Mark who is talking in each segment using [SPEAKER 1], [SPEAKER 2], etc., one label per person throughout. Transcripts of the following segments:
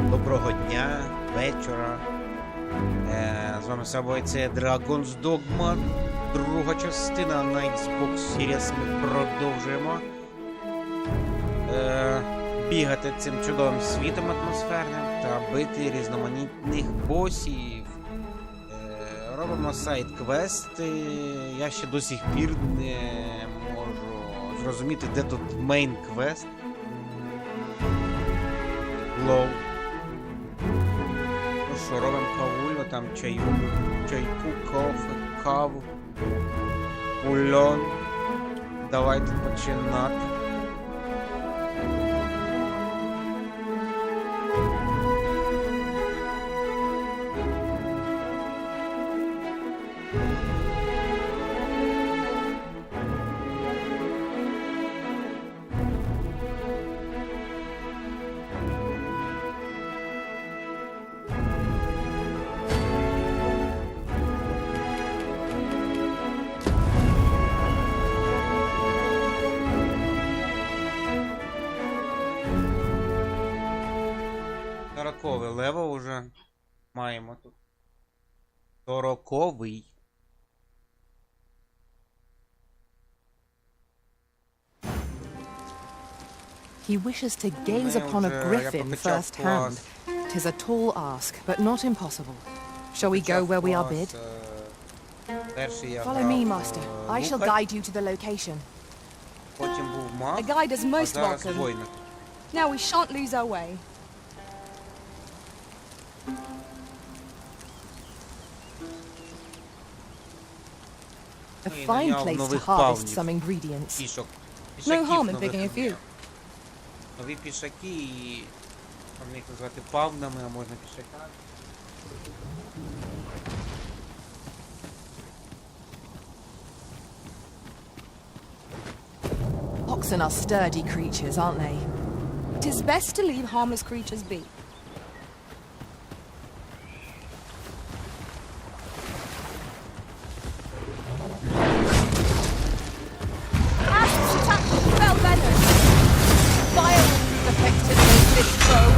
[SPEAKER 1] Доброго дня, вечора. З вами собою це Dragons Dogma, друга частина на Xbox Series. Ми продовжуємо бігати цим чудовим світом атмосферним та бити різноманітних босів. Робимо сайд-квести. Я ще до сих пір не можу зрозуміти, де тут мейн-квест. Лоу. Ну що, робимо кавулю, там чайку, кофе, каву, бульон. Давайте починати. Сороковий левел уже маємо тут. Сороковий.
[SPEAKER 2] He wishes to gaze upon a griffin firsthand. 'Tis a tall ask, but not impossible. Shall we go where we are bid? Follow me, master. I shall guide you to the location.
[SPEAKER 1] Потім був маг,
[SPEAKER 3] A guide is
[SPEAKER 1] а
[SPEAKER 3] most
[SPEAKER 1] зараз
[SPEAKER 3] welcome.
[SPEAKER 1] воїн.
[SPEAKER 3] Now we shan't lose our way.
[SPEAKER 2] A fine place to harvest some ingredients.
[SPEAKER 1] Фішок
[SPEAKER 3] No harm in
[SPEAKER 1] нових
[SPEAKER 3] picking a few.
[SPEAKER 1] є. Нові пішаки і можна їх назвати павнами, а можна пішаками.
[SPEAKER 2] Oxen are sturdy creatures, aren't they?
[SPEAKER 3] It is best to leave harmless creatures be. Asps attack fell venom.
[SPEAKER 2] Violence affected this foe.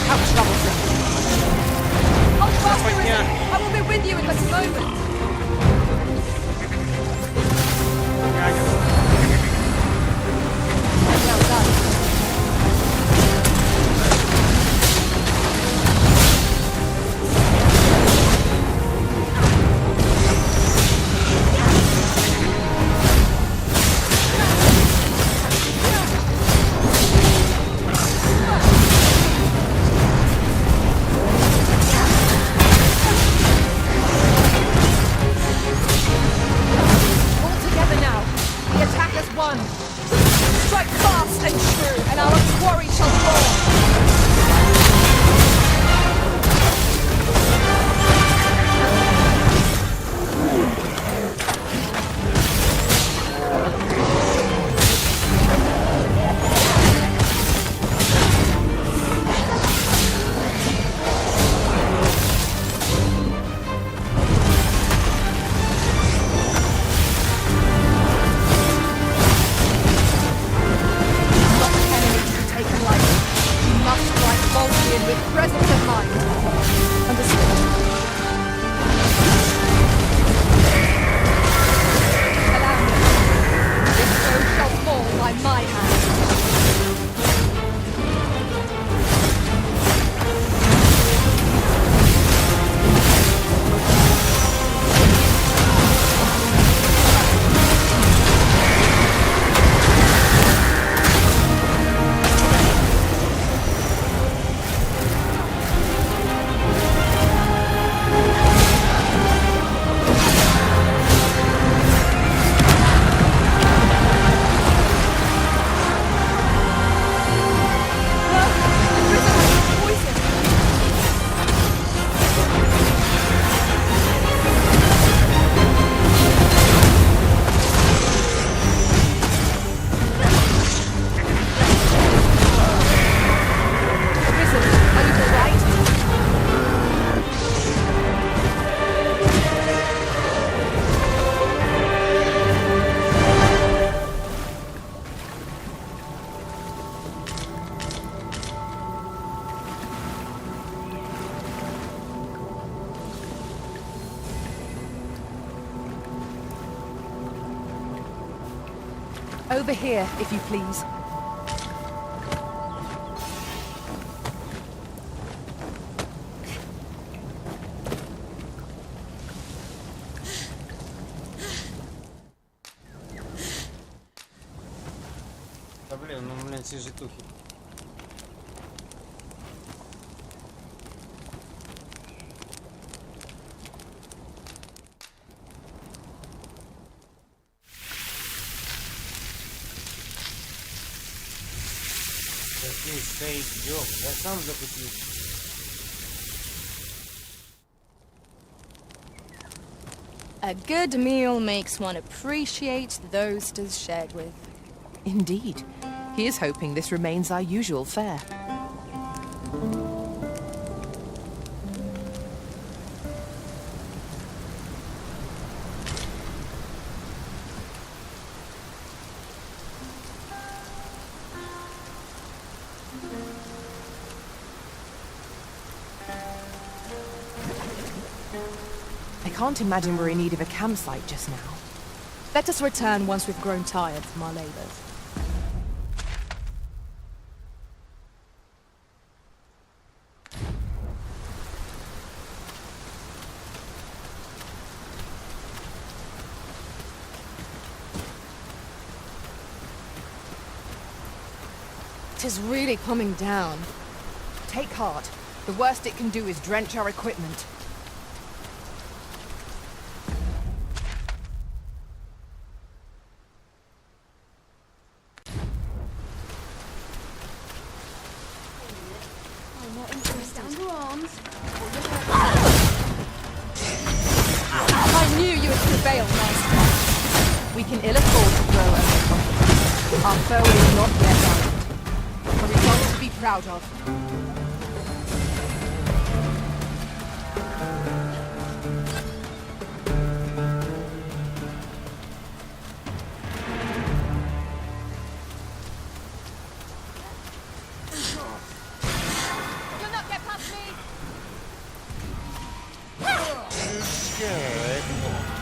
[SPEAKER 2] How troublesome.
[SPEAKER 3] Hold fast,
[SPEAKER 1] Понятно.
[SPEAKER 3] Arisen. I will be with you in but a moment. Well done.
[SPEAKER 2] All together now. The attack has won.
[SPEAKER 3] Strike fast and true, and our quarry shall fall.
[SPEAKER 2] Not an enemy to be taken lightly. You must strike boldly and with presence of mind. Understood.
[SPEAKER 3] Allow me. This foe shall fall by my hand.
[SPEAKER 2] Arisen, are you all right? Over here, if you please.
[SPEAKER 1] Та блін, ну блін, ці житухи. Такий стейк йог, я сам захотів.
[SPEAKER 3] A good meal makes one appreciate those it is shared with.
[SPEAKER 2] Indeed. He is hoping this remains our usual fare. I can't imagine we're in need of a campsite just now.
[SPEAKER 3] Let us return once we've grown tired from our labors. It is really coming down.
[SPEAKER 2] Take heart. The worst it can do is drench our equipment.
[SPEAKER 3] I knew you would prevail, Master.
[SPEAKER 2] We can ill afford to throw over. Our foe is not yet done. A result to be proud of.
[SPEAKER 3] You'll not get past me!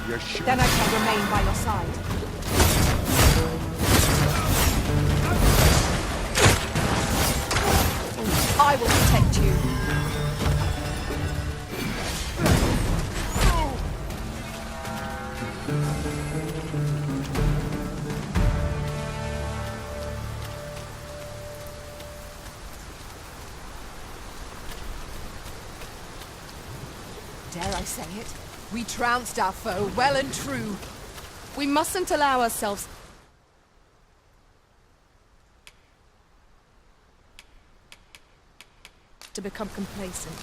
[SPEAKER 4] You should.
[SPEAKER 2] Then I shall remain by your side. I will protect you. Dare I say it? We trounced our foe well and true.
[SPEAKER 3] We mustn't allow ourselves
[SPEAKER 2] To become complacent.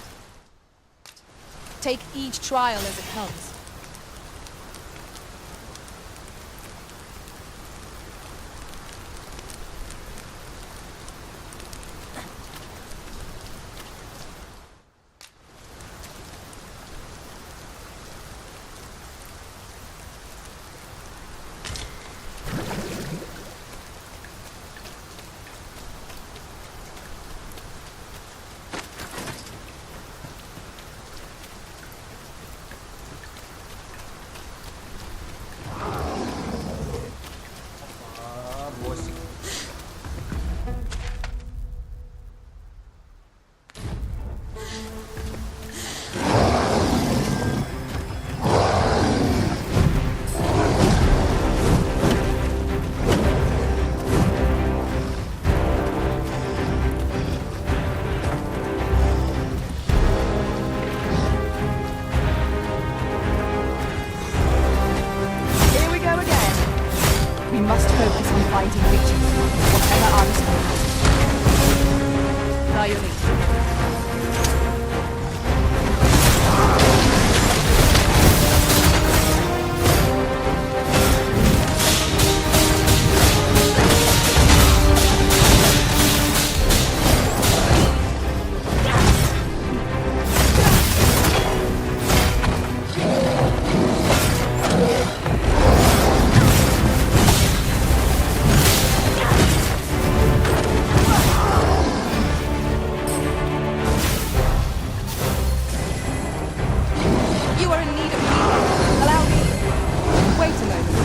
[SPEAKER 3] take each trial as it comes.
[SPEAKER 1] Босик.
[SPEAKER 2] Here we go again. We must focus on finding victory, whatever our response. By your lead.
[SPEAKER 3] You are in need of healing. Allow me. Wait a moment.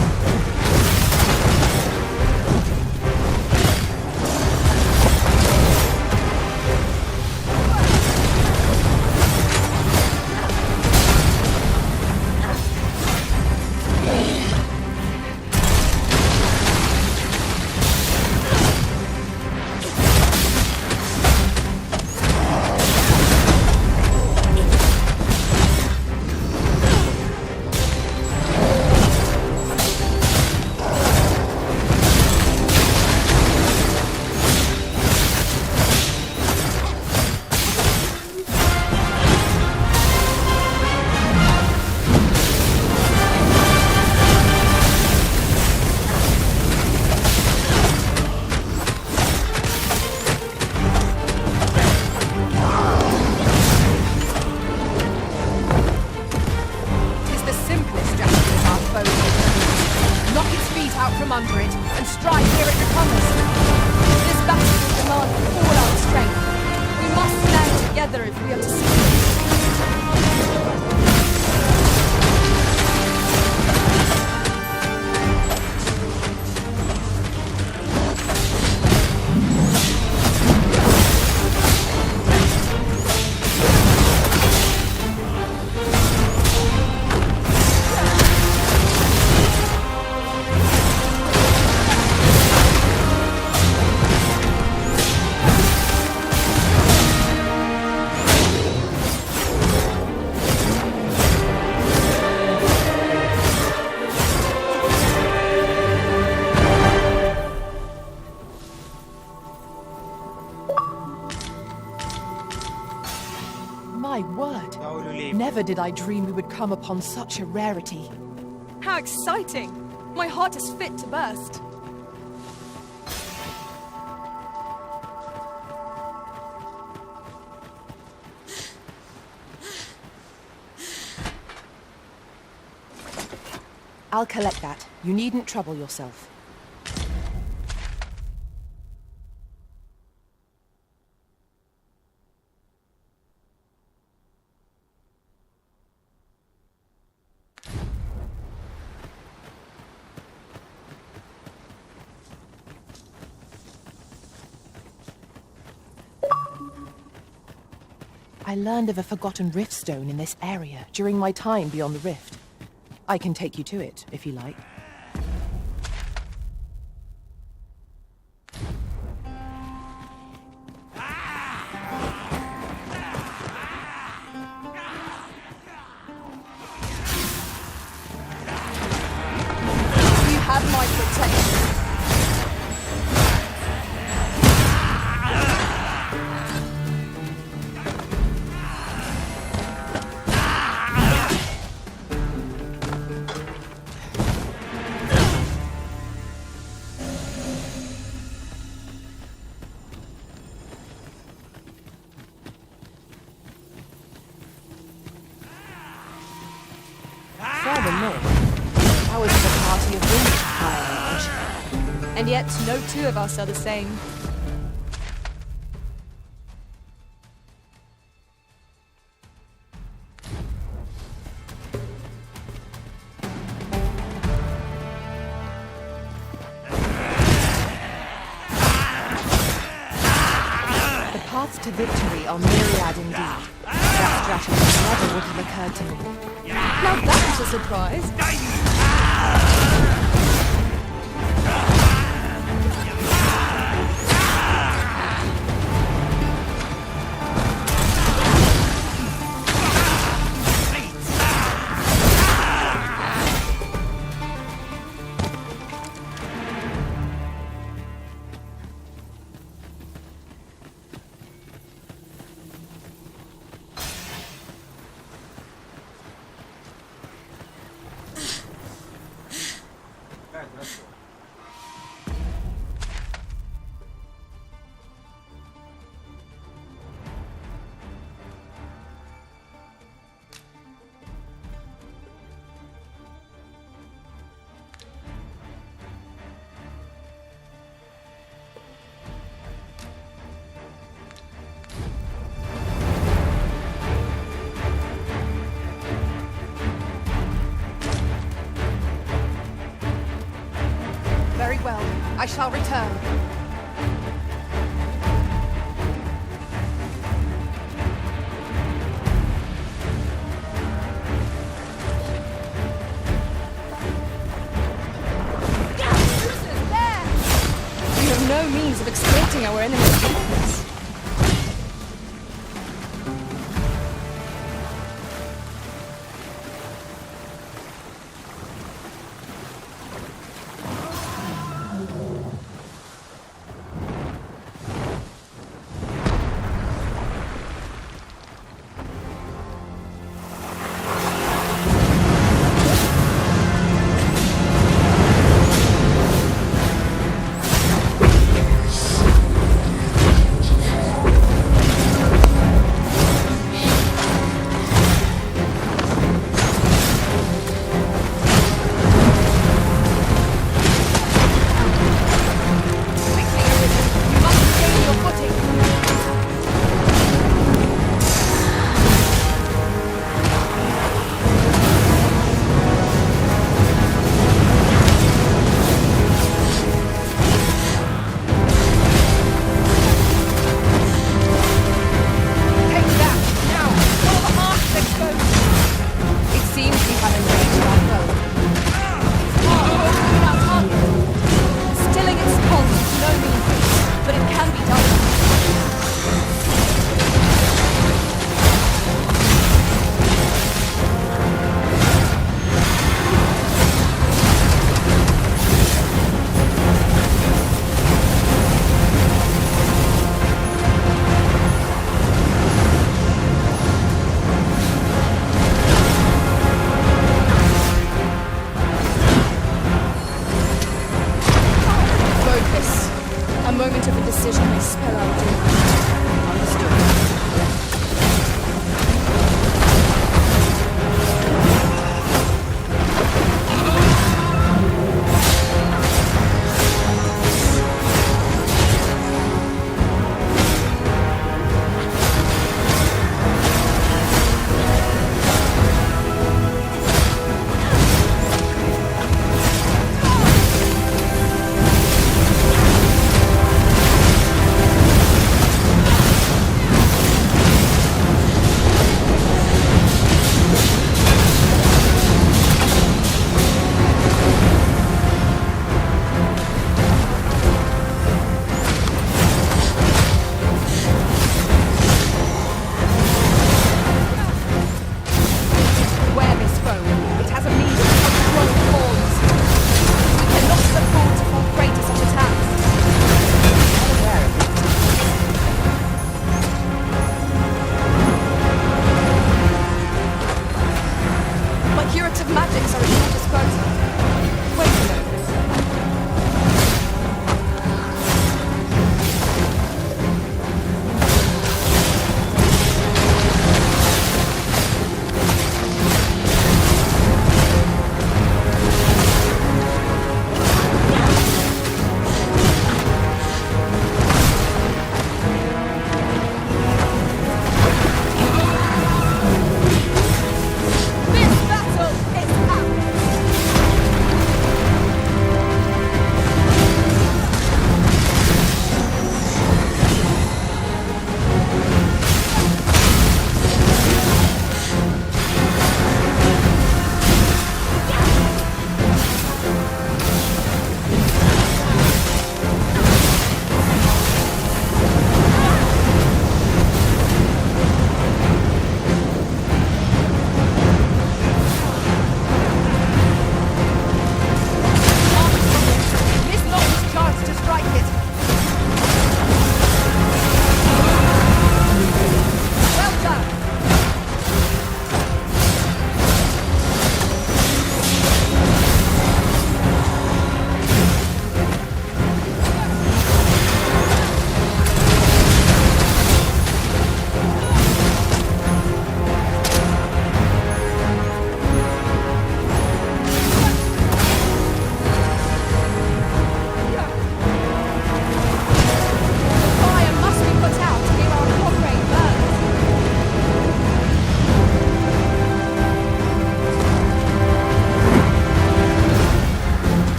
[SPEAKER 2] Tis the simplest strategy our foe can knock its feet out from under it and strike where it recovers.
[SPEAKER 3] This battle will demand all our strength. We must stand together if we are to succeed.
[SPEAKER 2] Never did I dream we would come upon such a rarity.
[SPEAKER 3] How exciting! My heart is fit to burst.
[SPEAKER 2] I'll collect that. You needn't trouble yourself. I learned of a forgotten rift stone in this area during my time beyond the rift. I can take you to it, if you like.
[SPEAKER 3] You have my protection.
[SPEAKER 2] Further north, I was with a party of women higher age.
[SPEAKER 3] And yet, no two of us are the same.
[SPEAKER 2] The paths to victory are myriad indeed. That strategy never would have occurred to me.
[SPEAKER 3] Now that's a surprise.
[SPEAKER 2] Very well. I shall return.
[SPEAKER 3] We have no means of exploiting our enemy's weakness.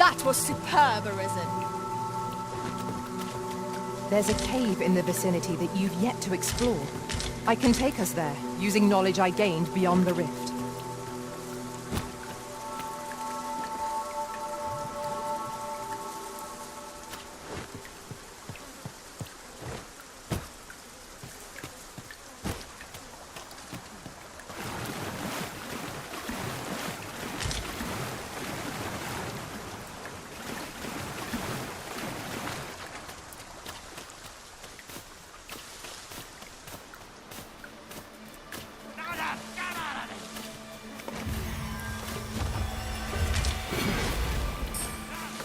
[SPEAKER 3] That was superb, Arisen.
[SPEAKER 2] There's a cave in the vicinity that you've yet to explore. I can take us there, using knowledge I gained beyond the rift.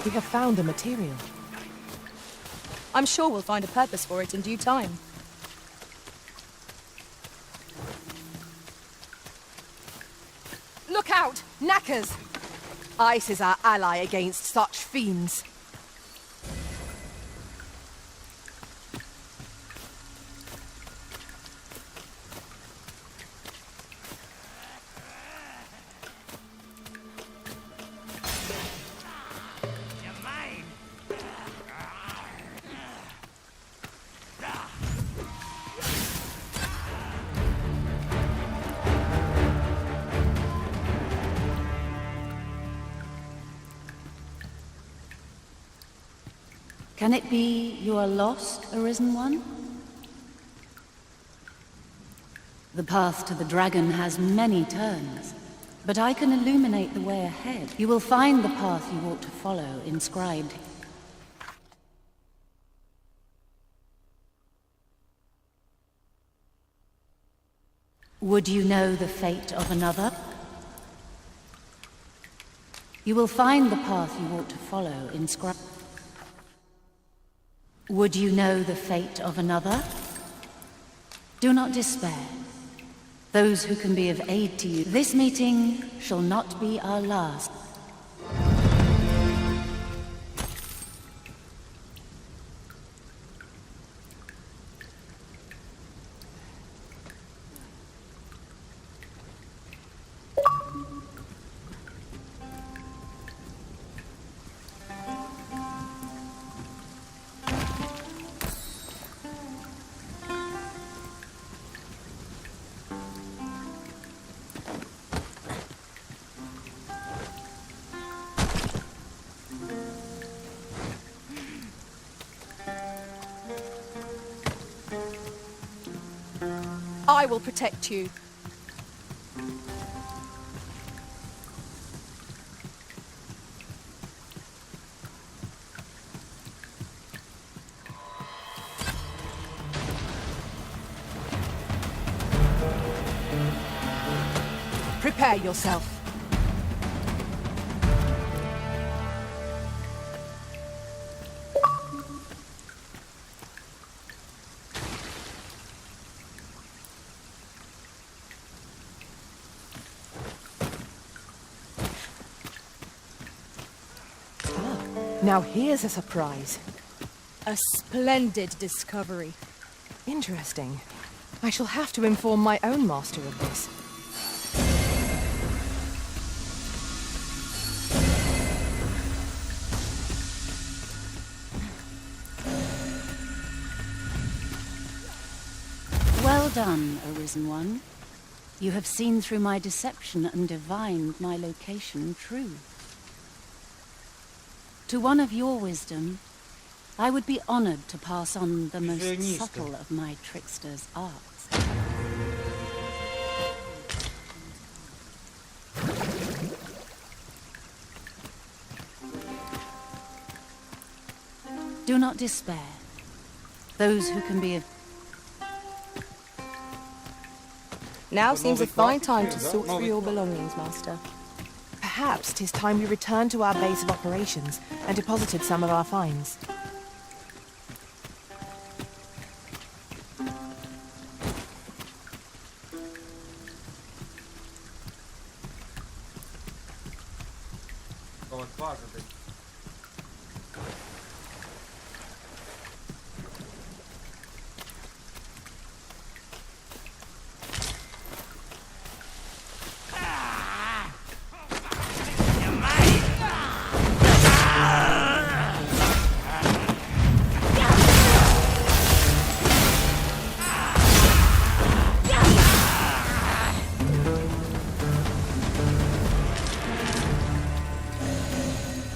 [SPEAKER 2] We have found the material.
[SPEAKER 3] I'm sure we'll find a purpose for it in due time.
[SPEAKER 2] Look out! Knackers! Ice is our ally against such fiends.
[SPEAKER 4] Can it be you are lost, Arisen One? The path to the dragon has many turns, but I can illuminate the way ahead. You will find the path you ought to follow inscribed. Would you know the fate of another? You will find the path you ought to follow inscribed. Would you know the fate of another? Do not despair. Those who can be of aid to you. This meeting shall not be our last.
[SPEAKER 3] I will protect you.
[SPEAKER 2] Prepare yourself. Now here's a surprise.
[SPEAKER 3] A splendid discovery.
[SPEAKER 2] Interesting. I shall have to inform my own master of this.
[SPEAKER 4] Well done, Arisen One. You have seen through my deception and divined my location true. To one of your wisdom, I would be honored to pass on the most subtle of my trickster's arts. Do not despair. Those who can be of...
[SPEAKER 3] Now seems a fine time to sort through your belongings, Master.
[SPEAKER 2] Perhaps 'tis time we returned to our base of operations and deposited some of our finds.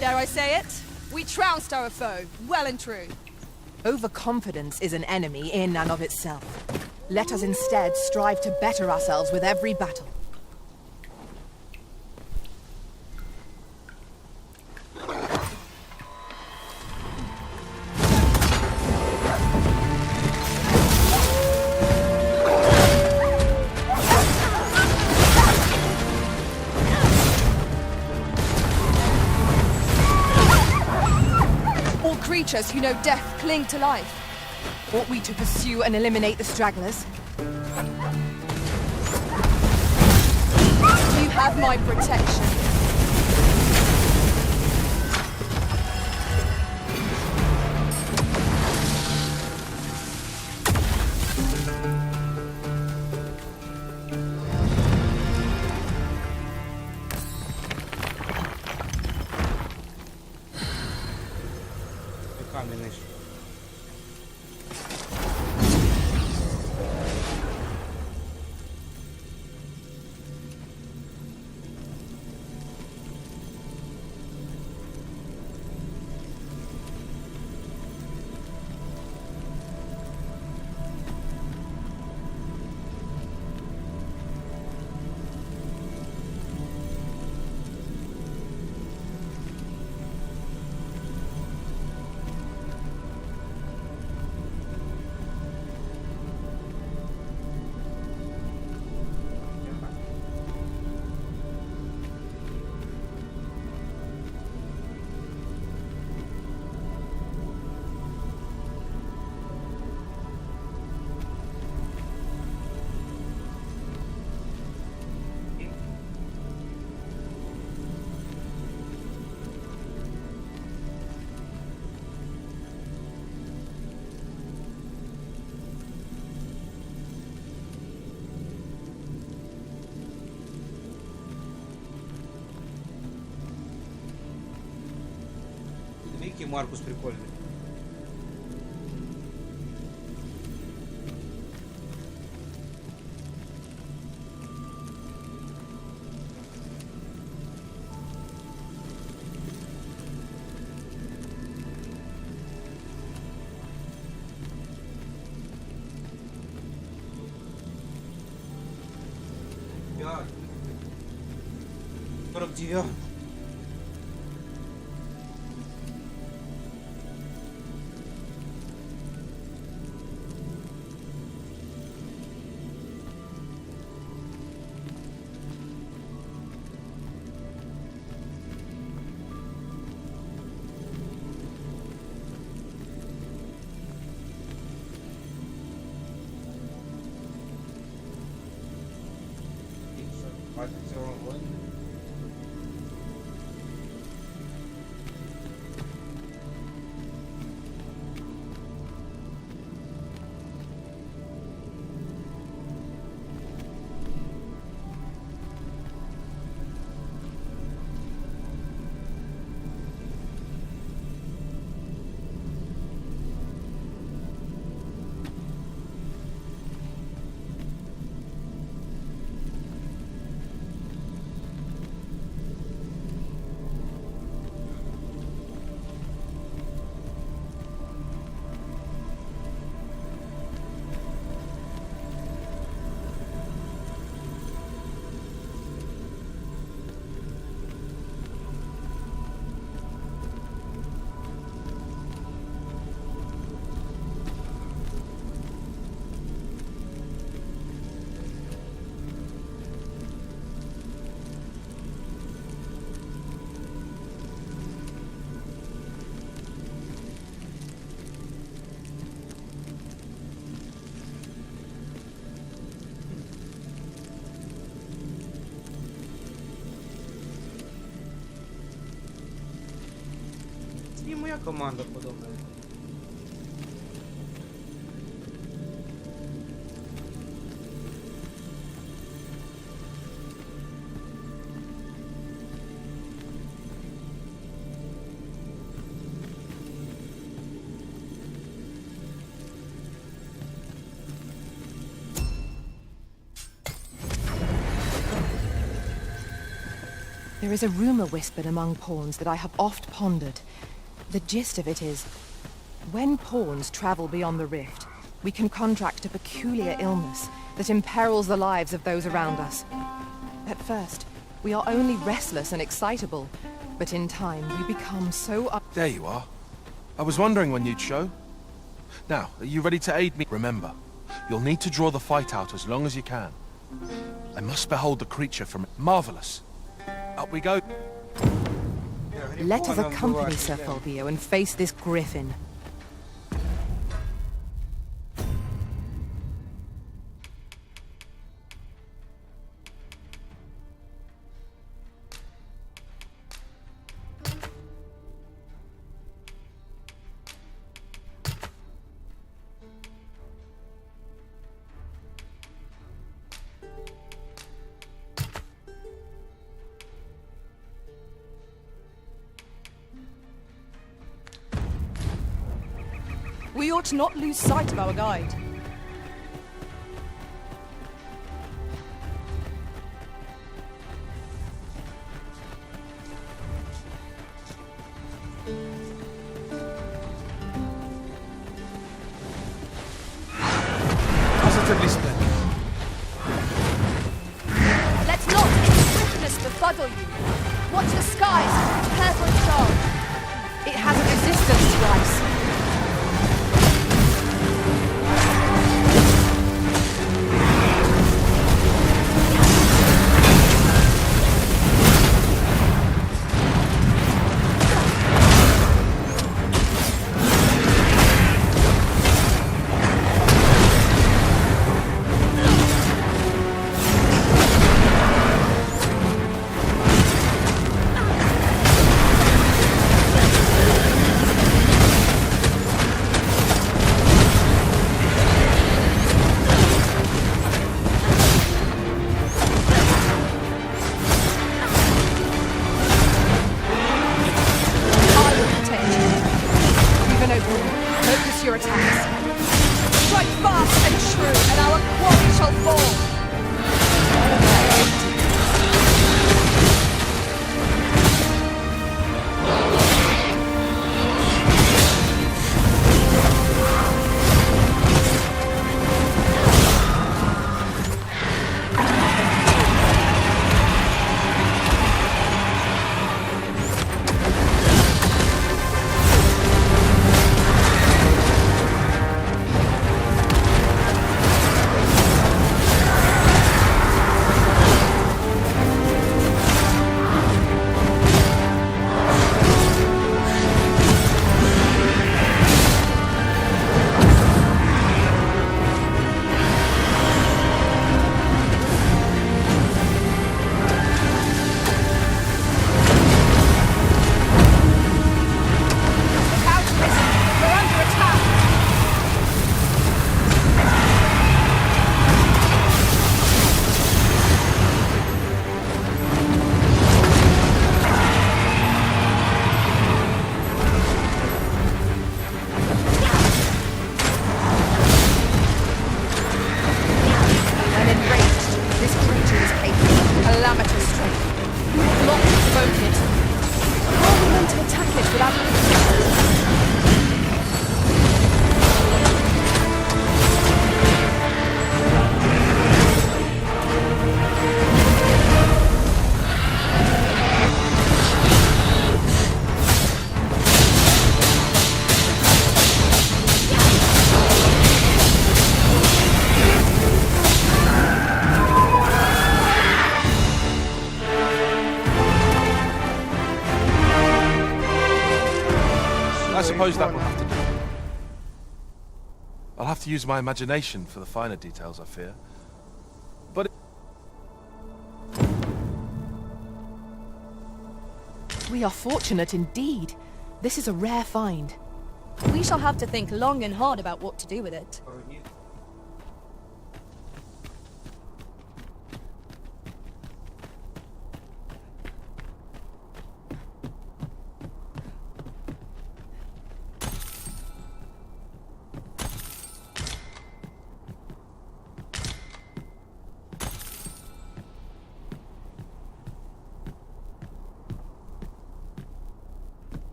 [SPEAKER 3] Dare I say it? We trounced our foe, well and true.
[SPEAKER 2] Overconfidence is an enemy in and of itself. Let us instead strive to better ourselves with every battle.
[SPEAKER 3] Creatures who know death cling to life.
[SPEAKER 2] Ought we to pursue and eliminate the stragglers?
[SPEAKER 3] You have my protection.
[SPEAKER 1] Кам'яний. Який Маркус прикольний. Пять. 49. І моя команда подобається.
[SPEAKER 2] There There is a rumor whispered among pawns that I have oft pondered. The gist of it is, when pawns travel beyond the rift, we can contract a peculiar illness that imperils the lives of those around us. At first, we are only restless and excitable, but in time we become so
[SPEAKER 5] There you are. I was wondering when you'd show. Now, are you ready to aid me? Remember, you'll need to draw the fight out as long as you can. I must behold the creature from... Marvelous. Up we go.
[SPEAKER 2] Let us accompany Sir Fulvio and face this griffin.
[SPEAKER 3] We ought not lose sight of our guide.
[SPEAKER 5] Positively splendid.
[SPEAKER 3] Let's not let swiftness befuddle you. Watch the skies. Prepare for a charge.
[SPEAKER 2] It has a resistance to ice.
[SPEAKER 3] Focus your attacks. Strike fast and true, and our quarry shall fall.
[SPEAKER 5] I suppose that will have to do. I'll have to use my imagination for the finer details, I fear. But
[SPEAKER 2] We are fortunate indeed. This is a rare find.
[SPEAKER 3] We shall have to think long and hard about what to do with it.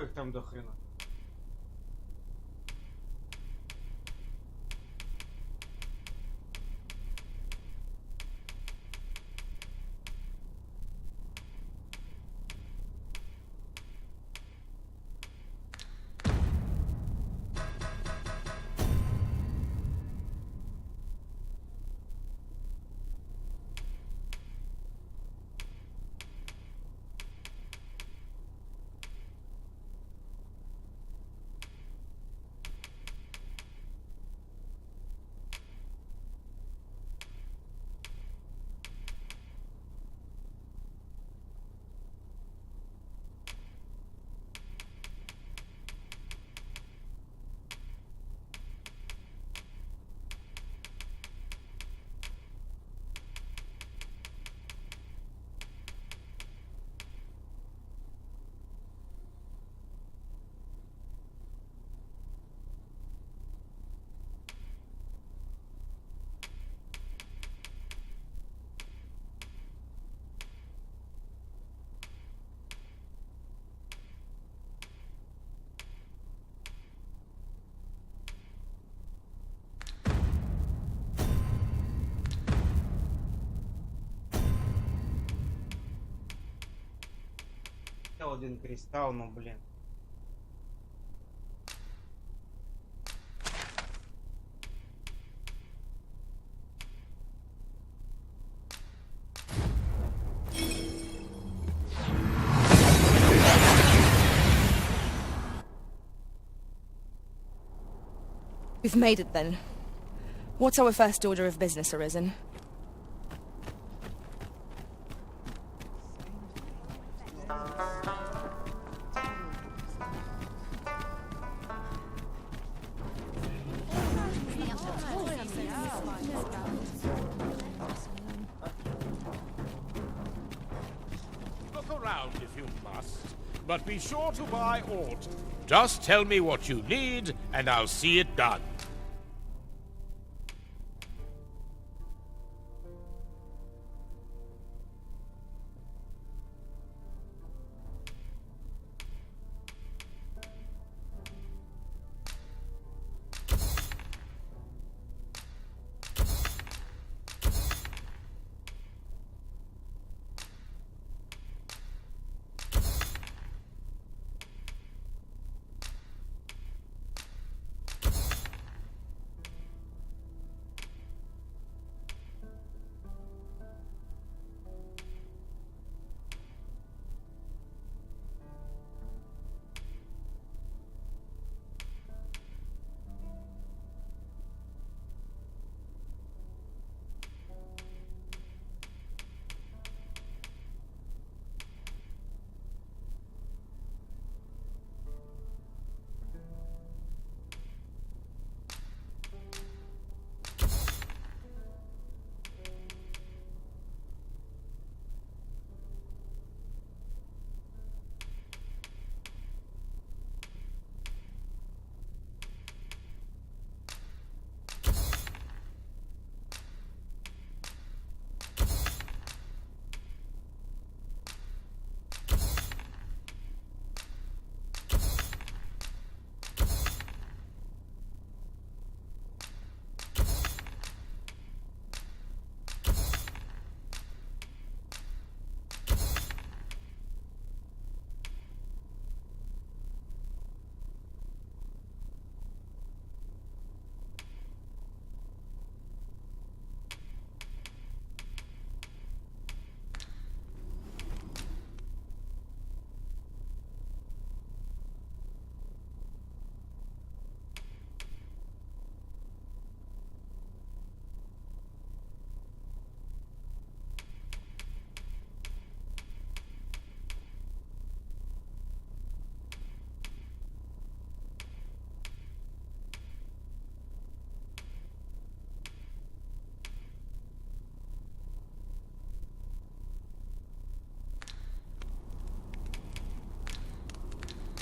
[SPEAKER 1] їх там до хрена? Один кристалл, ну блин.
[SPEAKER 3] We've made it then. What's our first order of business, Arisen?
[SPEAKER 6] Look around if you must, but be sure to buy aught. Just tell me what you need, and I'll see it done.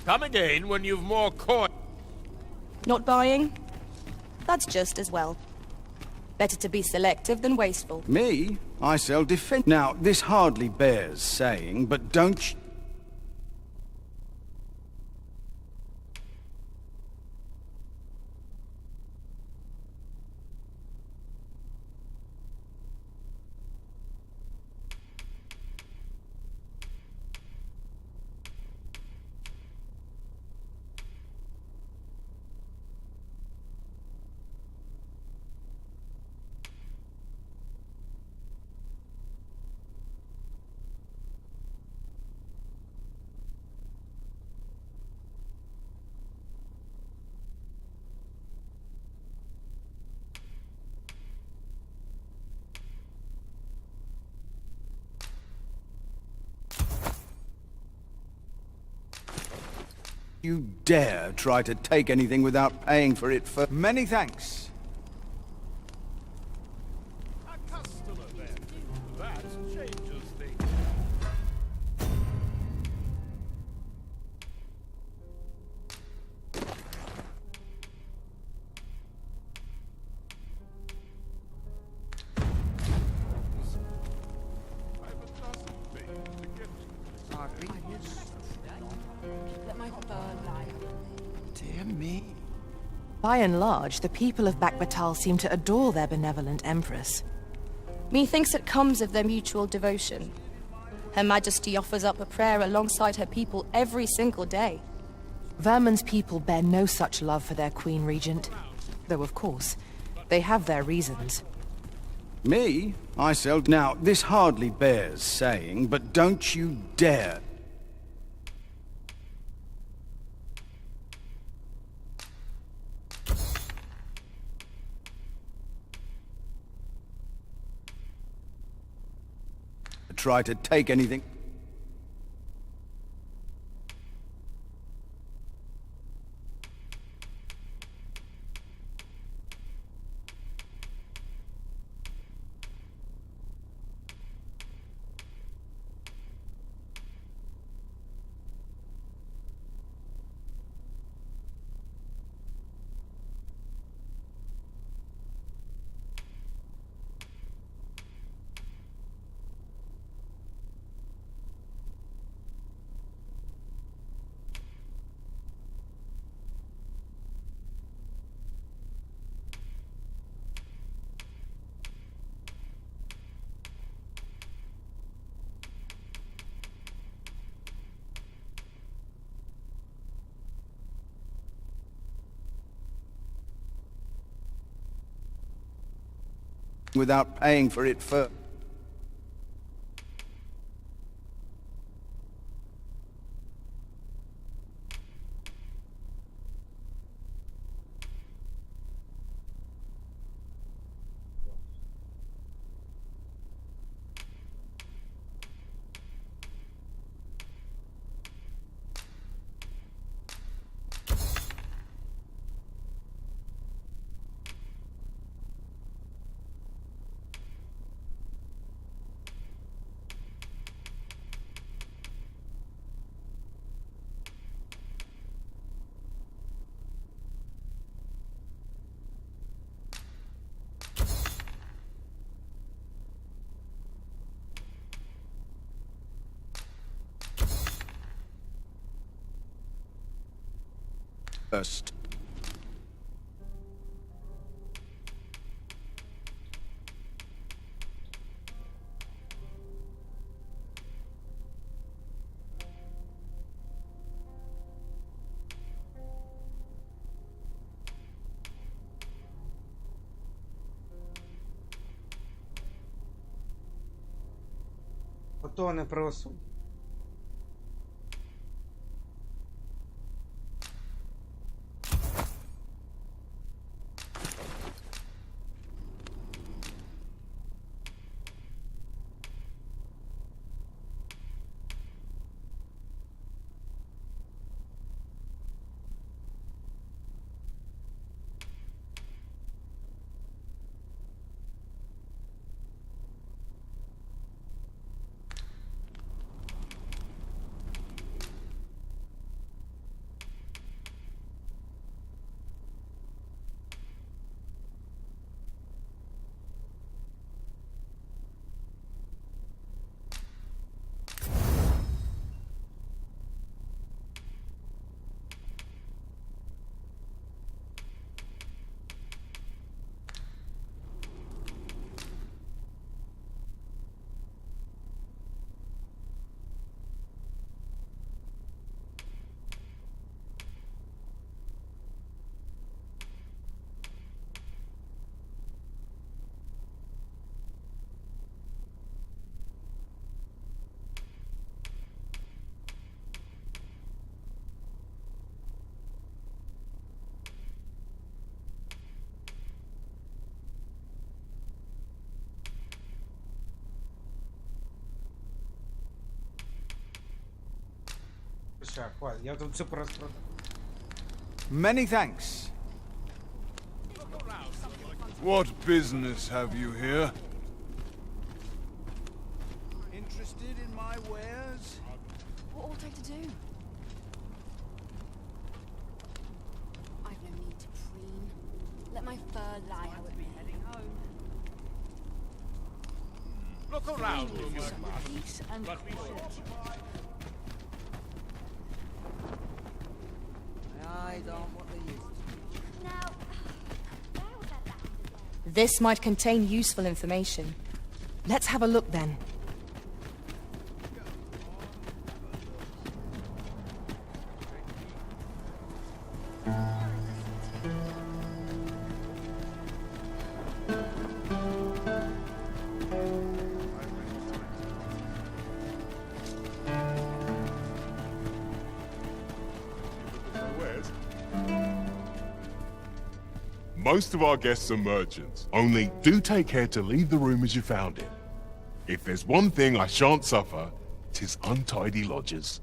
[SPEAKER 6] Come again when you've more coin.
[SPEAKER 3] Not buying? That's just as well. Better to be selective than wasteful.
[SPEAKER 7] Me? I sell defense. Now, this hardly bears saying, but don't You dare try to take anything without paying for it for... Many thanks.
[SPEAKER 6] A customer then. That changes things. I have a dozen things to get
[SPEAKER 3] Let my fur lie.
[SPEAKER 7] Dear me.
[SPEAKER 2] By and large, the people of Bakbatal seem to adore their benevolent empress.
[SPEAKER 3] Methinks it comes of their mutual devotion. Her Majesty offers up a prayer alongside her people every single day.
[SPEAKER 2] Vermin's people bear no such love for their Queen Regent. Though, of course, they have their reasons.
[SPEAKER 7] Me? I sell... Now, this hardly bears saying, but don't you dare... try to take anything... without paying for it for... First.
[SPEAKER 1] Ото не просу. Ща, хватит, я тут все просто...
[SPEAKER 7] Many thanks.
[SPEAKER 8] What business have you here?
[SPEAKER 7] Interested in my wares?
[SPEAKER 3] What ought I to do? I've no need to preen. Let my fur lie how it may.
[SPEAKER 6] Look around if you must.
[SPEAKER 4] Peace and
[SPEAKER 6] But be sure to buy...
[SPEAKER 3] This might contain useful information.
[SPEAKER 2] Let's have a look then.
[SPEAKER 9] Most of our guests are merchants. Only do take care to leave the room as you found it. If there's one thing I shan't suffer, 'tis untidy lodgers.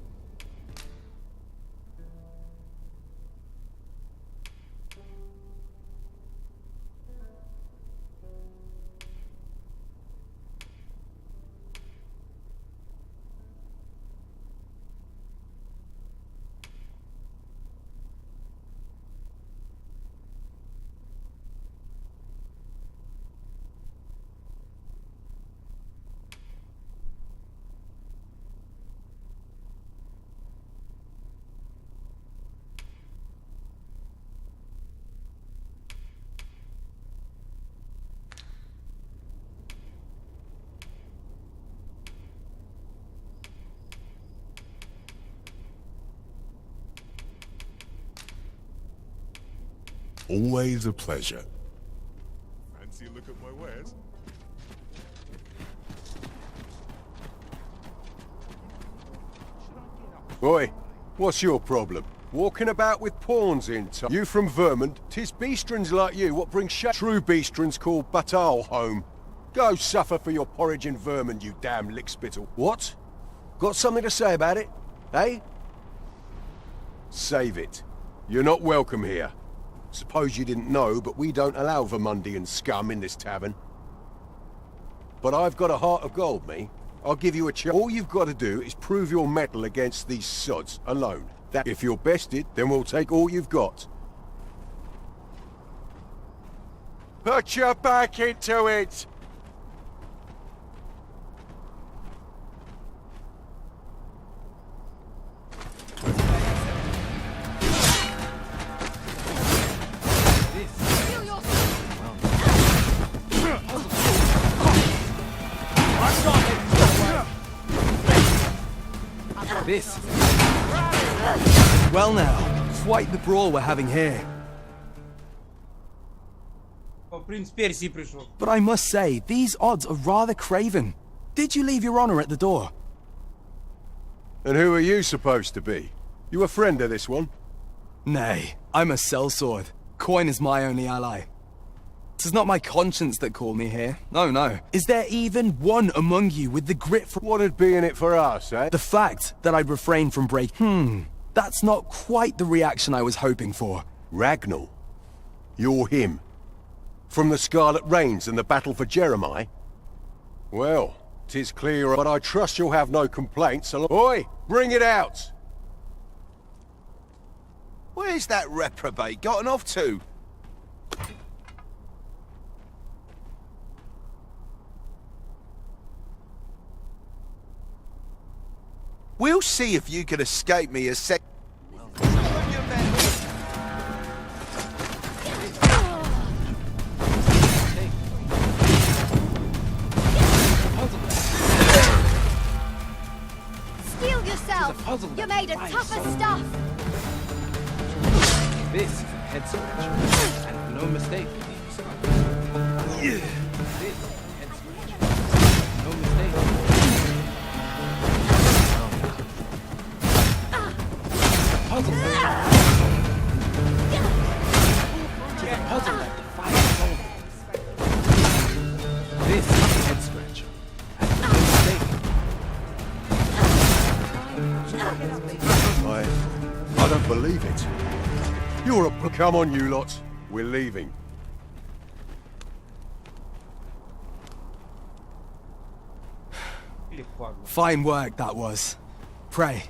[SPEAKER 9] Always a pleasure. Fancy a look at my wares?
[SPEAKER 10] Oi, what's your problem? Walking about with pawns in tow. You from Vermont? 'Tis beastrons like you what bring true beastrons called Batal home. Go suffer for your porridge in Vermont, you damn lickspittle. What? Got something to say about it? Eh? Save it. You're not welcome here. Suppose you didn't know, but we don't allow Vermundian scum in this tavern. But I've got a heart of gold, me. I'll give you a chance. All you've got to do is prove your mettle against these sods alone. That if you're bested, then we'll take all you've got. Put your back into it!
[SPEAKER 11] This. Well now, quite the brawl we're having here.
[SPEAKER 1] Принц Персии пришел.
[SPEAKER 11] But I must say, these odds are rather craven. Did you leave your honor at the door?
[SPEAKER 10] And who are you supposed to be? You a friend of this one?
[SPEAKER 11] Nay, I'm a sellsword. Coin is my only ally. 'Tis not my conscience that called me here. No, no. Is there even one among you with the grit for—
[SPEAKER 10] What'd be in it for us, eh?
[SPEAKER 11] The fact that I'd refrain from that's not quite the reaction I was hoping for.
[SPEAKER 10] Ragnall? You're him? From the Scarlet Rains and the battle for Jeremiah? Well, 'tis clear, but I trust you'll have no complaints. Oi, bring it out!
[SPEAKER 12] Where's that reprobate gotten off to? We'll see if you can escape me a sec.
[SPEAKER 3] Steel yourself! You're made of tougher stuff!
[SPEAKER 11] This is a head scratcher, and no mistake. This is a head scratcher, no mistake. Puzzle. Puzzle like the fire soul. This is a head scratcher, and no mistake.
[SPEAKER 10] I don't believe it. You're a... Come on, you lot. We're leaving.
[SPEAKER 11] Fine work, that was. Pray.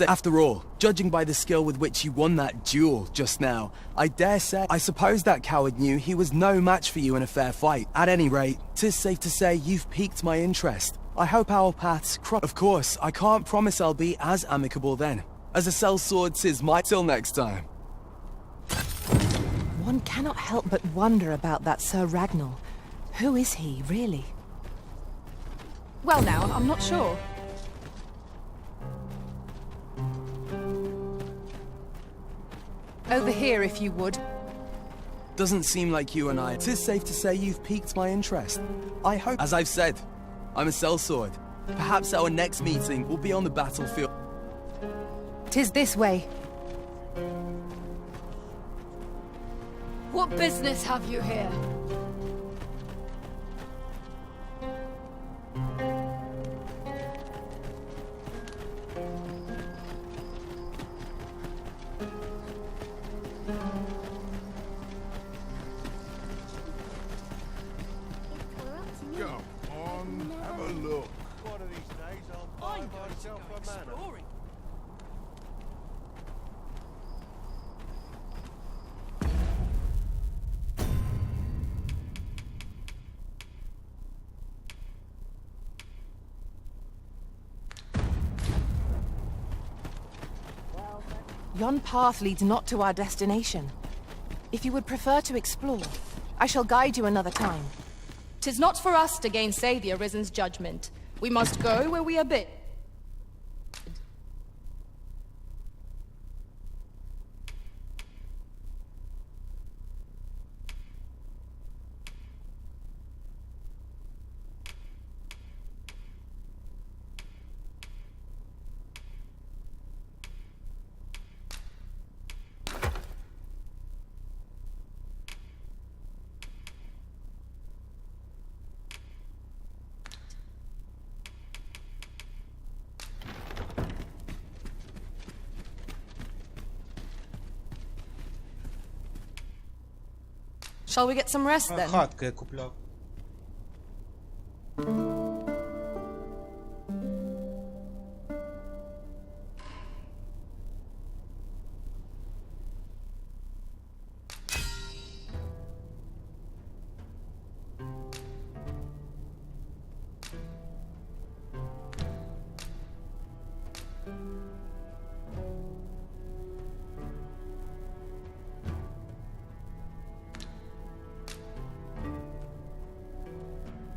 [SPEAKER 11] After all, judging by the skill with which you won that duel just now, I dare say, I suppose that coward knew he was no match for you in a fair fight. At any rate, 'tis safe to say you've piqued my interest. I hope our paths cross. Of course, I can't promise I'll be as amicable then. As a sellsword, 'tis my... Till next time.
[SPEAKER 2] One cannot help but wonder about that Sir Ragnall. Who is he, really?
[SPEAKER 3] Well now, I'm not sure.
[SPEAKER 2] Over here, if you would.
[SPEAKER 11] Doesn't seem like you and I... 'Tis safe to say you've piqued my interest. I hope... As I've said, I'm a sellsword. Perhaps our next meeting will be on the battlefield.
[SPEAKER 2] 'Tis this way.
[SPEAKER 3] What business have you here?
[SPEAKER 8] Come on, have a look.
[SPEAKER 10] One of these days I'll buy myself a manor.
[SPEAKER 2] Yon path leads not to our destination. If you would prefer to explore, I shall guide you another time.
[SPEAKER 3] 'Tis not for us to gainsay the Arisen's judgment. We must go where we are bid. Shall we get some rest then?
[SPEAKER 1] Хатка я купляв.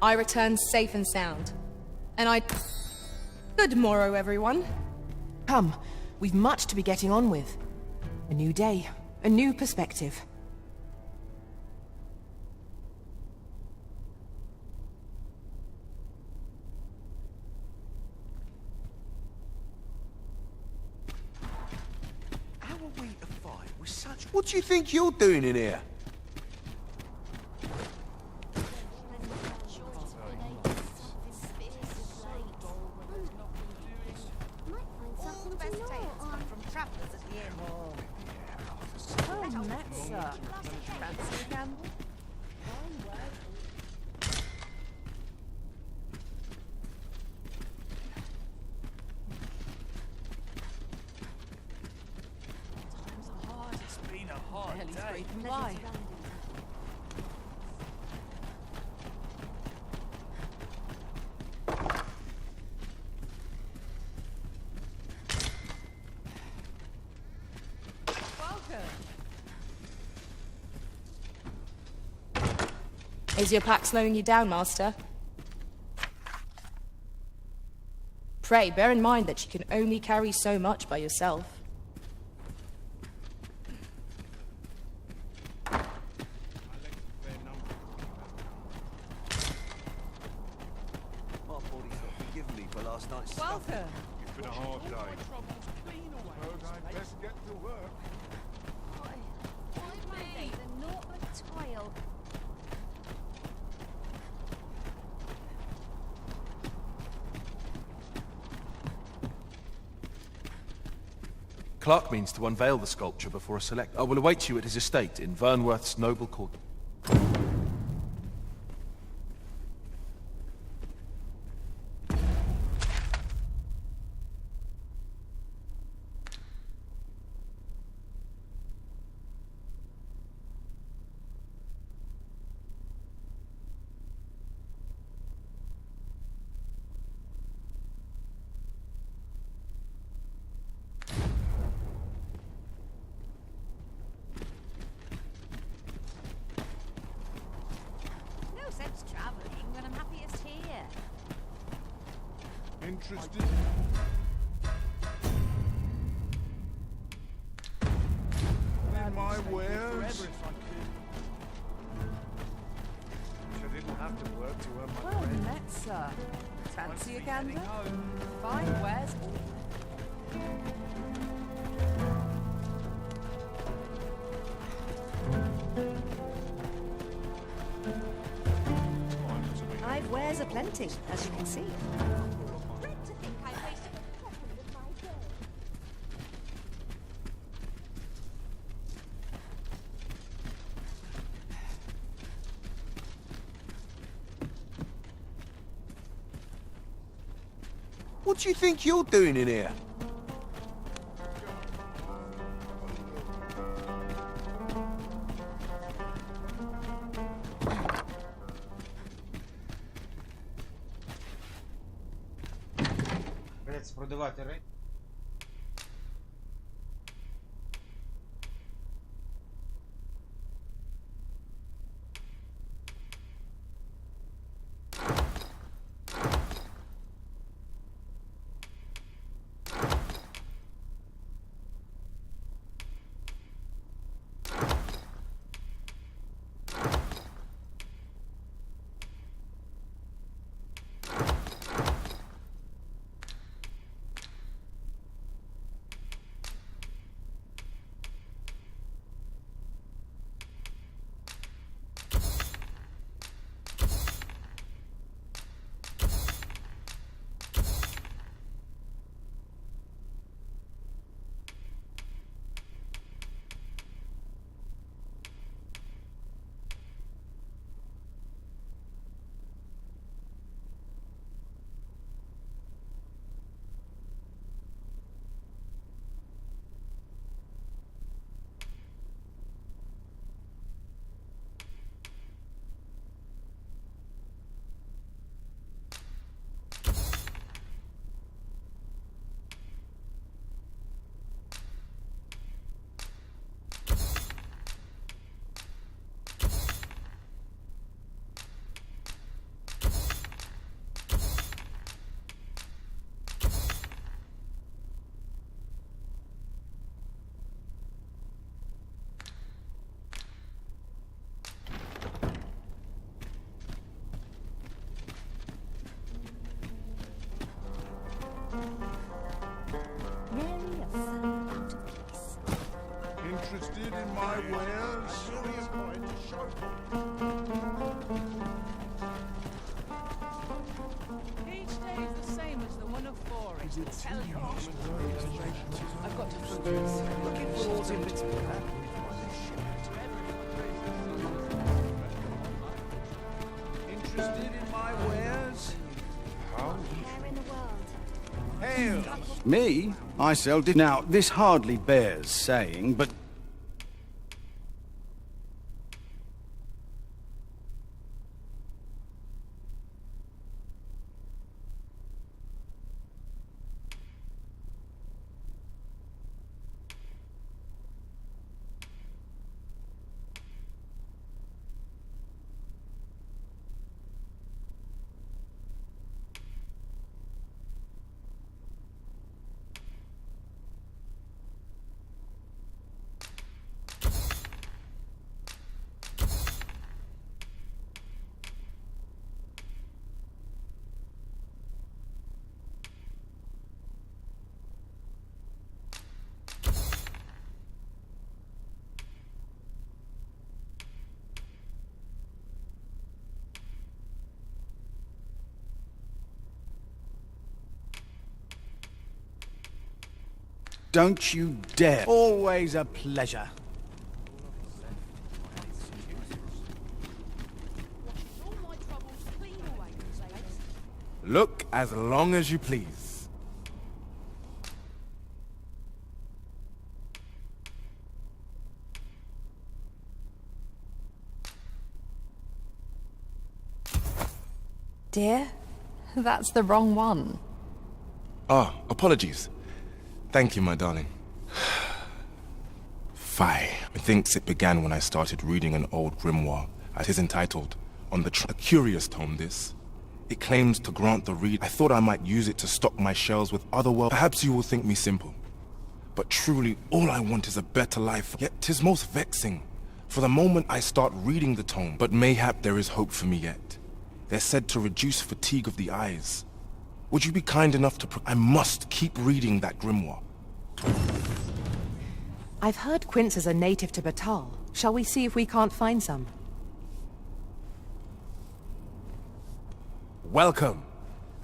[SPEAKER 3] I return safe and sound. And I... Good morrow, everyone.
[SPEAKER 2] Come, we've much to be getting on with. A new day, a new perspective.
[SPEAKER 12] How are we to fight with such... What do you think you're doing in here?
[SPEAKER 3] Is your pack slowing you down, Master? Pray, bear in mind that you can only carry so much by yourself.
[SPEAKER 8] Welcome. It's been a hard day. Suppose I'd best get to work.
[SPEAKER 5] Clark means to unveil the sculpture before a select. I will await you at his estate in Vernworth's noble court.
[SPEAKER 8] Interested? In my wares? I didn't have to work to earn my
[SPEAKER 2] Well
[SPEAKER 8] bread.
[SPEAKER 2] met, sir. Fancy a gander? Fine wares.
[SPEAKER 3] I've wares aplenty, as you can see.
[SPEAKER 10] What do you think you're doing in here?
[SPEAKER 1] Придеться продавати рейд.
[SPEAKER 8] Interested in my wares?
[SPEAKER 13] Each day is the same as the one of forest. Tell you. I've got to focus. Looking for all in its
[SPEAKER 8] Interested in my wares? How?
[SPEAKER 3] Where in the world?
[SPEAKER 8] Hail!
[SPEAKER 7] Me? I sell... Now, this hardly bears saying, but... Don't you dare.
[SPEAKER 11] Always a pleasure.
[SPEAKER 14] Look as long as you please.
[SPEAKER 2] Dear, that's the wrong one.
[SPEAKER 14] Ah, apologies. Thank you, my darling. Fie. Methinks it began when I started reading an old grimoire, as is entitled, On the A curious tome, this. It claims to grant the reader. I thought I might use it to stock my shelves with other worlds. Perhaps you will think me simple. But truly, all I want is a better life. Yet 'tis most vexing. For the moment I start reading the tome, but mayhap there is hope for me yet. They're said to reduce fatigue of the eyes. Would you be kind enough to... I must keep reading that grimoire.
[SPEAKER 2] I've heard Quince is a native to Batal. Shall we see if we can't find some?
[SPEAKER 14] Welcome,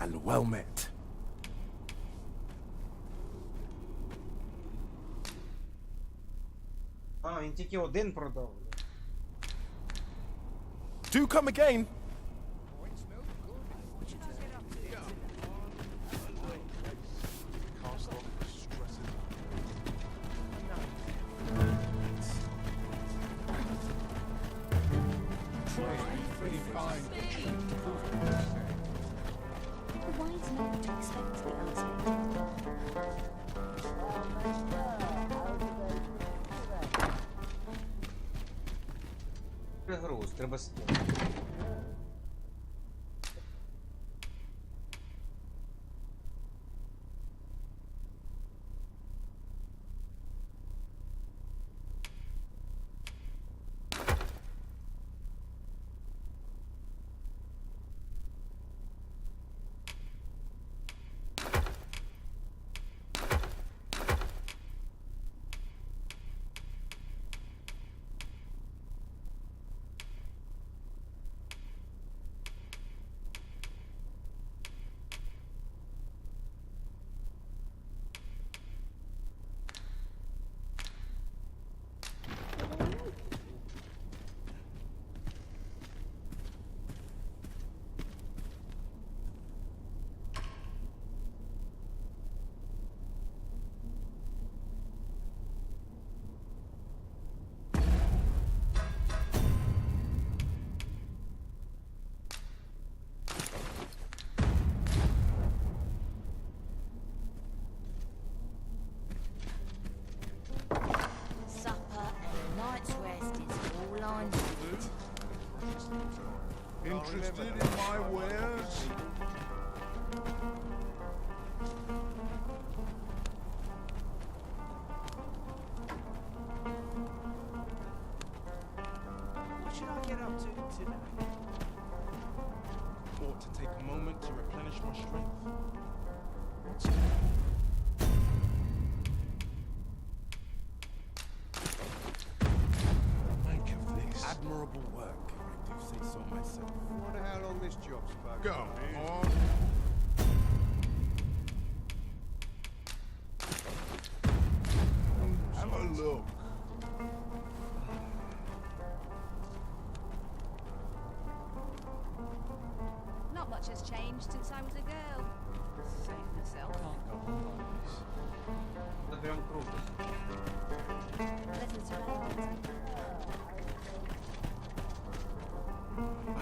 [SPEAKER 14] and well met.
[SPEAKER 1] А, він тільки один продав.
[SPEAKER 14] Do come again.
[SPEAKER 1] Груз, треба стіл.
[SPEAKER 8] Interested in my wares?
[SPEAKER 14] What should I get up to tonight? Ought to take a moment to replenish my strength. Make of this admirable work. I do say so myself.
[SPEAKER 8] Wonder how long this job's about. Go on. Have a look.
[SPEAKER 3] Not much has changed since I was a girl. Save myself.
[SPEAKER 1] Заберем круг.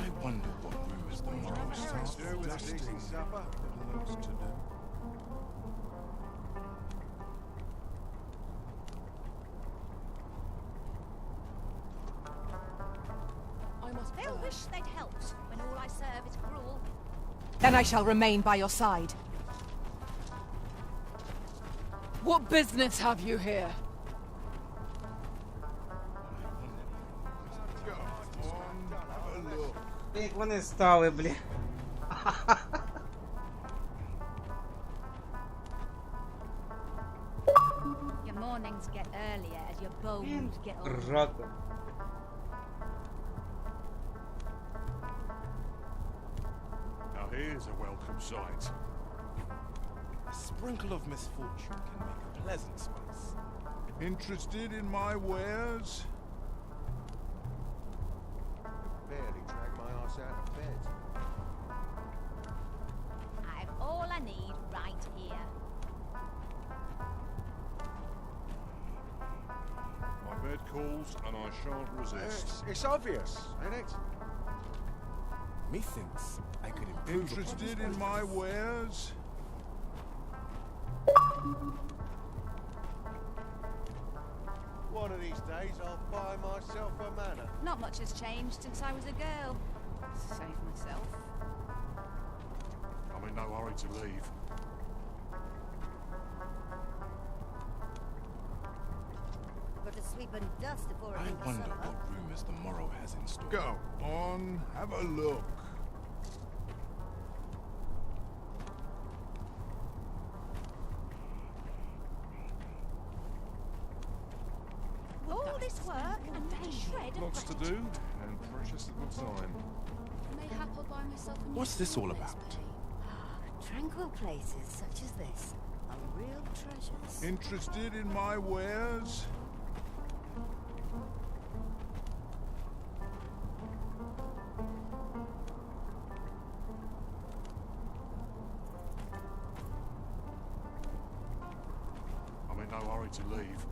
[SPEAKER 14] I wonder what moves the most.
[SPEAKER 8] Do with a decent supper. Loads to do.
[SPEAKER 3] They'll wish they'd helped when all I serve is gruel.
[SPEAKER 2] Then I shall remain by your side.
[SPEAKER 13] What business have you here?
[SPEAKER 1] Як вони стали, бля.
[SPEAKER 3] Your mornings get earlier as your bones get older.
[SPEAKER 1] Раком.
[SPEAKER 8] Now here's a welcome sight.
[SPEAKER 14] sprinkle of misfortune can make a pleasant space.
[SPEAKER 8] Interested in my wares?
[SPEAKER 10] Barely drag my ass out of bed.
[SPEAKER 3] I've all I need right here.
[SPEAKER 8] My bed calls and I shan't resist.
[SPEAKER 10] It's obvious, ain't it?
[SPEAKER 14] Methinks I could improve upon
[SPEAKER 8] Interested
[SPEAKER 14] this
[SPEAKER 8] in my wares?
[SPEAKER 10] One of these days I'll buy myself a manor.
[SPEAKER 3] Not much has changed since I was a girl. Save myself.
[SPEAKER 8] I'm in no hurry to leave.
[SPEAKER 15] Got to sweep and dust before it
[SPEAKER 14] I
[SPEAKER 15] hits the
[SPEAKER 14] wonder
[SPEAKER 15] summer.
[SPEAKER 14] what rumors the morrow has in store.
[SPEAKER 8] Go on, have a look.
[SPEAKER 3] All this work and not a shred of
[SPEAKER 8] Lots to do and precious little time.
[SPEAKER 3] Mayhap I'll buy myself a new
[SPEAKER 14] What's this all
[SPEAKER 3] next
[SPEAKER 14] about?
[SPEAKER 3] day.
[SPEAKER 15] Tranquil places such as this are real treasures.
[SPEAKER 8] Interested in my wares? I'm in no hurry to leave.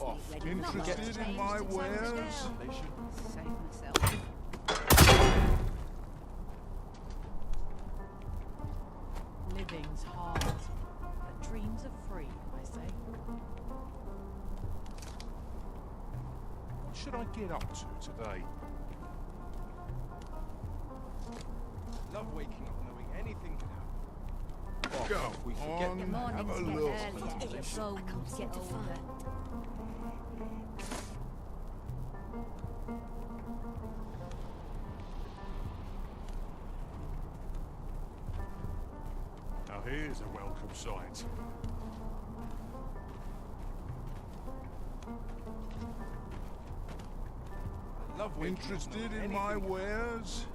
[SPEAKER 15] Let's make ready.
[SPEAKER 3] Not much
[SPEAKER 8] Interested in
[SPEAKER 3] changed
[SPEAKER 8] my
[SPEAKER 3] since I was a
[SPEAKER 8] wares?
[SPEAKER 3] girl. Save myself.
[SPEAKER 13] Living's hard, but dreams are free, I say.
[SPEAKER 8] What should I get up to today?
[SPEAKER 14] Love waking up knowing anything can happen.
[SPEAKER 8] Go
[SPEAKER 14] we forget
[SPEAKER 8] on,
[SPEAKER 3] Your
[SPEAKER 8] have
[SPEAKER 3] mornings
[SPEAKER 8] a
[SPEAKER 3] get
[SPEAKER 8] look.
[SPEAKER 3] earlier as your bones get older.
[SPEAKER 8] Now here's a welcome sight.
[SPEAKER 14] Love waking up
[SPEAKER 8] Interested
[SPEAKER 14] knowing
[SPEAKER 8] in my
[SPEAKER 14] anything can
[SPEAKER 8] wares?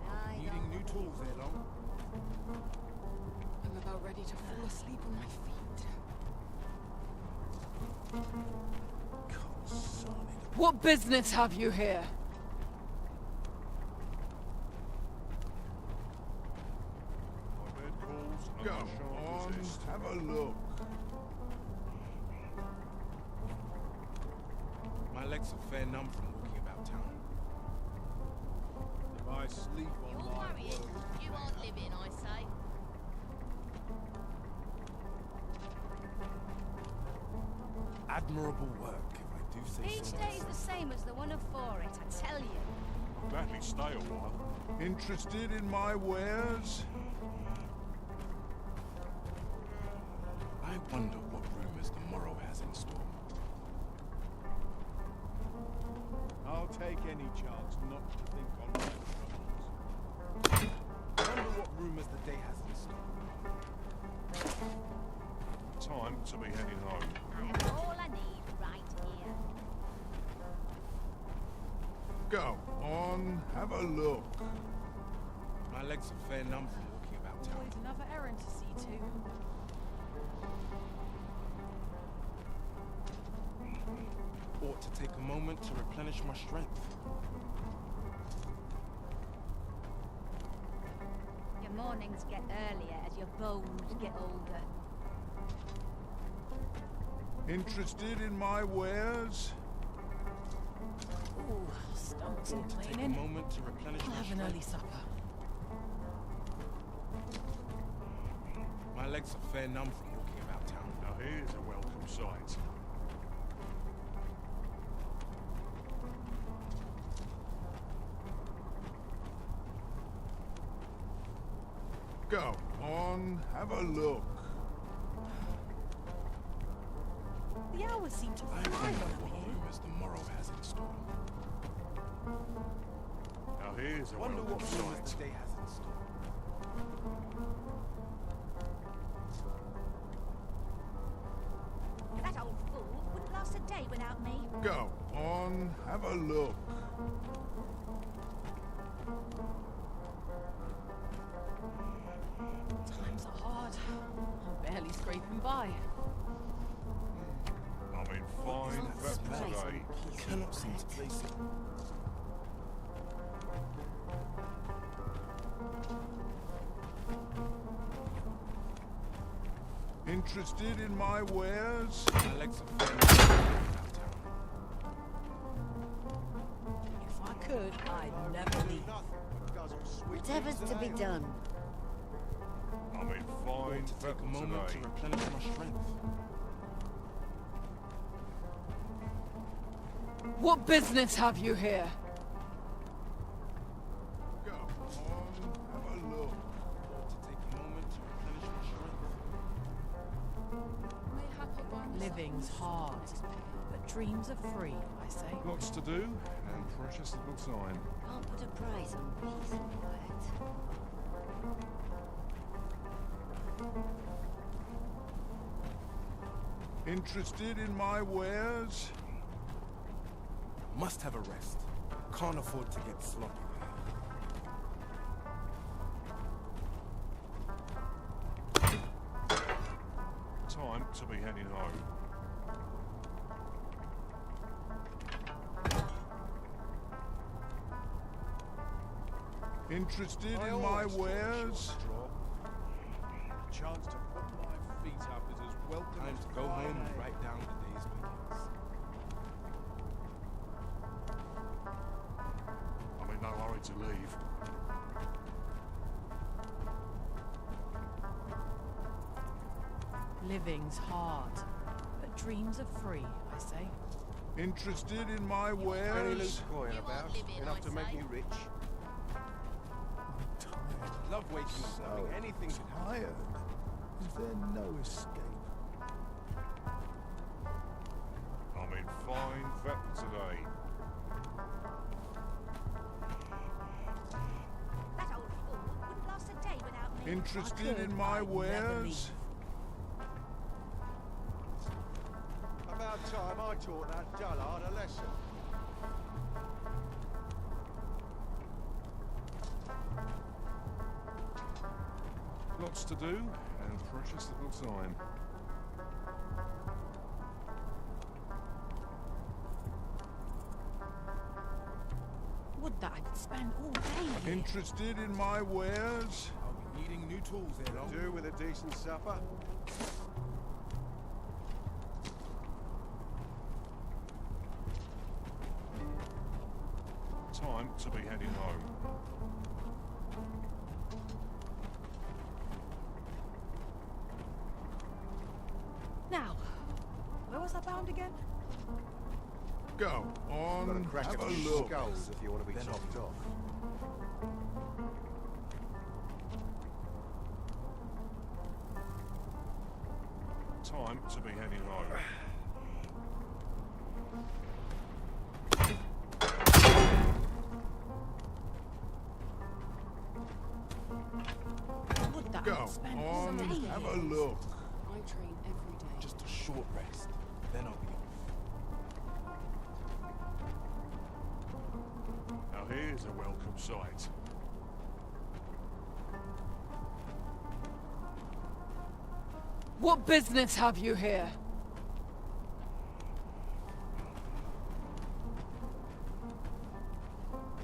[SPEAKER 15] I
[SPEAKER 14] happen. Needing new tools there, long.
[SPEAKER 2] I'm about ready to fall asleep on my feet.
[SPEAKER 13] What business have you here?
[SPEAKER 8] My bed calls and
[SPEAKER 10] Go
[SPEAKER 8] I shan't
[SPEAKER 10] on,
[SPEAKER 8] resist.
[SPEAKER 10] have a look.
[SPEAKER 14] My legs are fair numb from walking about town.
[SPEAKER 10] If I sleep on
[SPEAKER 3] You're
[SPEAKER 10] my
[SPEAKER 3] worrying.
[SPEAKER 10] words,
[SPEAKER 3] You aren't living, I say.
[SPEAKER 14] Admirable work, if I do say
[SPEAKER 3] Each
[SPEAKER 14] so
[SPEAKER 3] day's the
[SPEAKER 14] myself.
[SPEAKER 3] same as the one afore it, I tell you.
[SPEAKER 8] I'll gladly stay a while. Interested in my wares?
[SPEAKER 14] I wonder what rumors the morrow has in store.
[SPEAKER 10] I'll take any chance not to think on my troubles.
[SPEAKER 14] Wonder what rumors the day has in store.
[SPEAKER 8] Time to be heading home.
[SPEAKER 3] I have all I need right here.
[SPEAKER 8] Go on, have a look.
[SPEAKER 14] My legs are fair numb from walking about town.
[SPEAKER 13] Always another errand to see to.
[SPEAKER 14] Ought to take a moment to replenish my strength.
[SPEAKER 3] Your mornings get earlier as your bones get older.
[SPEAKER 8] Interested in my wares?
[SPEAKER 13] Ooh, stomach's
[SPEAKER 14] Ought to take a
[SPEAKER 13] complaining.
[SPEAKER 14] moment to replenish
[SPEAKER 13] I'll
[SPEAKER 14] my
[SPEAKER 13] have an early
[SPEAKER 14] strength.
[SPEAKER 13] supper.
[SPEAKER 14] My legs are fair numb from walking about town.
[SPEAKER 8] Now here's a welcome sight. Go on, have a look.
[SPEAKER 13] The hours seem to
[SPEAKER 14] I
[SPEAKER 13] fly
[SPEAKER 14] wonder
[SPEAKER 13] when I'm
[SPEAKER 14] what
[SPEAKER 13] here.
[SPEAKER 14] rumors the morrow has in store.
[SPEAKER 8] Now here's a
[SPEAKER 14] Wonder
[SPEAKER 8] welcome
[SPEAKER 14] what rumors
[SPEAKER 8] sight.
[SPEAKER 14] the day has in store.
[SPEAKER 3] That old fool wouldn't last a day without me.
[SPEAKER 8] Go on, have a look. Interested in my wares?
[SPEAKER 13] If I could, I'd never leave.
[SPEAKER 15] Whatever's to be done.
[SPEAKER 8] I'm in fine fettle today.
[SPEAKER 14] replenish my strength.
[SPEAKER 13] What business have you here?
[SPEAKER 8] Go on, have a look.
[SPEAKER 14] To take a moment to replenish my strength.
[SPEAKER 13] Living's hard, but dreams are free, I say.
[SPEAKER 8] Lots to do, and precious little time.
[SPEAKER 15] Can't put a price on peace and quiet.
[SPEAKER 8] Interested in my wares?
[SPEAKER 14] Must have a rest. Can't afford to get sloppy.
[SPEAKER 8] Time to be heading home. Interested in my wares? Chance to put my feet up is as welcome
[SPEAKER 14] Time
[SPEAKER 8] as
[SPEAKER 14] to go home and write down the day's pickings.
[SPEAKER 8] I'm in no hurry to leave.
[SPEAKER 13] Living's hard, but dreams are free, I say.
[SPEAKER 8] Interested in my
[SPEAKER 10] Any
[SPEAKER 8] wares?
[SPEAKER 10] loose coin about? Enough to make me rich?
[SPEAKER 14] Love waking up, loving anything can happen.
[SPEAKER 8] Tired? Is there no escape? I'm in fine fettle today.
[SPEAKER 15] That old fool wouldn't last a day without me.
[SPEAKER 8] Interested in my wares?
[SPEAKER 10] About time I taught that dullard a lesson.
[SPEAKER 8] Lots to do, and precious little time.
[SPEAKER 13] Would that I could spend all day here.
[SPEAKER 8] Interested in my wares?
[SPEAKER 14] I'll be needing new tools here, long.
[SPEAKER 10] Do with a decent supper.
[SPEAKER 8] Time to be heading home.
[SPEAKER 13] Now, where was I bound again?
[SPEAKER 8] Go
[SPEAKER 10] Got a
[SPEAKER 8] on,
[SPEAKER 10] crack
[SPEAKER 8] have
[SPEAKER 10] at
[SPEAKER 8] a
[SPEAKER 10] the
[SPEAKER 8] look.
[SPEAKER 10] skulls if you want to be
[SPEAKER 14] Then
[SPEAKER 10] topped off.
[SPEAKER 8] Time to be heading home.
[SPEAKER 13] Would that I
[SPEAKER 8] Go
[SPEAKER 13] could spend all
[SPEAKER 8] on,
[SPEAKER 13] day
[SPEAKER 8] have
[SPEAKER 13] here.
[SPEAKER 8] a look.
[SPEAKER 3] I train every day.
[SPEAKER 14] Just a short rest. Then I'll be off.
[SPEAKER 8] Now here's a welcome sight.
[SPEAKER 13] What business have you here?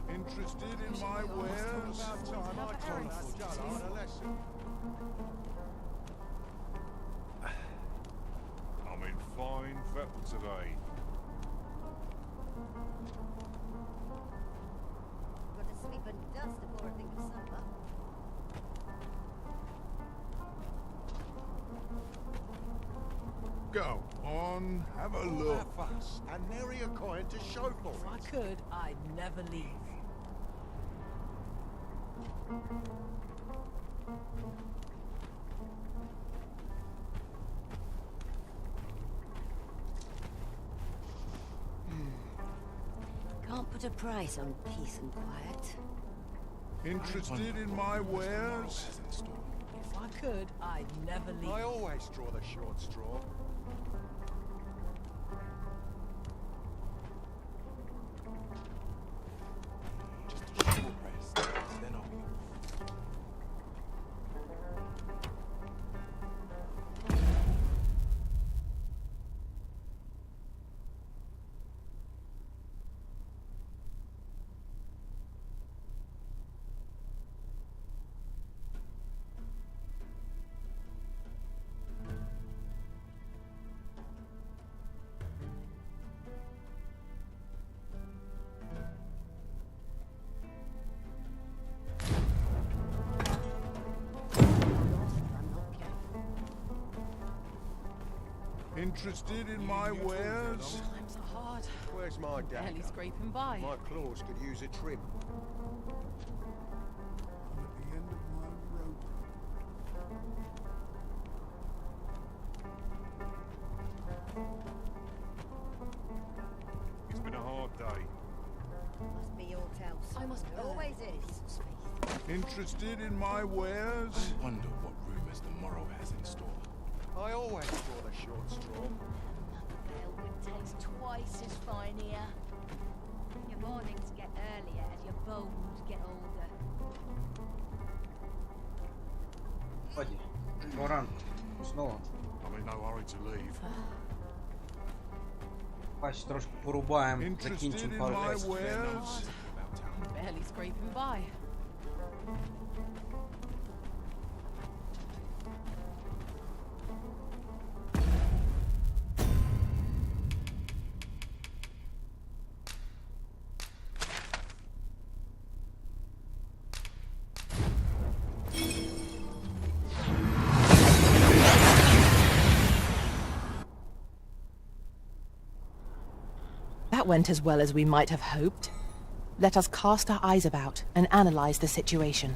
[SPEAKER 8] Interested in my wares?
[SPEAKER 10] About time I taught that dullard a lesson.
[SPEAKER 8] I'm in fine fettle today.
[SPEAKER 15] Got to sleep and dust before I think of supper.
[SPEAKER 8] Go on, have a look.
[SPEAKER 10] That fuss, and nary a coin to show for
[SPEAKER 13] If I
[SPEAKER 10] it.
[SPEAKER 13] could, I'd never leave.
[SPEAKER 15] Can't put a price on peace and quiet.
[SPEAKER 8] Interested in my wares?
[SPEAKER 14] Has in store.
[SPEAKER 13] If I could, I'd never leave.
[SPEAKER 10] I always draw the short straw.
[SPEAKER 14] Just a short rest. Then I'll be off.
[SPEAKER 8] Interested in my wares?
[SPEAKER 13] Times are hard.
[SPEAKER 10] Where's my
[SPEAKER 13] Barely
[SPEAKER 10] dagger?
[SPEAKER 13] scraping by.
[SPEAKER 10] My claws could use a trim.
[SPEAKER 8] I'm at the end of my rope. It's been a hard day.
[SPEAKER 15] Must be your tales.
[SPEAKER 3] I must
[SPEAKER 15] It always is.
[SPEAKER 8] Interested in my wares?
[SPEAKER 14] I wonder what rumors the morrow has in store.
[SPEAKER 10] I always draw the short straw.
[SPEAKER 3] Ale would taste twice as fine here.
[SPEAKER 15] Your mornings get earlier as your bones get older.
[SPEAKER 1] Ході. До ранку. Знову.
[SPEAKER 8] I'm in no hurry to leave.
[SPEAKER 1] Бач, трошки порубаємо,
[SPEAKER 8] Interested
[SPEAKER 1] закінчимо
[SPEAKER 8] in
[SPEAKER 1] пару
[SPEAKER 8] my
[SPEAKER 1] квестів.
[SPEAKER 8] wares?
[SPEAKER 13] Barely scraping by.
[SPEAKER 2] That went as well as we might have hoped. Let us cast our eyes about and analyze the situation.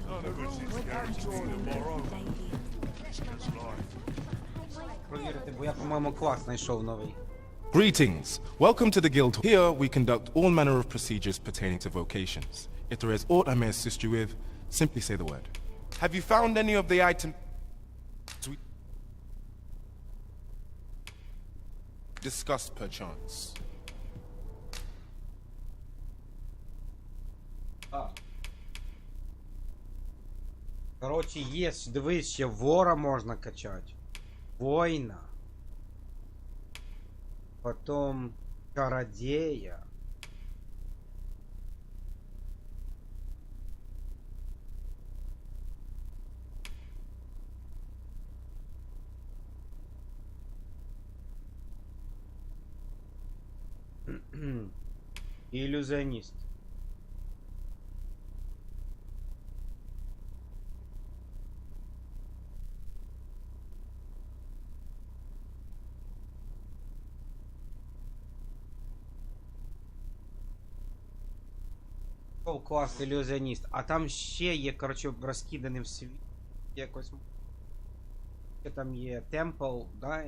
[SPEAKER 8] None of us is guaranteed tomorrow. It's just life.
[SPEAKER 1] Провірити, бо я, по-моєму, клас знайшов новий.
[SPEAKER 14] Greetings! Welcome to the Guild. Here we conduct all manner of procedures pertaining to vocations. If there is aught I may assist you with, simply say the word. Have you found any of the items we discussed perchance?
[SPEAKER 1] Коротше, є, дивись, ще вора можна качати. Воїна. Потом чародея. Иллюзионист. Клас ілюзіоніст. А там ще є, коротше, розкиданий в світ. Якось. Ще там є темпл, да?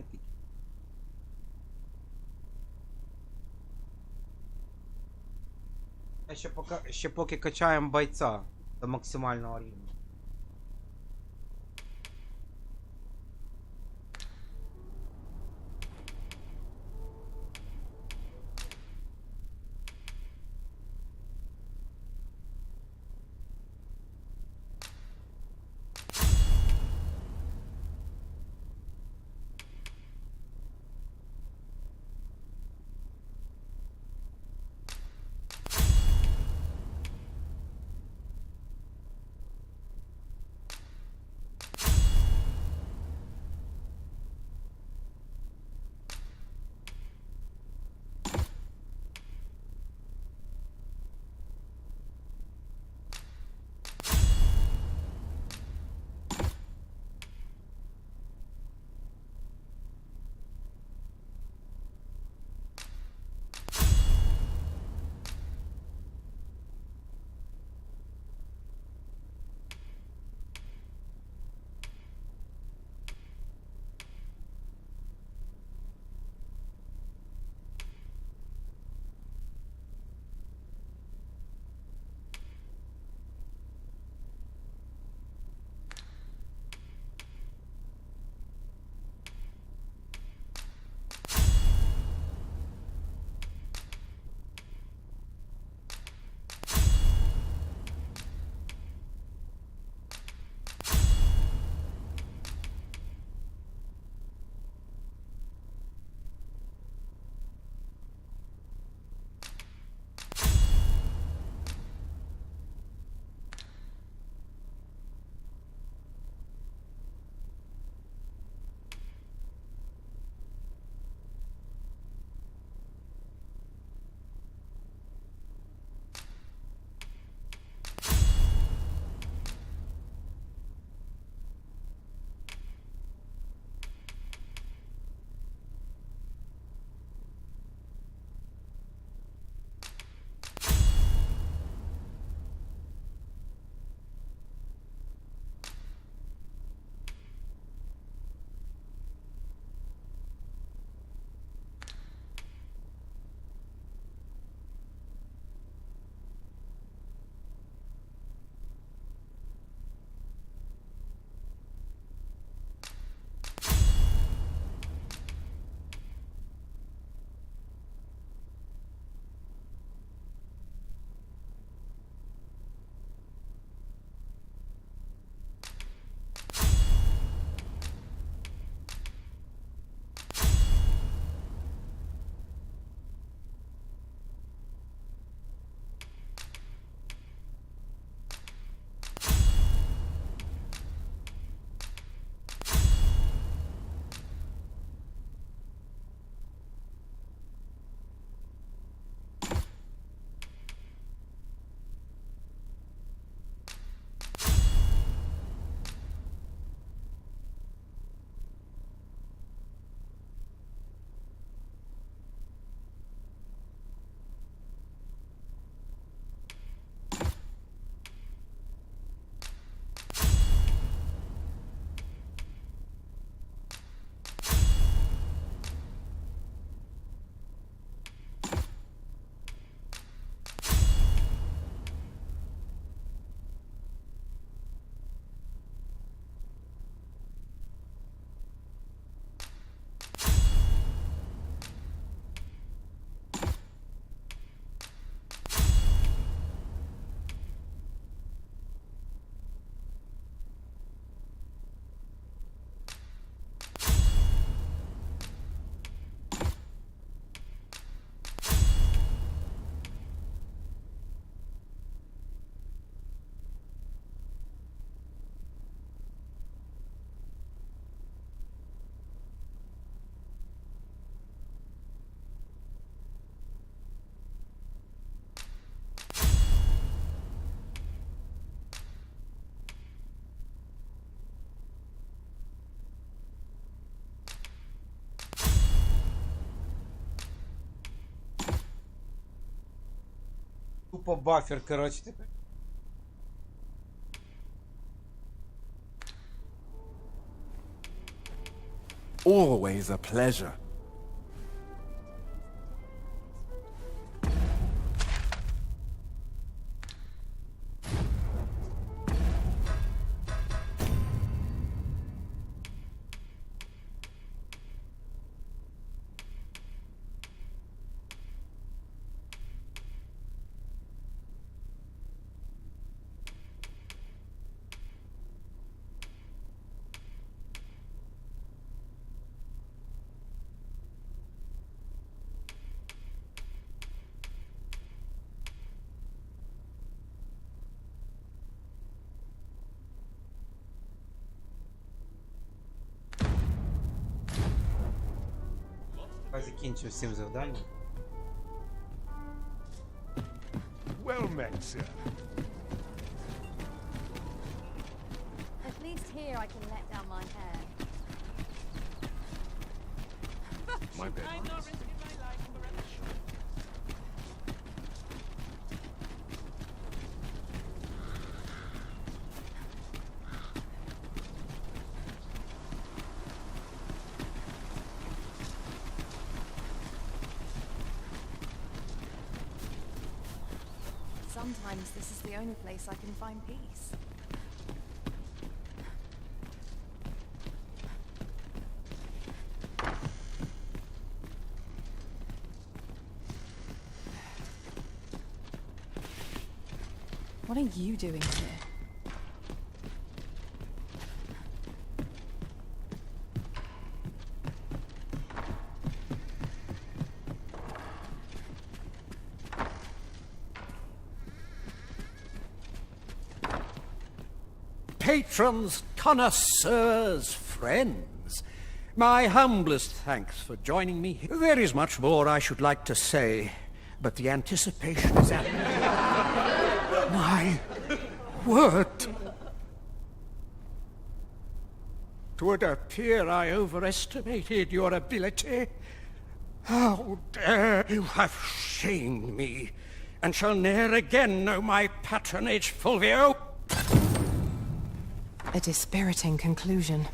[SPEAKER 1] Ще поки качаємо бойця до максимального рівня. Тупо бафер, коротше, тепер.
[SPEAKER 16] Always a pleasure.
[SPEAKER 1] Я закінчив всім завданням.
[SPEAKER 8] Well met, sir.
[SPEAKER 15] At least here I can let down my hair.
[SPEAKER 8] My bed.
[SPEAKER 2] Sometimes this is the only place I can find peace. What are you doing here?
[SPEAKER 17] Patrons, connoisseurs, friends, my humblest thanks for joining me. There is much more I should like to say, but the anticipation is at... My word! It would appear I overestimated your ability. How dare you have shamed me, and shall ne'er again know my patronage, Fulvio?
[SPEAKER 2] A dispiriting conclusion.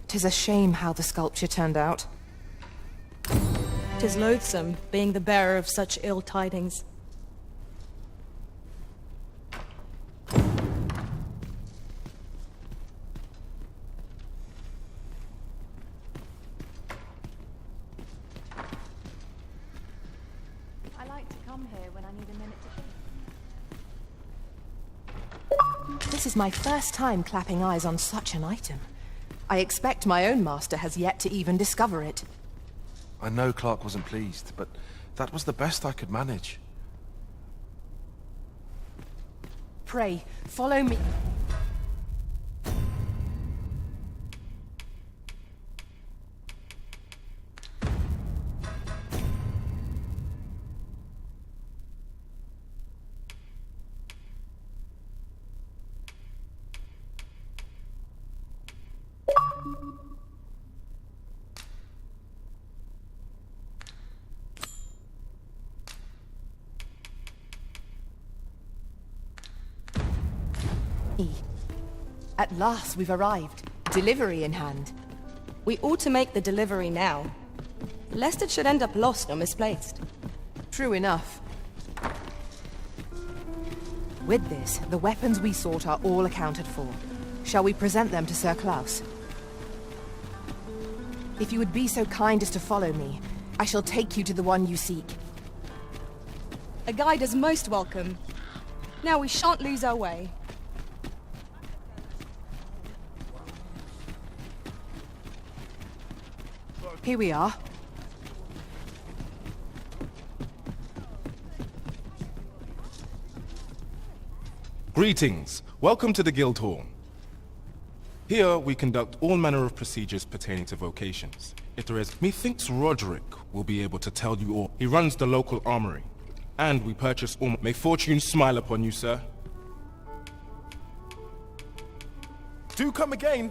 [SPEAKER 2] 'Tis a shame how the sculpture turned out.
[SPEAKER 3] 'Tis loathsome, being the bearer of such ill tidings.
[SPEAKER 2] I like to come here when I need a minute to think. This is my first time clapping eyes on such an item. I expect my own master has yet to even discover it.
[SPEAKER 5] I know Clark wasn't pleased, but that was the best I could manage.
[SPEAKER 2] Pray, follow me. At last we've arrived. Delivery in hand.
[SPEAKER 3] We ought to make the delivery now, lest it should end up lost or misplaced.
[SPEAKER 2] True enough. With this, the weapons we sought are all accounted for. Shall we present them to Sir Klaus? If you would be so kind as to follow me, I shall take you to the one you seek.
[SPEAKER 3] A guide is most welcome. Now we shan't lose our way.
[SPEAKER 2] Here we are.
[SPEAKER 14] Greetings. Welcome to the Guild Hall. Here we conduct all manner of procedures pertaining to vocations. If there is, methinks Roderick will be able to tell you all. He runs the local armory. And we purchase all. May fortune smile upon you, sir.
[SPEAKER 16] Do come again.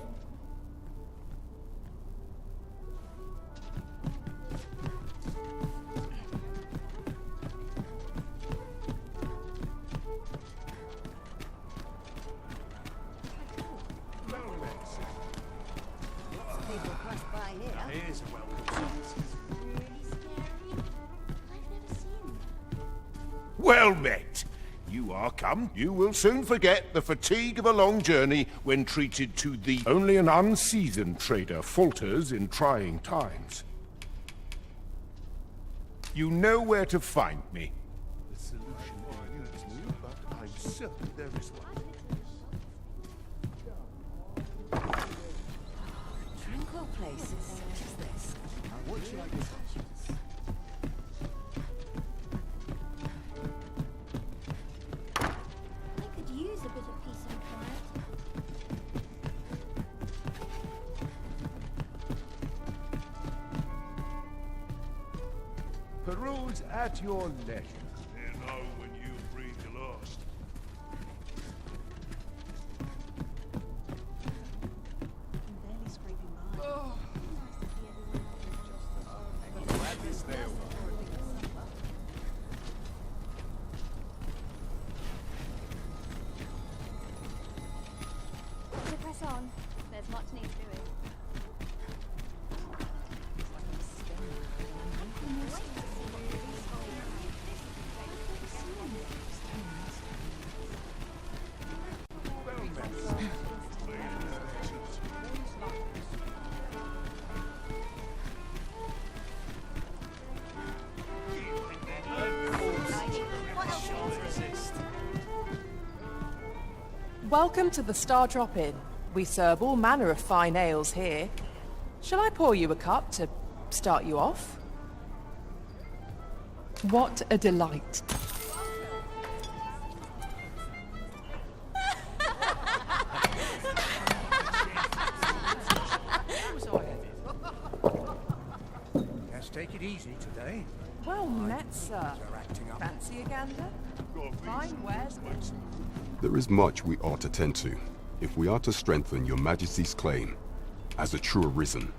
[SPEAKER 15] here.
[SPEAKER 16] Now here's a welcome sight.
[SPEAKER 15] Really scary. I've never seen them.
[SPEAKER 6] Well met. You are come. You will soon forget the fatigue of a long journey when treated to the... Only an unseasoned trader falters in trying times. You know where to find me.
[SPEAKER 9] The solution eludes me, but I'm certain there is one.
[SPEAKER 15] Tranquil places such as this.
[SPEAKER 16] What should I get?
[SPEAKER 15] I could use a bit of peace and quiet.
[SPEAKER 6] Peruse at your leisure.
[SPEAKER 9] You know when you breathe your last.
[SPEAKER 15] I'm barely scraping by.
[SPEAKER 3] To press on. There's much need doing.
[SPEAKER 13] Welcome to the Star Drop Inn. We serve all manner of fine ales here. Shall I pour you a cup to start you off? What a delight.
[SPEAKER 17] Let's take it easy today.
[SPEAKER 13] Well met, sir. Fancy a gander? Fine wares.
[SPEAKER 18] There is much we ought to tend to, if we are to strengthen your Majesty's claim as a true arisen.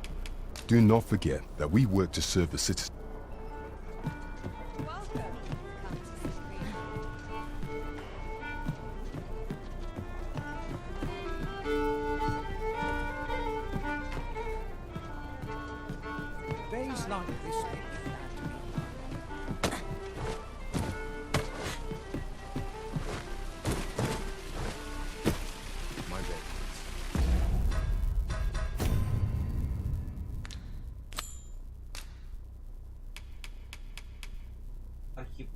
[SPEAKER 18] Do not forget that we work to serve the citizens.
[SPEAKER 17] Days like this make me glad to be alive.
[SPEAKER 5] My bad.
[SPEAKER 1] Архив.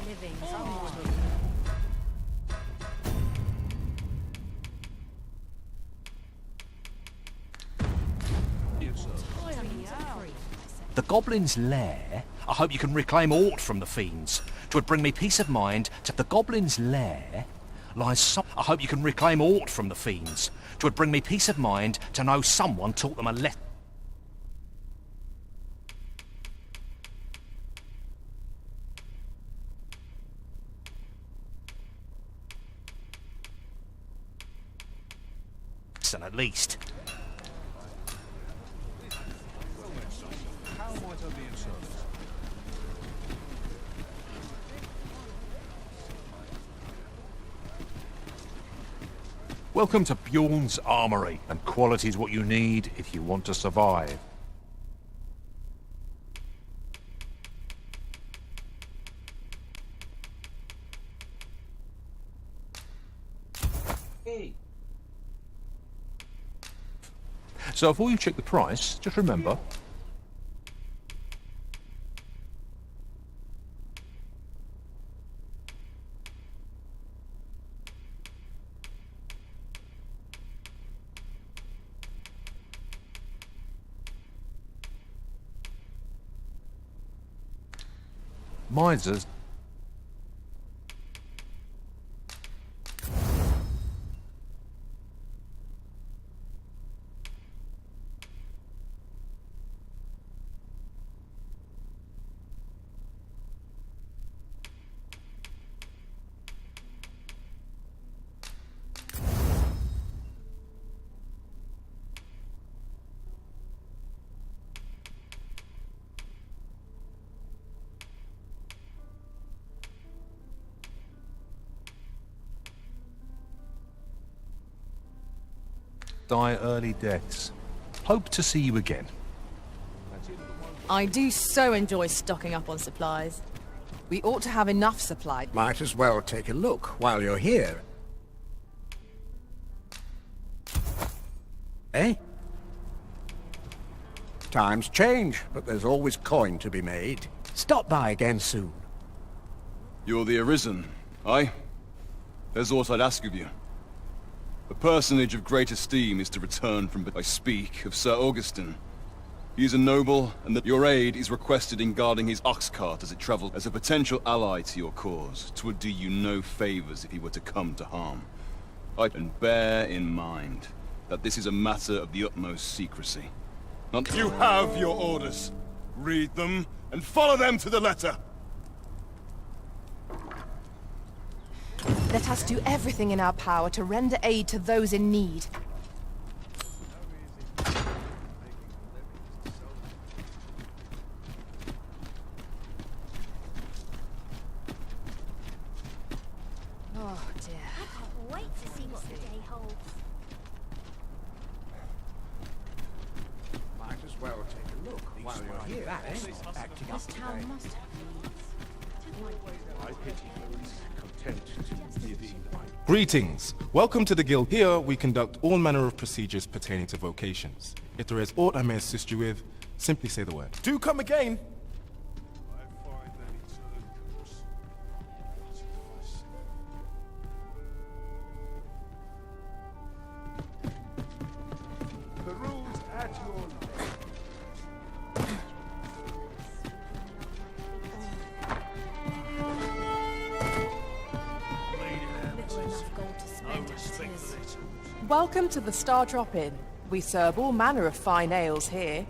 [SPEAKER 15] Living
[SPEAKER 19] The Goblin's Lair? I hope you can reclaim aught from the fiends. 'Twould bring me peace of mind to the Goblin's Lair lies some... I hope you can reclaim aught from the fiends. 'Twould bring me peace of mind to know someone taught them a lesson. At least.
[SPEAKER 5] How might I be in service?
[SPEAKER 6] Welcome to Bjorn's Armory, and quality's what you need if you want to survive.
[SPEAKER 1] Hey.
[SPEAKER 6] So before you check the price, just remember... Misers...
[SPEAKER 19] die early deaths. Hope to see you again.
[SPEAKER 13] I do so enjoy stocking up on supplies.
[SPEAKER 2] We ought to have enough supply.
[SPEAKER 17] Might as well take a look while you're here. Eh? Times change, but there's always coin to be made. Stop by again soon.
[SPEAKER 20] You're the Arisen, aye? There's aught I'd ask of you. A personage of great esteem is to return from... I speak of Sir Augustin. He is a noble, and that your aid is requested in guarding his ox cart as it travels. As a potential ally to your cause, 'twould do you no favors if he were to come to harm. And bear in mind that this is a matter of the utmost secrecy. Not...
[SPEAKER 9] You have your orders. Read them, and follow them to the letter.
[SPEAKER 2] Let us do everything in our power to render aid to those in need.
[SPEAKER 15] Oh dear. I can't wait to see what the day holds.
[SPEAKER 17] Might as well take a look while you're here. Acting up today.
[SPEAKER 6] I pity those content to live in my...
[SPEAKER 14] Greetings! Welcome to the Guild. Here we conduct all manner of procedures pertaining to vocations. If there is aught I may assist you with, simply say the word.
[SPEAKER 5] Do come again!
[SPEAKER 6] Peruse at your
[SPEAKER 2] Welcome to the Star Drop Inn. We serve all manner of fine ales here.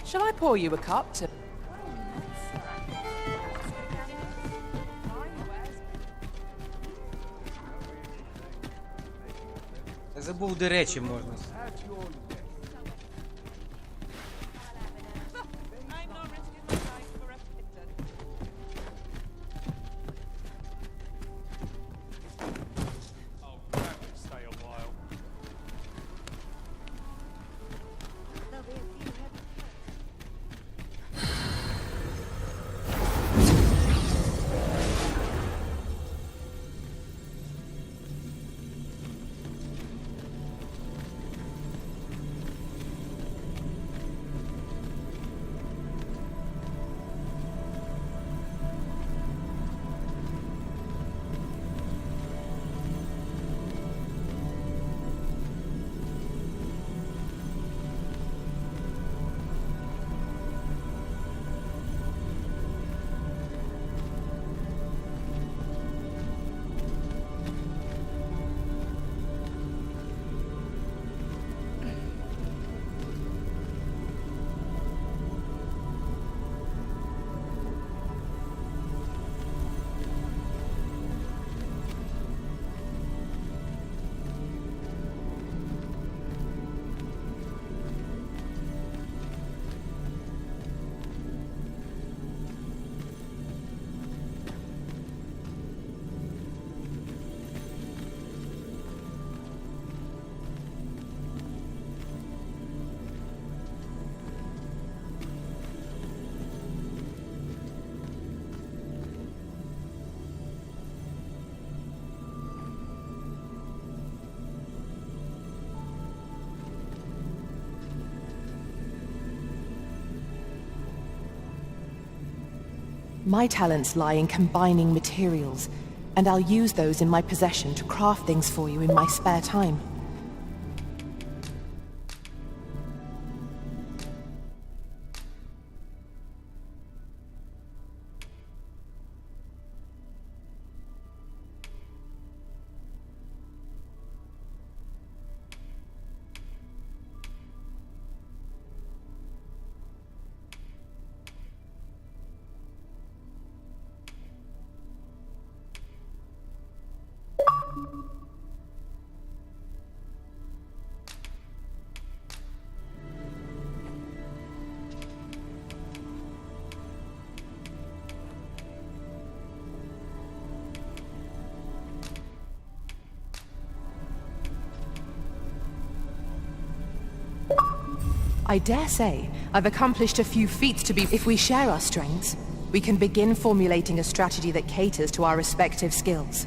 [SPEAKER 2] Shall I pour you a cup to...
[SPEAKER 1] Я забув, де речі можна.
[SPEAKER 2] My talents lie in combining materials, and I'll use those in my possession to craft things for you in my spare time. I dare say I've accomplished a few feats to be... If we share our strengths, we can begin formulating a strategy that caters to our respective skills.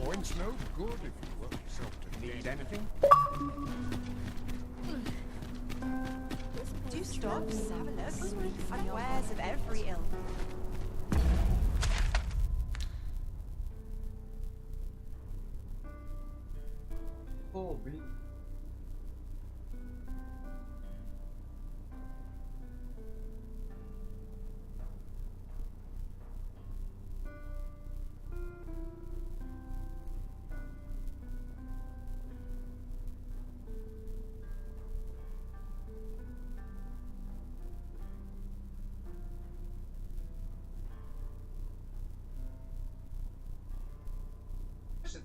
[SPEAKER 8] Coin's no good if you work yourself to need anything.
[SPEAKER 21] Do stop, have a look. I'm wares of every ilk.
[SPEAKER 1] О, блин.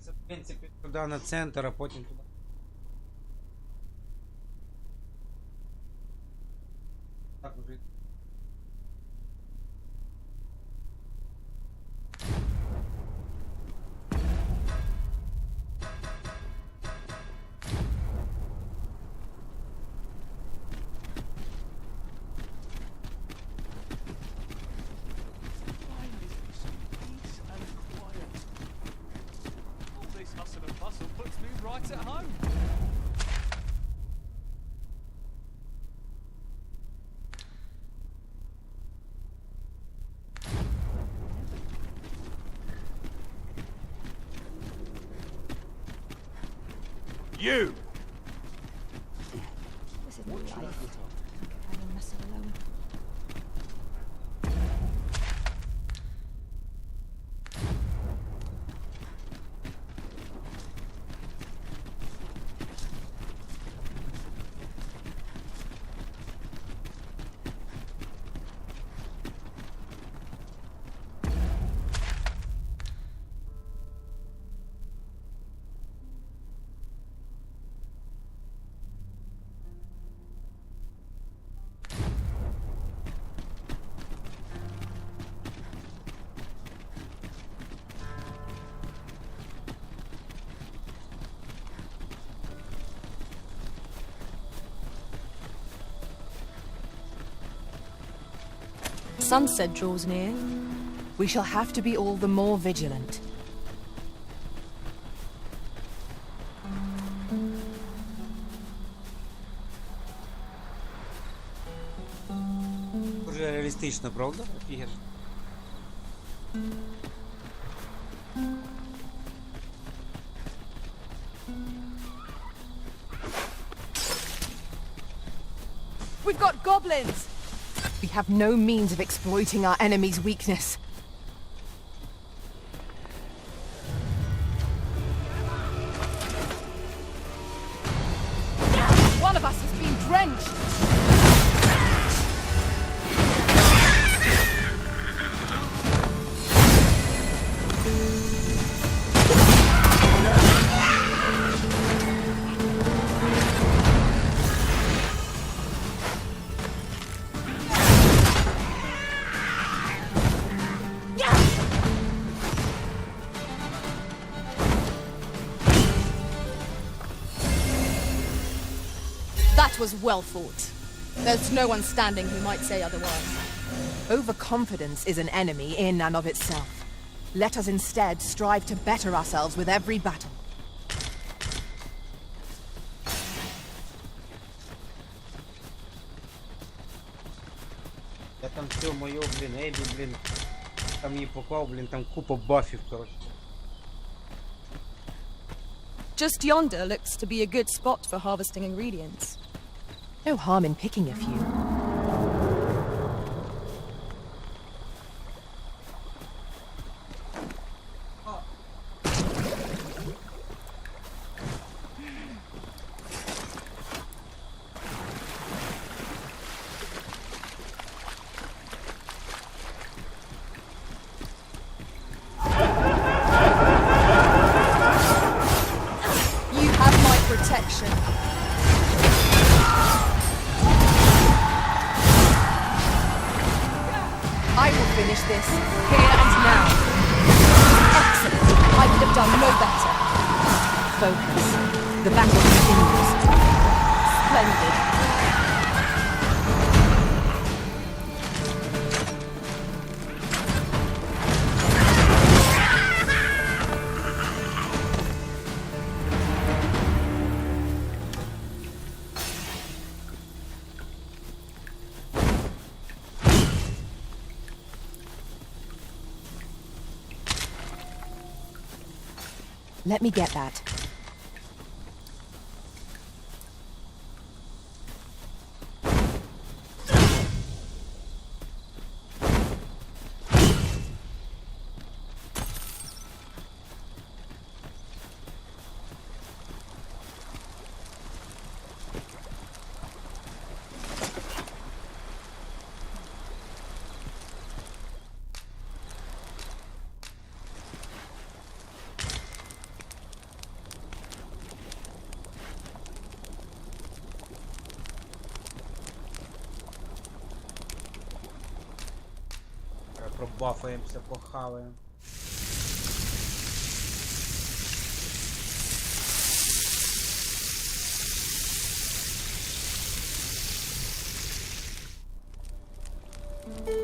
[SPEAKER 1] Це, в принципі, туди на центр, а потім туди. Так уже.
[SPEAKER 22] Right at home.
[SPEAKER 8] You!
[SPEAKER 21] This is my life. I can mess it alone.
[SPEAKER 3] Sunset draws near.
[SPEAKER 2] We shall have to be all the more vigilant.
[SPEAKER 1] Дуже реалістично, правда? Ігор?
[SPEAKER 2] We've got goblins! We have no means of exploiting our enemy's weakness.
[SPEAKER 3] One of us has been drenched. That was well fought. There's no one standing who might say otherwise.
[SPEAKER 2] Overconfidence is an enemy in and of itself. Let us instead strive to better ourselves with every battle.
[SPEAKER 1] Я там все моє, блін, Ебі, блін. Там її поклав, блін, там купа бафів, коротше.
[SPEAKER 3] Just yonder looks to be a good spot for harvesting ingredients.
[SPEAKER 2] No harm in picking a few.
[SPEAKER 3] direction.
[SPEAKER 2] I will finish this, here and now.
[SPEAKER 3] Excellent. I could have done no better.
[SPEAKER 2] Focus. The battle continues.
[SPEAKER 3] Splendid.
[SPEAKER 2] Let me get that.
[SPEAKER 1] Пробафаємося, похаваємо.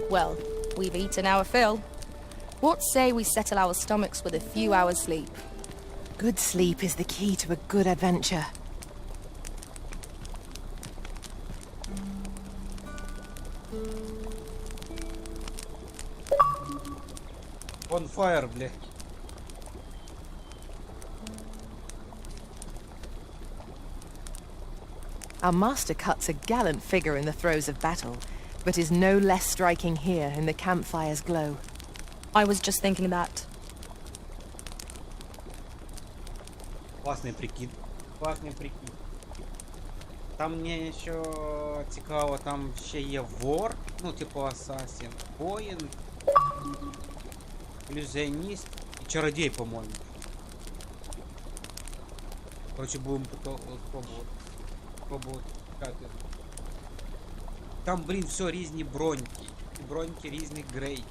[SPEAKER 3] Well, we've eaten our fill. What say we settle our stomachs with a few hours' sleep?
[SPEAKER 2] Good sleep is the key to a good adventure.
[SPEAKER 1] On fire, бля.
[SPEAKER 2] Our master cuts a gallant figure in the throes of battle, but is no less striking here in the campfire's glow.
[SPEAKER 3] I was just thinking that.
[SPEAKER 1] Класний прикид. Класний прикид. Там мені що цікаво, там ще є вор, ну типу асасін, воїн, ілюзіоніст і чародій, по-моєму. Короче, будемо пробувати. Там, блін, все різні броньки. І броньки різних грей.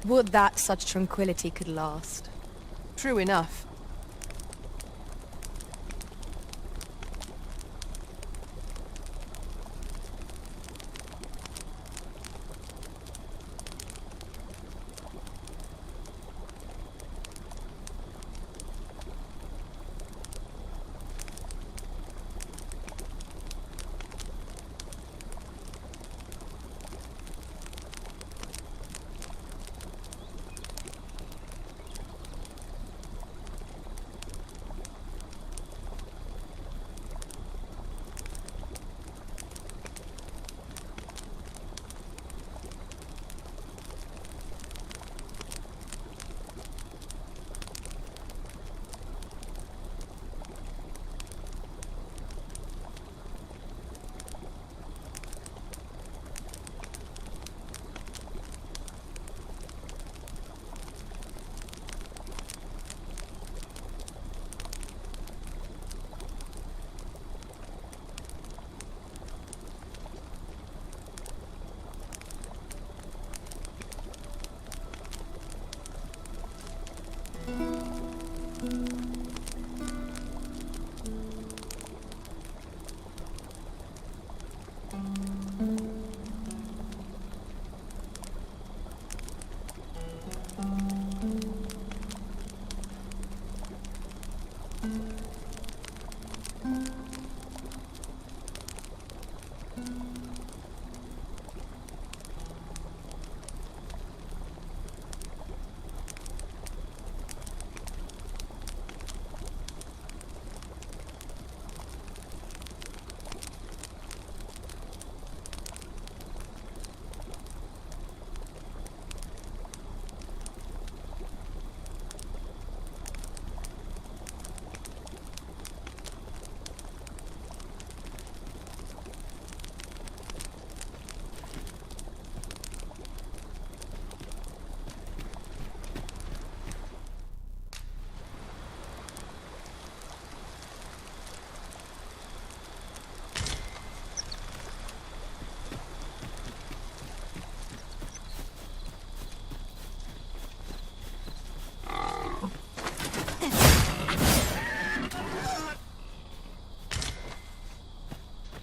[SPEAKER 3] Would that such tranquility could last.
[SPEAKER 2] True enough.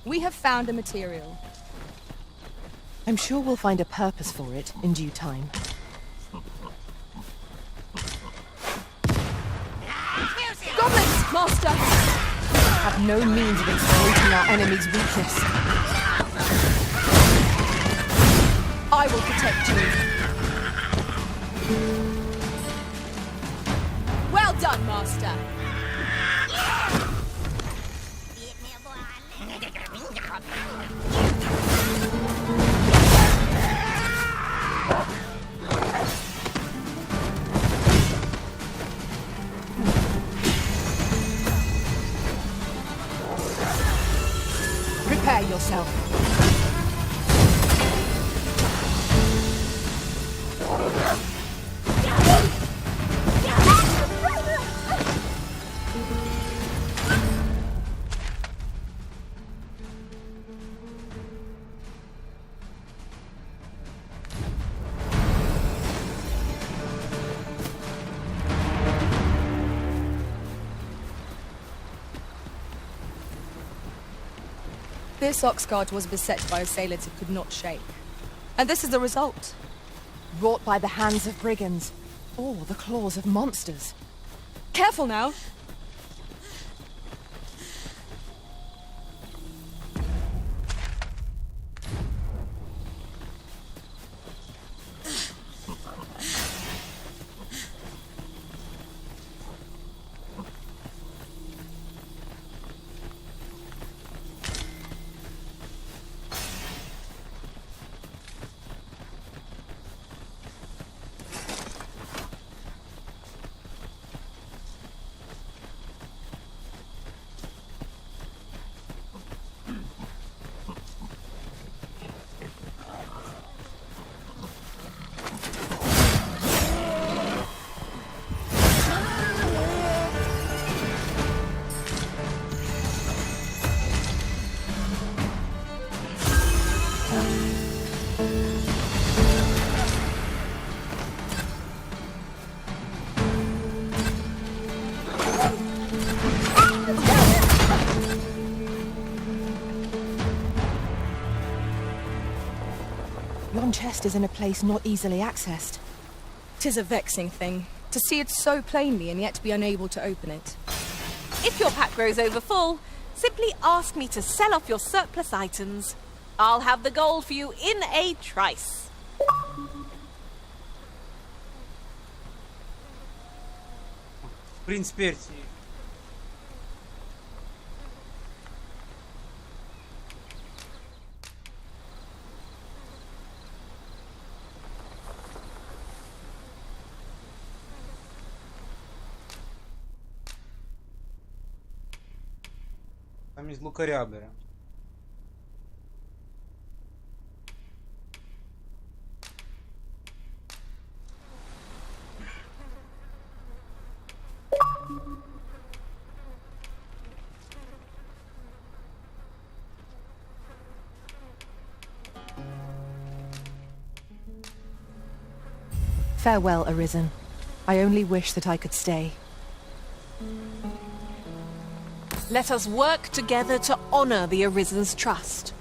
[SPEAKER 3] We have found a material.
[SPEAKER 2] I'm sure we'll find a purpose for it in due time.
[SPEAKER 3] Goblins, Master!
[SPEAKER 2] Have no means of exploiting our enemy's weakness.
[SPEAKER 3] I will protect you. Well done, Master.
[SPEAKER 2] Prepare yourself.
[SPEAKER 3] This Oxguard was beset by assailants it could not shake. And this is the result.
[SPEAKER 2] Wrought by the hands of brigands, or the claws of monsters.
[SPEAKER 3] Careful now!
[SPEAKER 2] stone chest is in a place not easily accessed.
[SPEAKER 3] 'Tis a vexing thing, to see it so plainly and yet be unable to open it.
[SPEAKER 4] If your pack grows over full, simply ask me to sell off your surplus items. I'll have the gold for you in a trice.
[SPEAKER 1] Принц Персии. Там із лукаря бере.
[SPEAKER 2] Farewell, Arisen. I only wish that I could stay.
[SPEAKER 4] Let us work together to honor the Arisen's trust.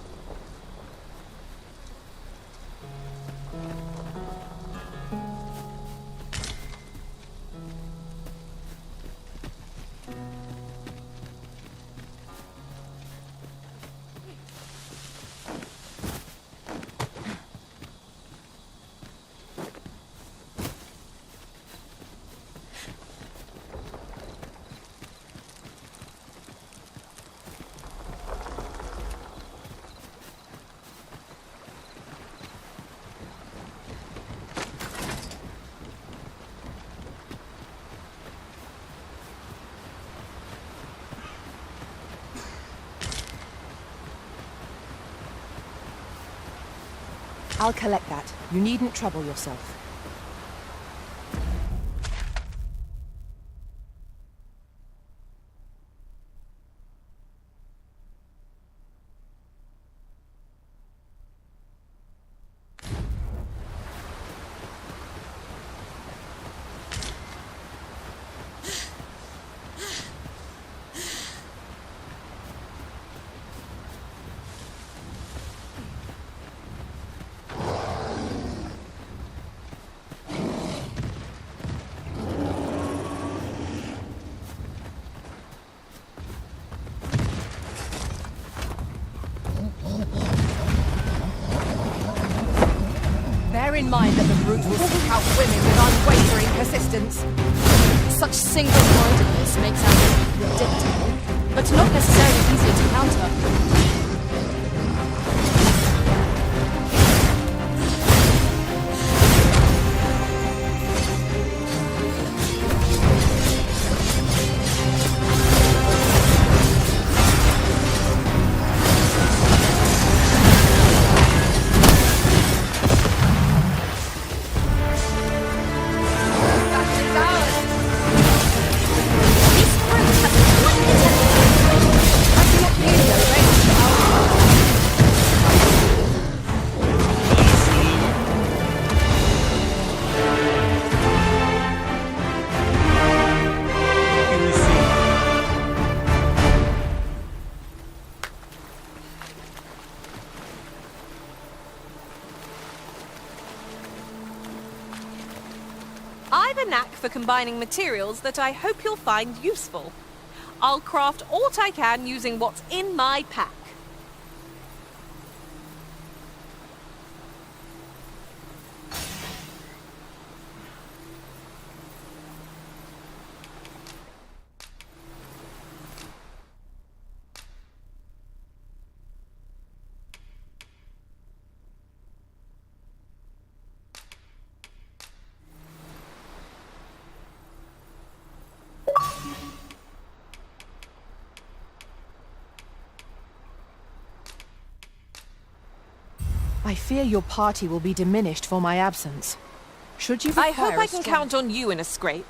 [SPEAKER 2] I'll collect that. You needn't trouble yourself.
[SPEAKER 3] Bear in mind that the brute will seek out women with unwavering persistence. Such single-mindedness makes our mission predictable, but not necessarily easy to counter.
[SPEAKER 4] I've a knack for combining materials that I hope you'll find useful. I'll craft aught I can using what's in my pack.
[SPEAKER 2] I fear your party will be diminished for my absence. Should you require
[SPEAKER 4] I hope I can
[SPEAKER 2] strong-
[SPEAKER 4] count on you in a scrape.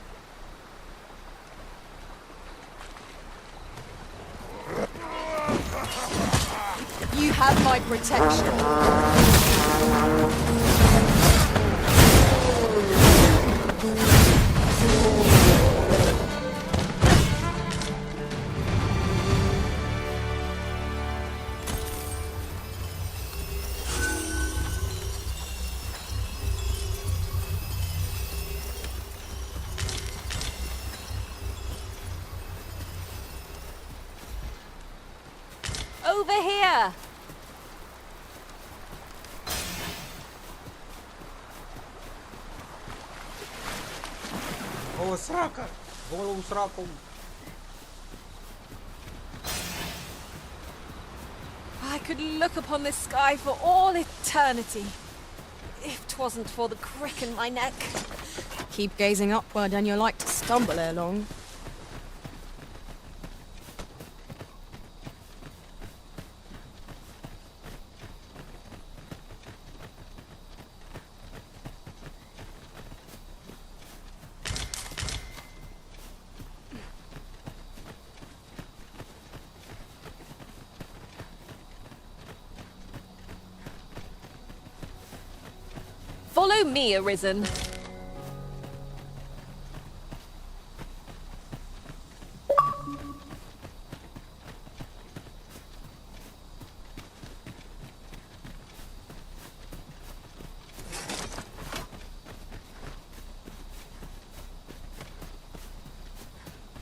[SPEAKER 3] You have my protection.
[SPEAKER 4] Over here!
[SPEAKER 1] О, срака! Голову сраку!
[SPEAKER 4] I could look upon this sky for all eternity, if 'twasn't for the crick in my neck.
[SPEAKER 3] Keep gazing upward and you're like to stumble ere long.
[SPEAKER 4] Follow me, Arisen.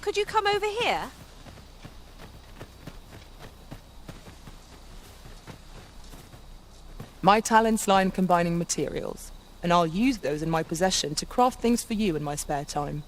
[SPEAKER 4] Could you come over here?
[SPEAKER 2] My talents lie in combining materials, and I'll use those in my possession to craft things for you in my spare time.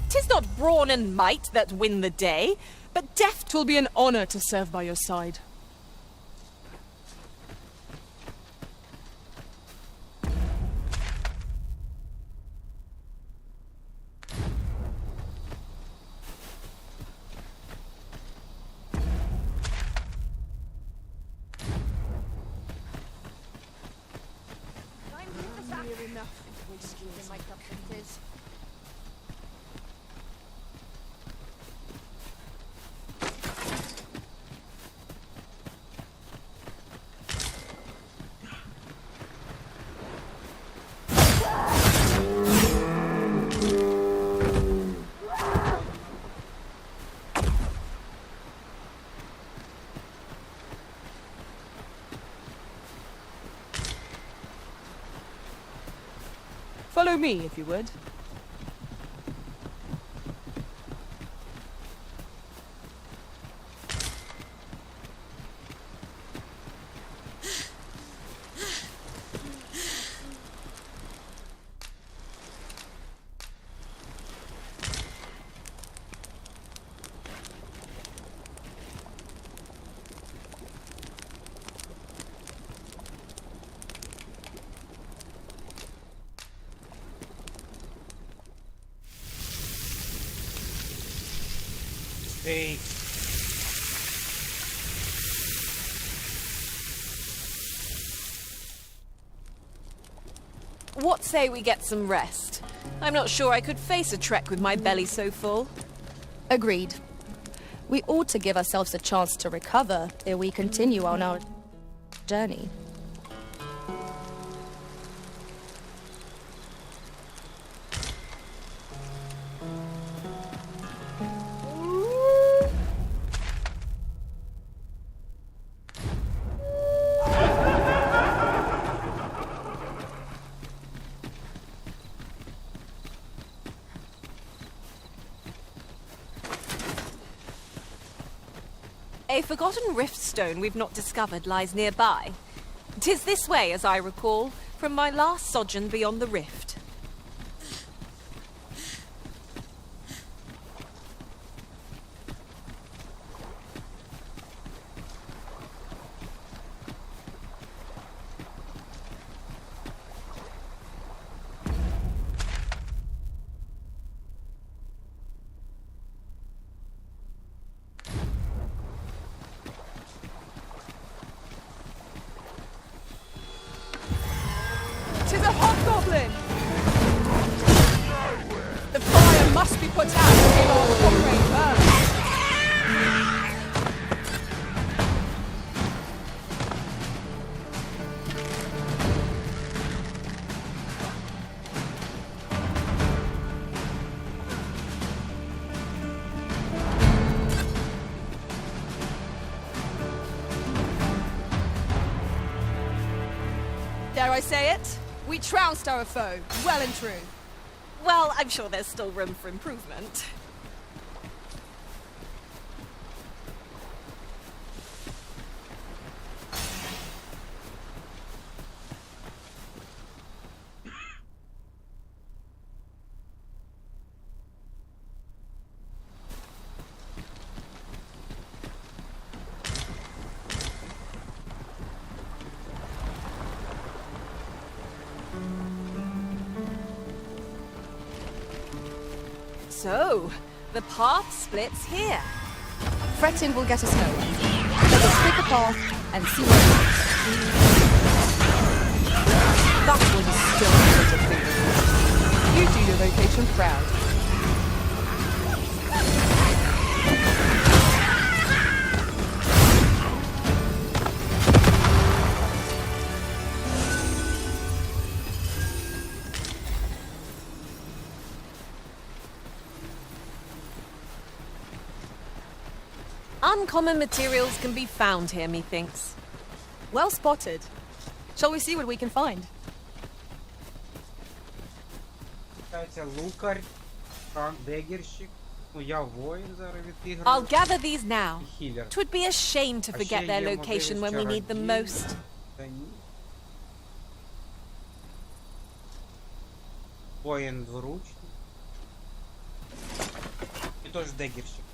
[SPEAKER 4] Tis not brawn and might that win the day, but deft.
[SPEAKER 2] 'Twill be an honor to serve by your side. Follow me, if you would.
[SPEAKER 1] Hey.
[SPEAKER 4] What say we get some rest? I'm not sure I could face a trek with my belly so full.
[SPEAKER 3] Agreed. We ought to give ourselves a chance to recover ere we continue on our journey.
[SPEAKER 4] A forgotten rift stone we've not discovered lies nearby. 'Tis this way, as I recall, from my last sojourn beyond the rift.
[SPEAKER 2] Tis a hobgoblin!
[SPEAKER 3] dare I say it? We trounced our foe, well and true.
[SPEAKER 4] Well, I'm sure there's still room for improvement. So, the path splits here.
[SPEAKER 3] Fretting will get us nowhere. Let us pick a path and see what happens. That was a still little thing. You do your vocation proud.
[SPEAKER 4] Uncommon materials can be found here, methinks.
[SPEAKER 3] Well spotted. Shall we see what we can find?
[SPEAKER 1] Лукар, дегерщик. Ну я воїн зараз відіграю.
[SPEAKER 4] I'll gather these now.
[SPEAKER 1] Healer.
[SPEAKER 4] 'Twould be a shame to
[SPEAKER 1] А
[SPEAKER 4] forget
[SPEAKER 1] ще
[SPEAKER 4] their
[SPEAKER 1] є
[SPEAKER 4] location when we need them
[SPEAKER 1] чародій.
[SPEAKER 4] most.
[SPEAKER 1] Та ні. Воїн дворучний. І теж дегерщик.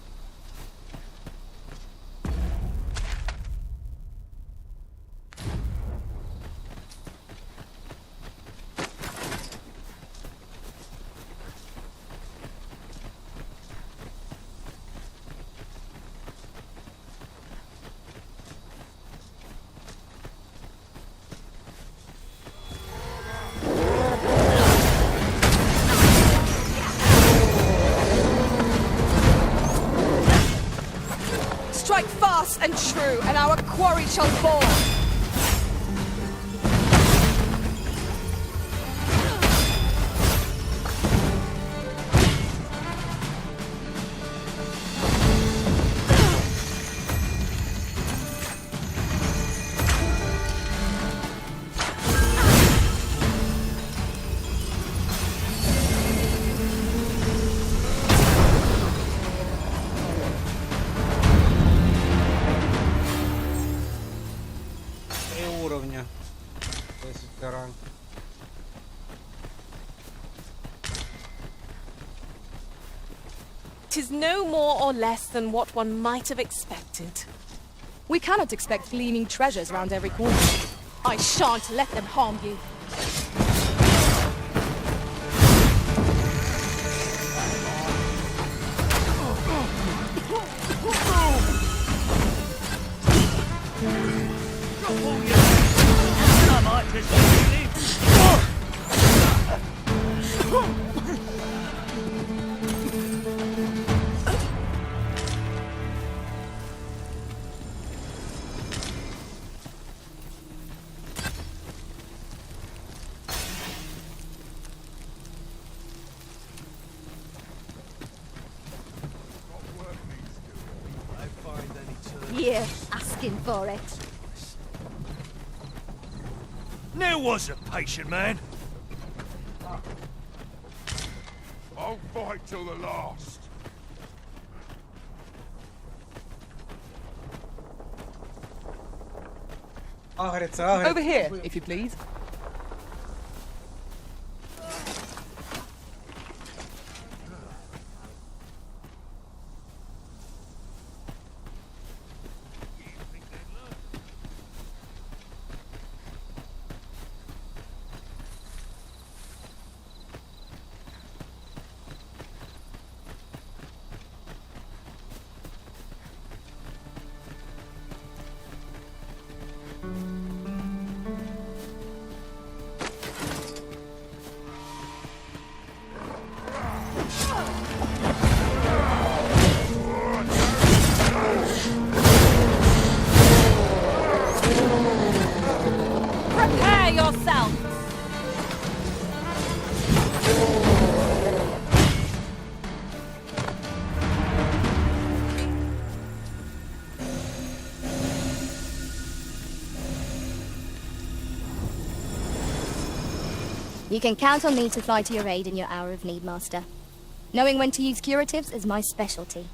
[SPEAKER 3] Strike fast and true, and our quarry shall fall.
[SPEAKER 1] Уровня 10 ранг.
[SPEAKER 4] Tis no more or less than what one might have expected.
[SPEAKER 3] We cannot expect gleaming treasures round every corner. I shan't let them harm you.
[SPEAKER 15] Yeah, asking for it.
[SPEAKER 8] There was a patient man. I'll fight till the last.
[SPEAKER 2] Over here, if you please.
[SPEAKER 3] You can count on me to fly to your aid in your hour of need, Master. Knowing when to use curatives is my specialty.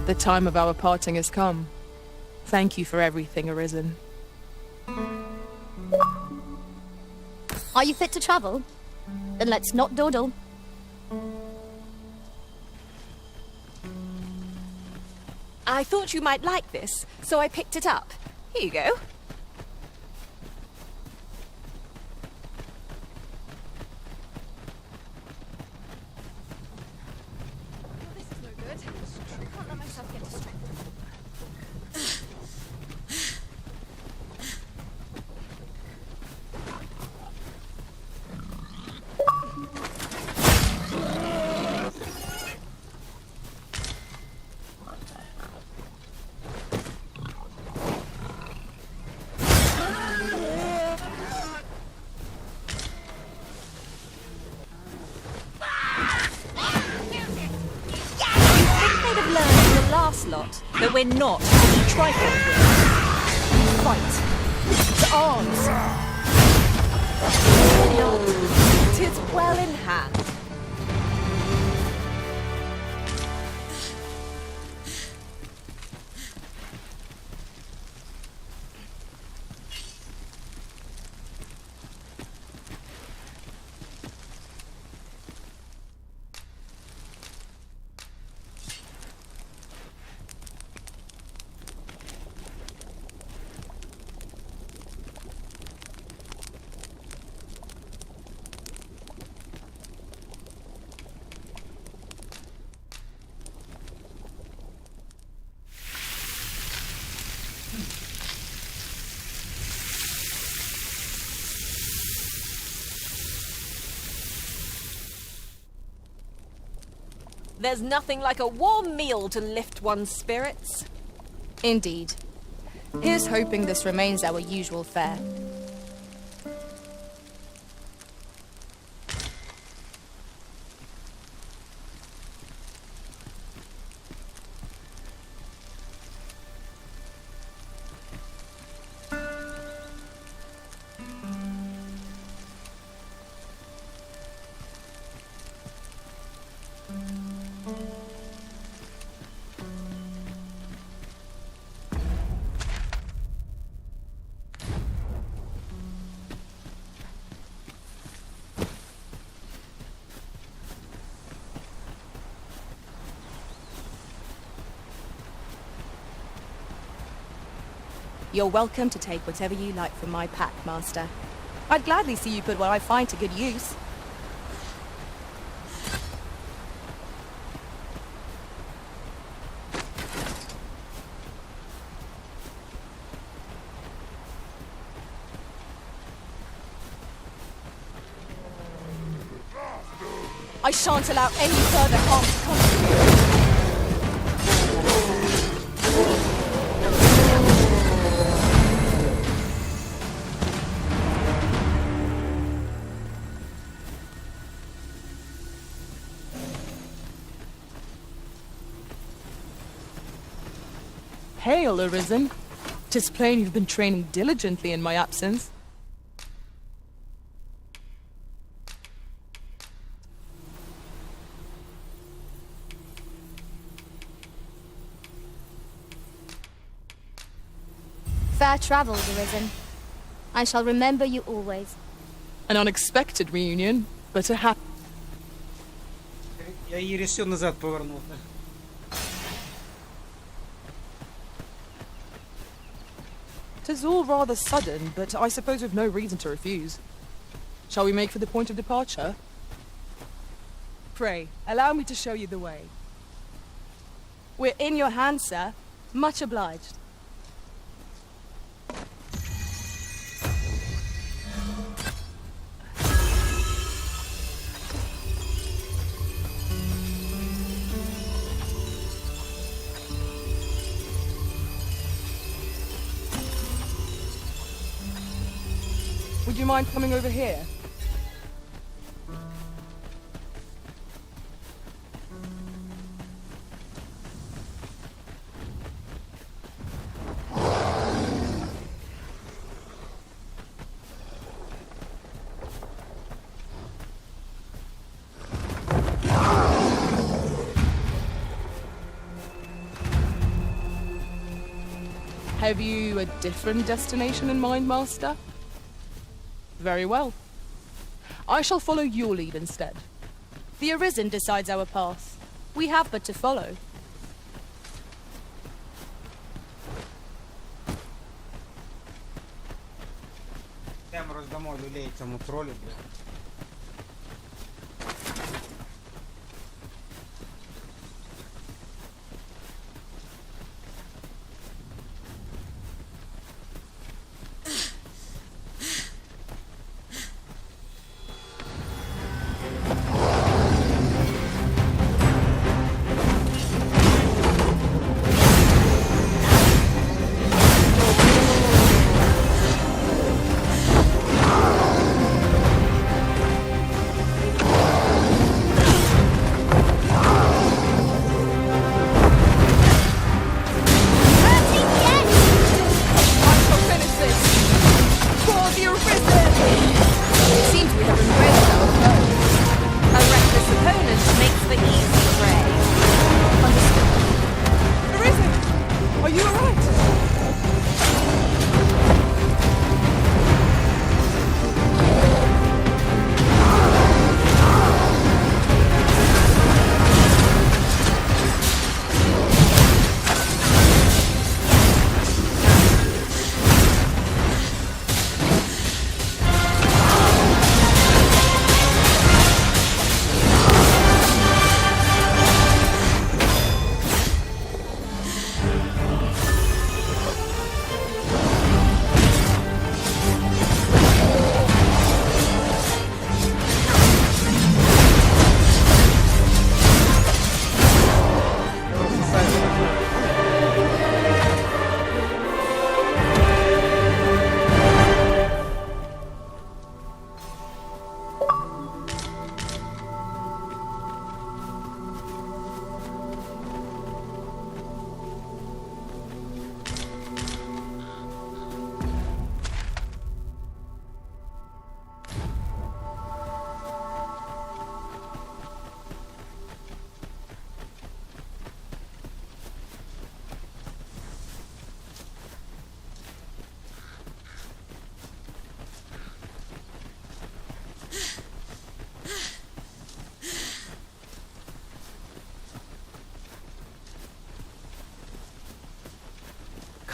[SPEAKER 2] The time of our parting has come. Thank you for everything, Arisen.
[SPEAKER 3] Are you fit to travel? Then let's not dawdle.
[SPEAKER 4] I thought you might like this, so I picked it up. Here you go. Lot, that we're not to be trifled with. Fight. To arms. Not. 'Tis well in hand. There's nothing like a warm meal to lift one's spirits.
[SPEAKER 3] Indeed. Here's hoping this remains our usual fare. You're welcome to take whatever you like from my pack, Master. I'd gladly see you put what I find to good use. I shan't allow any further harm to come to you.
[SPEAKER 2] Hail, Arisen. 'Tis plain you've been training diligently in my absence.
[SPEAKER 3] Fair travels, Arisen. I shall remember you always.
[SPEAKER 2] An unexpected reunion, but a happy...
[SPEAKER 1] Я її рішив назад повернути.
[SPEAKER 2] 'Tis all rather sudden, but I suppose we've no reason to refuse. Shall we make for the point of departure? Pray, allow me to show you the way.
[SPEAKER 3] We're in your hands, sir. Much obliged.
[SPEAKER 2] Would you mind coming over here? Have you a different destination in mind, Master? Very well. I shall follow your lead instead.
[SPEAKER 3] The Arisen decides our path. We have but to follow.
[SPEAKER 1] Йдемо роздамо люлей цьому тролю, блядь.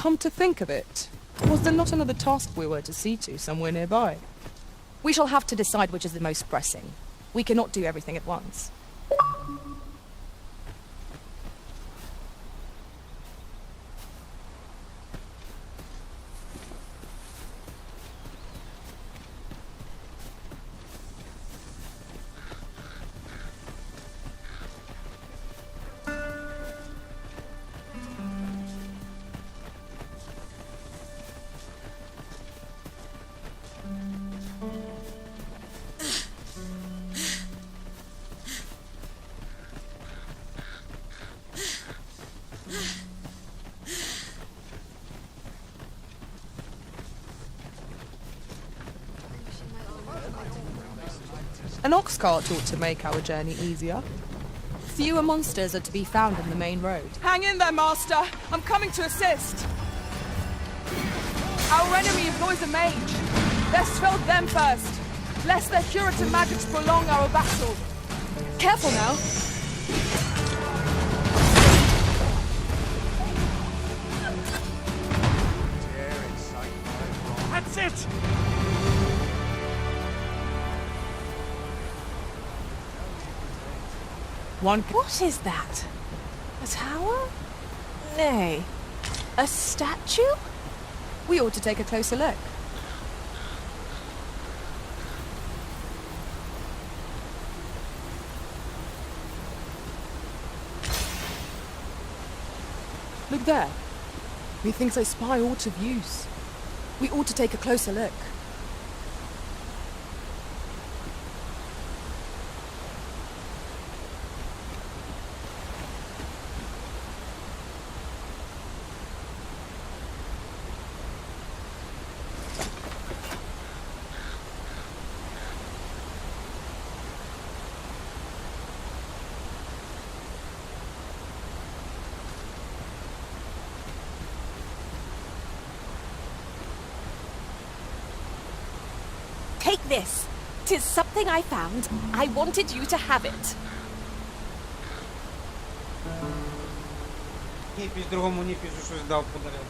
[SPEAKER 1] Come to think of it, was there not another task we were to see to somewhere nearby?
[SPEAKER 3] We shall have to decide which is the most pressing. We cannot do everything at once.
[SPEAKER 2] An ox cart ought to make our journey easier.
[SPEAKER 3] Fewer monsters are to be found on the main road.
[SPEAKER 2] Hang in there, Master! I'm coming to assist! Our enemy employs a mage. Let's fell them first, lest their curative magics prolong our battle.
[SPEAKER 3] Careful now!
[SPEAKER 8] Dare excite That's it!
[SPEAKER 4] What is that? A tower? Nay. A statue?
[SPEAKER 3] We ought to take a closer look. Look there. Methinks I spy aught of use. We ought to take a closer look.
[SPEAKER 4] Take this. 'Tis something I found. I wanted you to have it.
[SPEAKER 1] Якийсь другому ніпізу щось дав, подарив.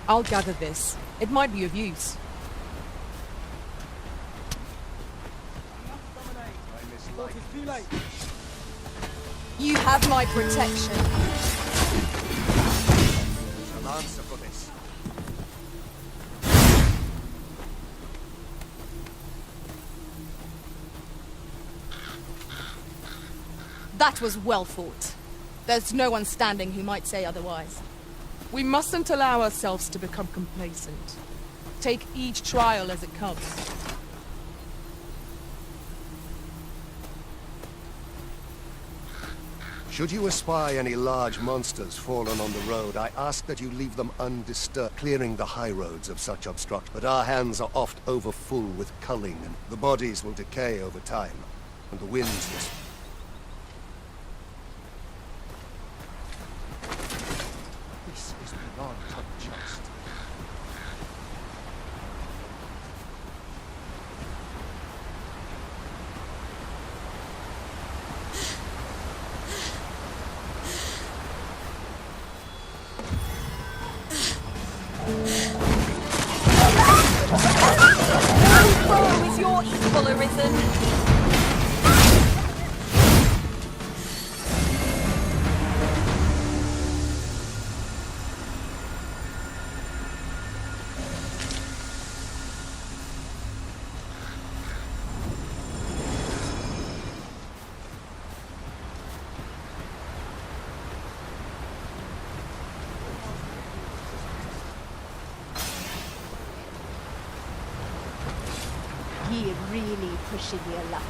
[SPEAKER 3] I'll gather this. It might be of use. You have my protection.
[SPEAKER 8] An answer for this.
[SPEAKER 3] That was well fought. There's no one standing who might say otherwise. We mustn't allow ourselves to become complacent. Take each trial as it comes.
[SPEAKER 10] Should you espy any large monsters fallen on the road, I ask that you leave them undisturbed, clearing the high roads of such obstruction. But our hands are oft overfull with culling, and the bodies will decay over time, and the winds will...
[SPEAKER 8] This is beyond unjust.
[SPEAKER 4] Oh, is your evil arisen?
[SPEAKER 15] You're really pushing your luck.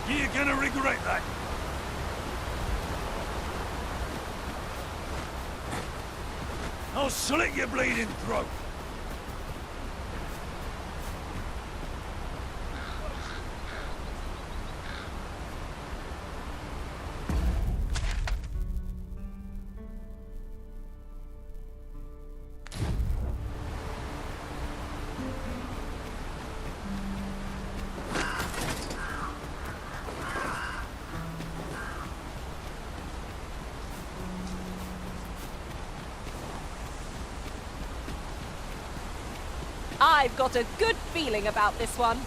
[SPEAKER 8] You're gonna regret that. I'll slit your bleeding throat.
[SPEAKER 4] I've got a good feeling about this one.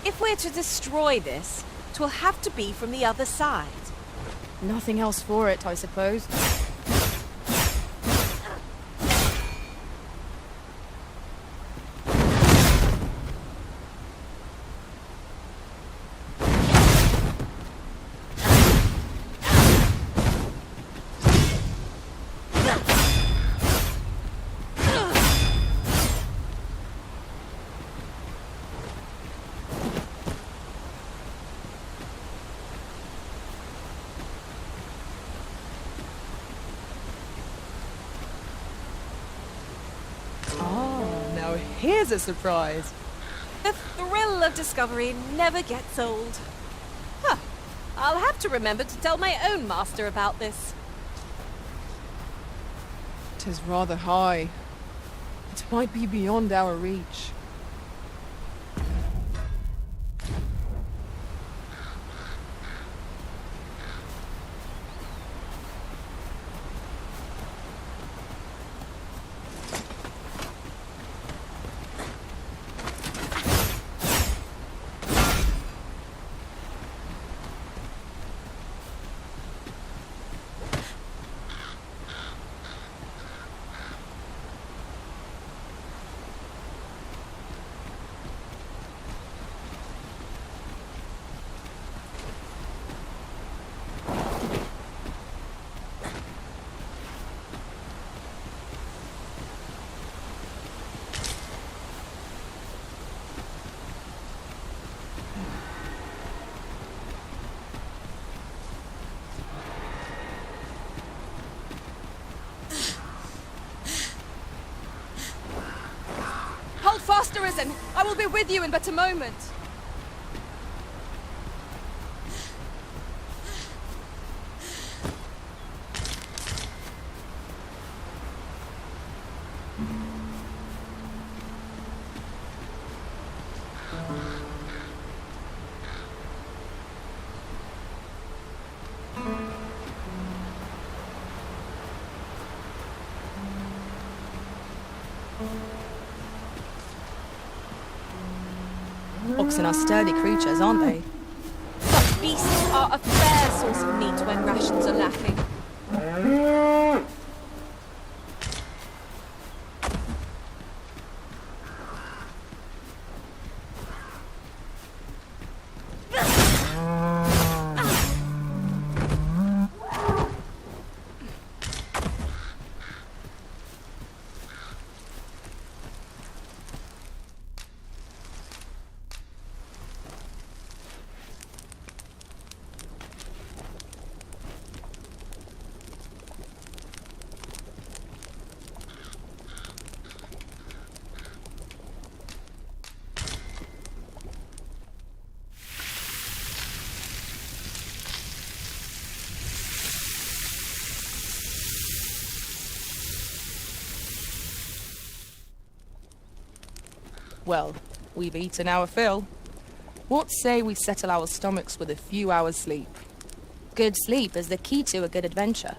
[SPEAKER 4] If we're to destroy this, 'twill have to be from the other side.
[SPEAKER 3] Nothing else for it, I suppose.
[SPEAKER 2] Now here's a surprise.
[SPEAKER 4] The thrill of discovery never gets old. Huh. I'll have to remember to tell my own master about this.
[SPEAKER 2] 'Tis rather high. It might be beyond our reach.
[SPEAKER 3] Hold fast, Arisen! I will be with you in but a moment. Oxen are sturdy creatures, aren't they?
[SPEAKER 4] Such beasts are a fair source of meat when rations are lacking.
[SPEAKER 2] Well, we've eaten our fill. What say we settle our stomachs with a few hours' sleep?
[SPEAKER 3] Good sleep is the key to a good adventure.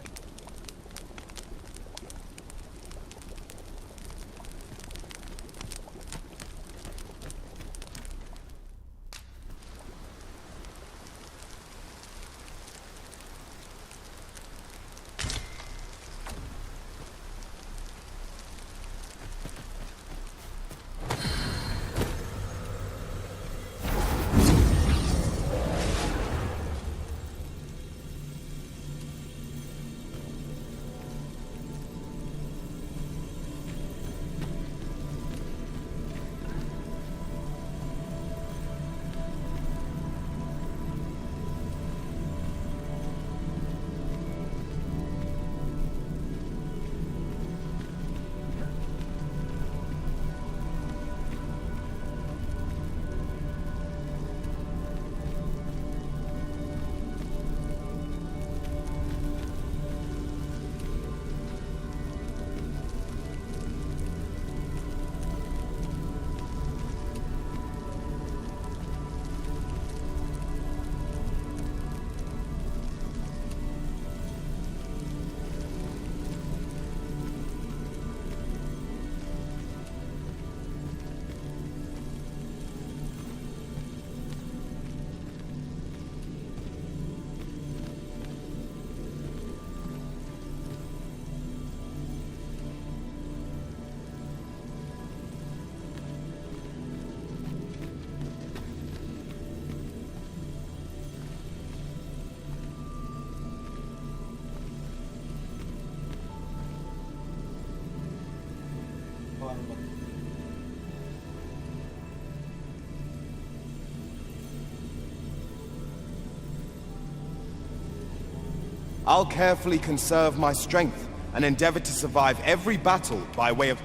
[SPEAKER 12] I'll carefully conserve my strength and endeavor to survive every battle by way of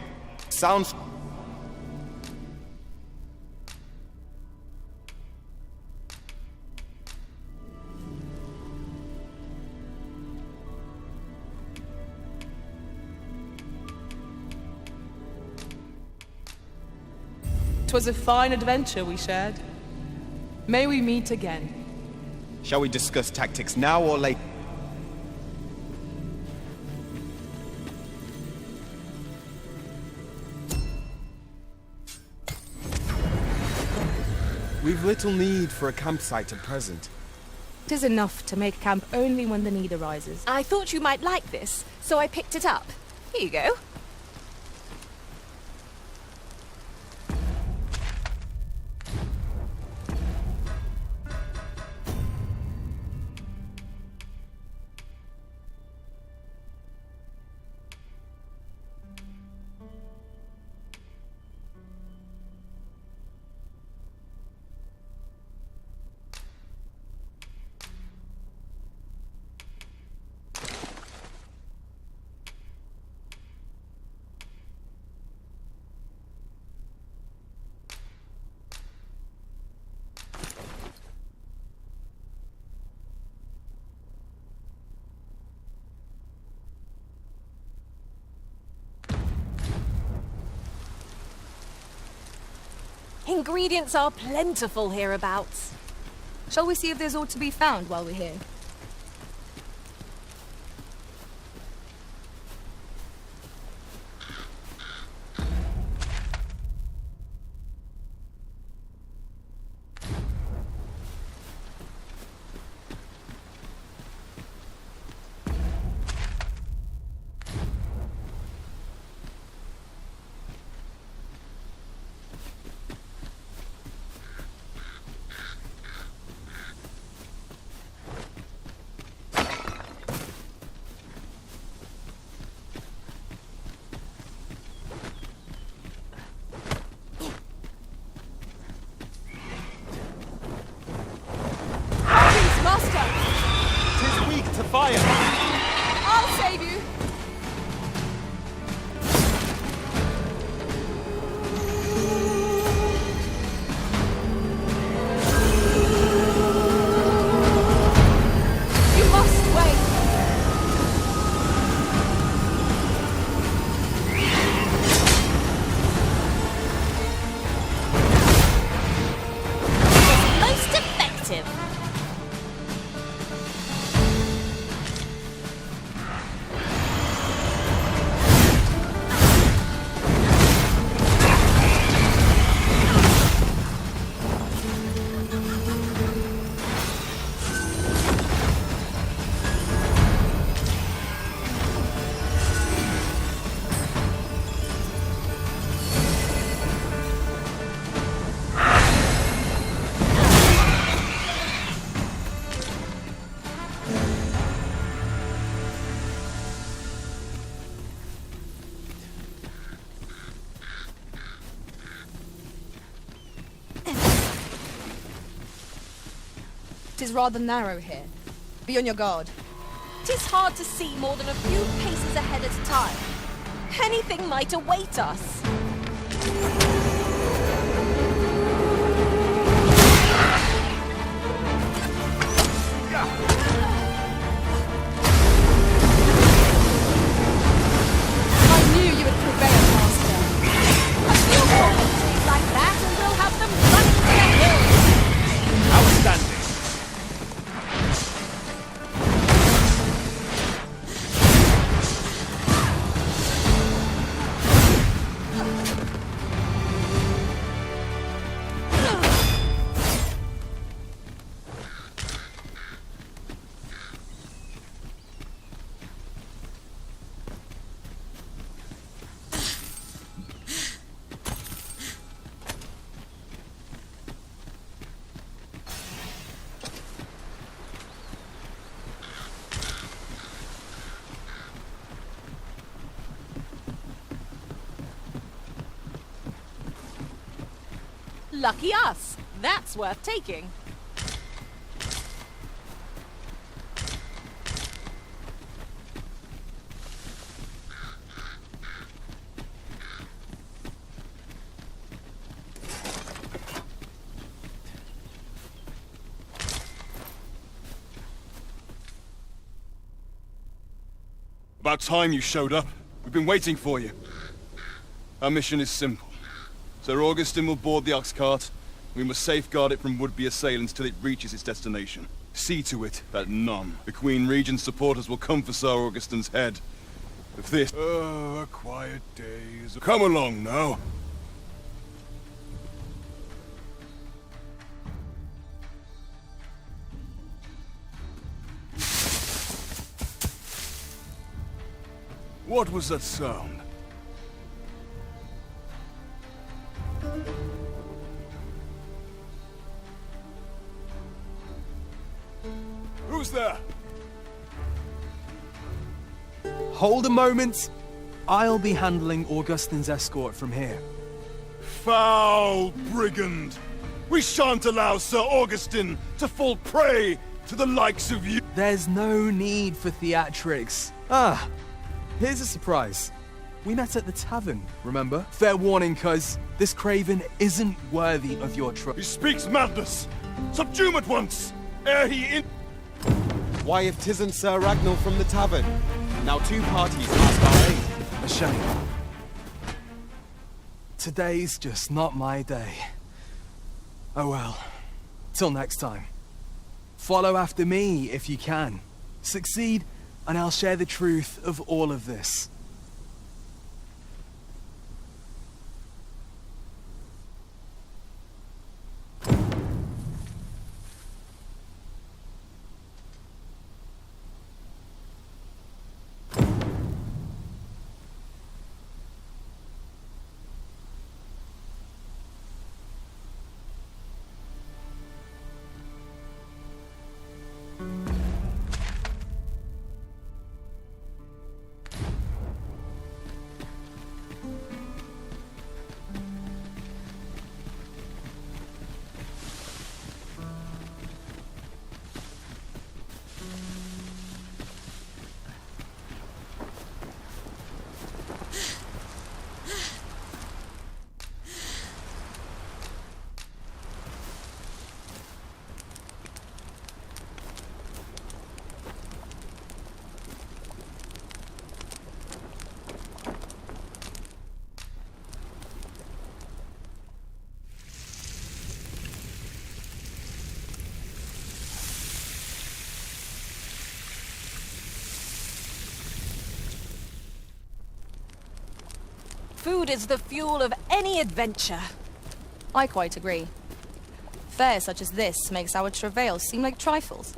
[SPEAKER 12] sounds.
[SPEAKER 13] "'Twas a fine adventure we shared. May we meet again."
[SPEAKER 12] Shall we discuss tactics now or later? We've little need for a campsite at present.
[SPEAKER 3] 'Tis enough to make camp only when the need arises.
[SPEAKER 4] I thought you might like this, so I picked it up. Here you go. Ingredients are plentiful hereabouts.
[SPEAKER 3] Shall we see if there's aught to be found while we're here?
[SPEAKER 12] Fire!
[SPEAKER 13] I'll save you!
[SPEAKER 4] You must wait! Most effective!
[SPEAKER 3] Tis rather narrow here. Be on your guard.
[SPEAKER 4] 'Tis hard to see more than a few paces ahead at a time. Anything might await us.
[SPEAKER 3] I knew you would prevail, Master.
[SPEAKER 4] A few more victories like that and we'll have them running to the hills.
[SPEAKER 5] Outstanding.
[SPEAKER 4] Lucky us. That's worth taking.
[SPEAKER 20] About time you showed up. We've been waiting for you. Our mission is simple. Sir Augustin will board the ox cart. We must safeguard it from would-be assailants till it reaches its destination. See to it that none, the Queen Regent's supporters, will come for Sir Augustin's head. If this...
[SPEAKER 9] Oh, a quiet day is...
[SPEAKER 20] Come along now. What was that sound? Who's there?
[SPEAKER 11] Hold a moment. I'll be handling Augustin's escort from here.
[SPEAKER 9] Foul brigand! We shan't allow Sir Augustin to fall prey to the likes of you!
[SPEAKER 11] There's no need for theatrics. Ah, here's a surprise. We met at the tavern, remember? Fair warning, cuz this craven isn't worthy of your trust.
[SPEAKER 9] He speaks madness! Subdue him at once, ere he in...
[SPEAKER 12] Why, if 'tisn't Sir Ragnall from the tavern? Now 2 parties ask our aid.
[SPEAKER 11] A shame. Today's just not my day. Oh well. Till next time. Follow after me if you can. Succeed, and I'll share the truth of all of this.
[SPEAKER 4] Food is the fuel of any adventure.
[SPEAKER 3] I quite agree. Fare such as this makes our travails seem like trifles.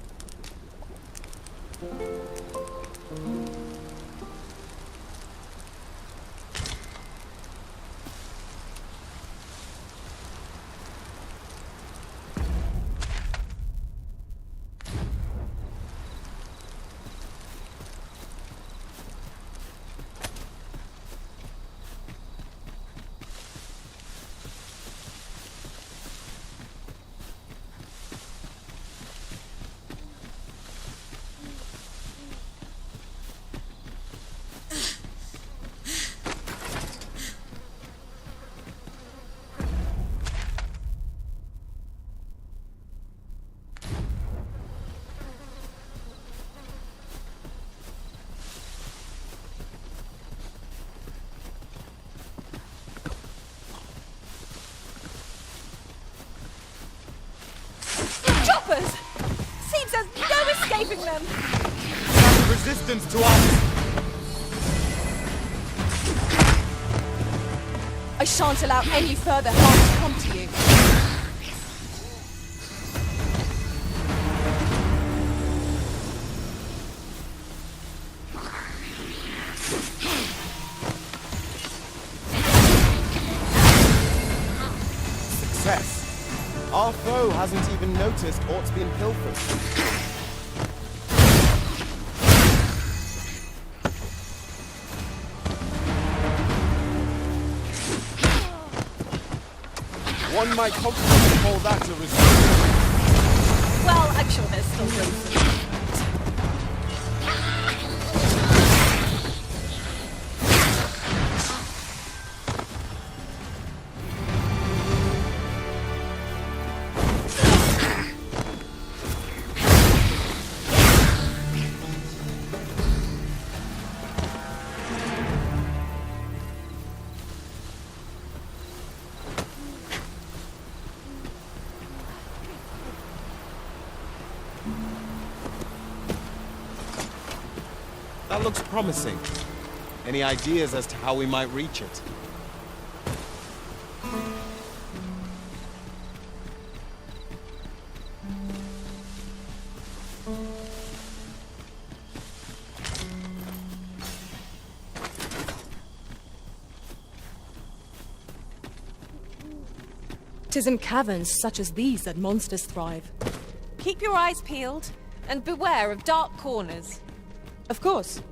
[SPEAKER 4] Choppers! Seems there's no escaping them!
[SPEAKER 12] That's resistance to us!
[SPEAKER 3] I shan't allow any further harm to come to you.
[SPEAKER 12] Success. Our foe hasn't even noticed aught's been pilfered. One might confidently call that a result.
[SPEAKER 4] Well, I'm sure there's still room for me.
[SPEAKER 12] That looks promising. Any ideas as to how we might reach it?
[SPEAKER 3] Tis in caverns such as these that monsters thrive.
[SPEAKER 4] Keep your eyes peeled, and beware of dark corners.
[SPEAKER 3] Of course.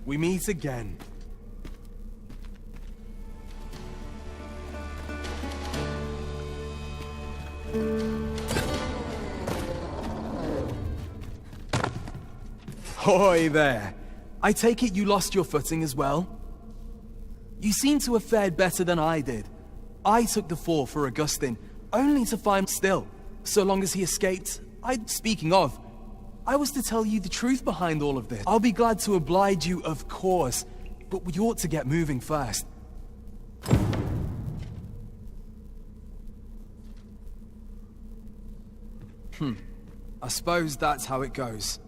[SPEAKER 11] We meet again. Hoy there! I take it you lost your footing as well? You seem to have fared better than I did. I took the fall for Augustine, only to find still. So long as he escaped, speaking of, I was to tell you the truth behind all of this. I'll be glad to oblige you, of course, but we ought to get moving first. I suppose that's how it goes.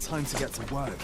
[SPEAKER 11] Time to get to work.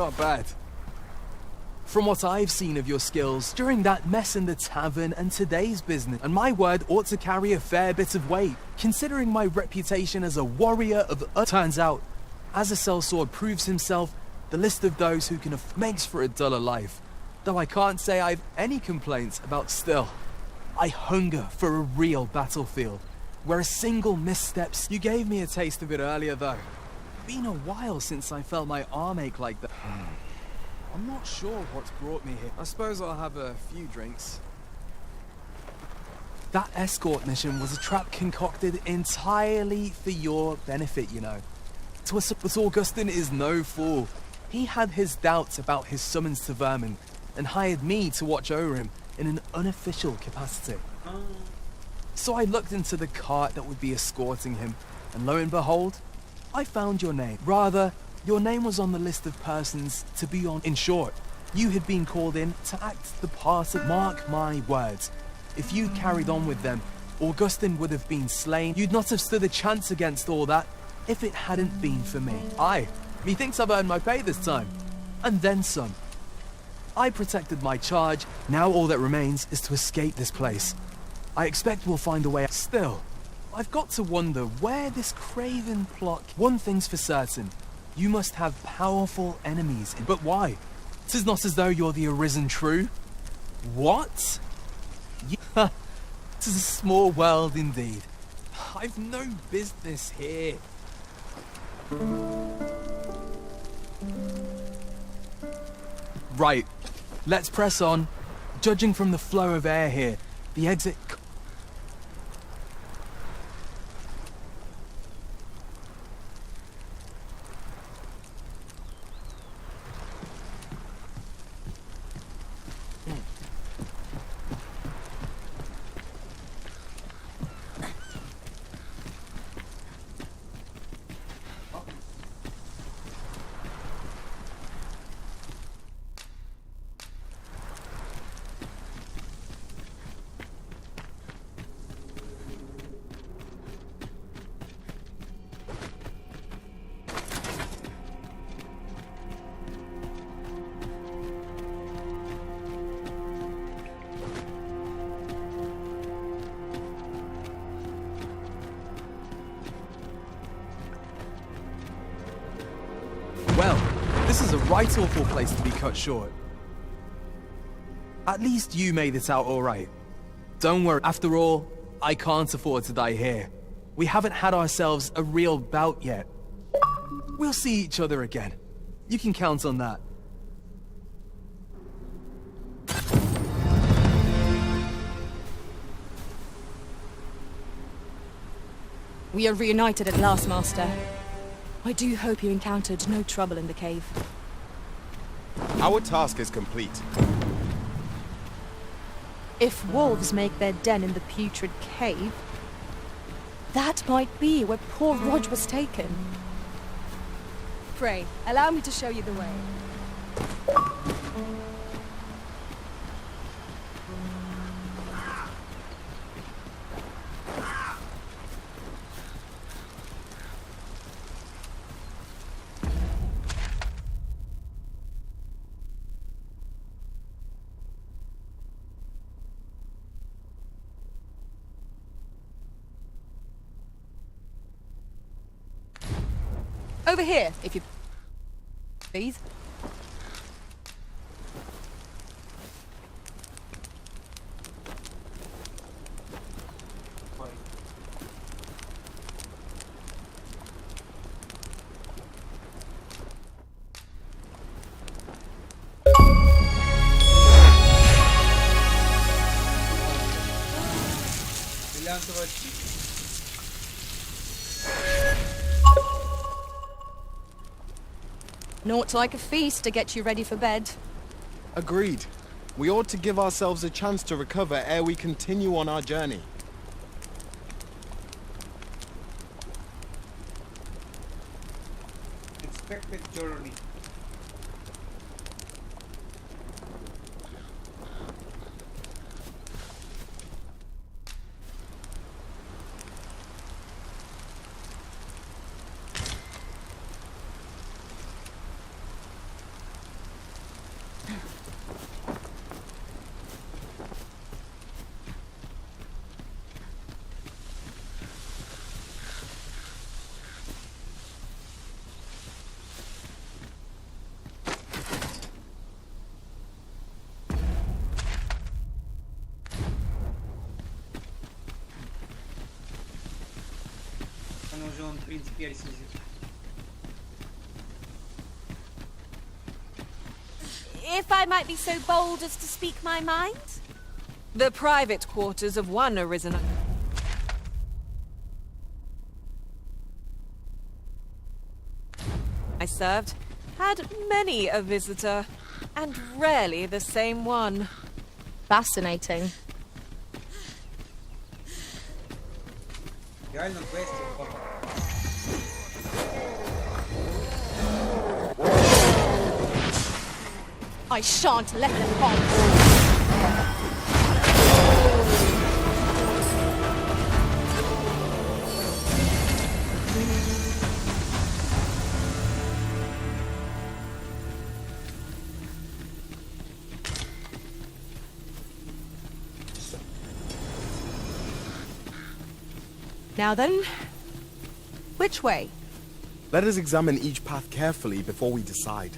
[SPEAKER 11] Not bad. From what I've seen of your skills during that mess in the tavern and today's business, and my word ought to carry a fair bit of weight, considering my reputation as a warrior of... Turns out, as a sellsword proves himself, the list of those who can makes for a duller life. Though I can't say I've any complaints about still. I hunger for a real battlefield, where a single missteps... You gave me a taste of it earlier though. Been a while since I felt my arm ache like that. I'm not sure what's brought me here. I suppose I'll have a few drinks. That escort mission was a trap concocted entirely for your benefit, you know. But Augustin is no fool. He had his doubts about his summons to Vermin, and hired me to watch over him in an unofficial capacity. So I looked into the cart that would be escorting him, and lo and behold, I found your name. Rather, your name was on the list of persons to be on. In short, you had been called in to act the part of... Mark my words. If you'd carried on with them, Augustin would have been slain. You'd not have stood a chance against all that if it hadn't been for me. Aye, methinks I've earned my pay this time. And then some. I protected my charge. Now all that remains is to escape this place. I expect we'll find a way out. Still, I've got to wonder where this craven plot... One thing's for certain. You must have powerful enemies. But why? 'Tis not as though you're the arisen true. What? 'Tis a small world indeed. I've no business here. Right. Let's press on. Judging from the flow of air here, the exit... Well, this is a right awful place to be cut short. At least you made it out all right. Don't worry, after all, I can't afford to die here. We haven't had ourselves a real bout yet. We'll see each other again. You can count on that.
[SPEAKER 3] We are reunited at last, Master. I do hope you encountered no trouble in the cave.
[SPEAKER 12] Our task is complete.
[SPEAKER 3] If wolves make their den in the putrid cave, that might be where poor Rog was taken. Pray, allow me to show you the way. Over here, if you please. Naught like a feast to get you ready for bed.
[SPEAKER 12] Agreed. We ought to give ourselves a chance to recover ere we continue on our journey.
[SPEAKER 1] Expected journey. мене вже он принц Персії.
[SPEAKER 4] If I might be so bold as to speak my mind? The private quarters of one arisen. I served had many a visitor, and rarely the same one.
[SPEAKER 3] Fascinating.
[SPEAKER 1] Реально квестів.
[SPEAKER 3] I shan't let them harm.
[SPEAKER 2] Now then, which way?
[SPEAKER 12] Let us examine each path carefully before we decide.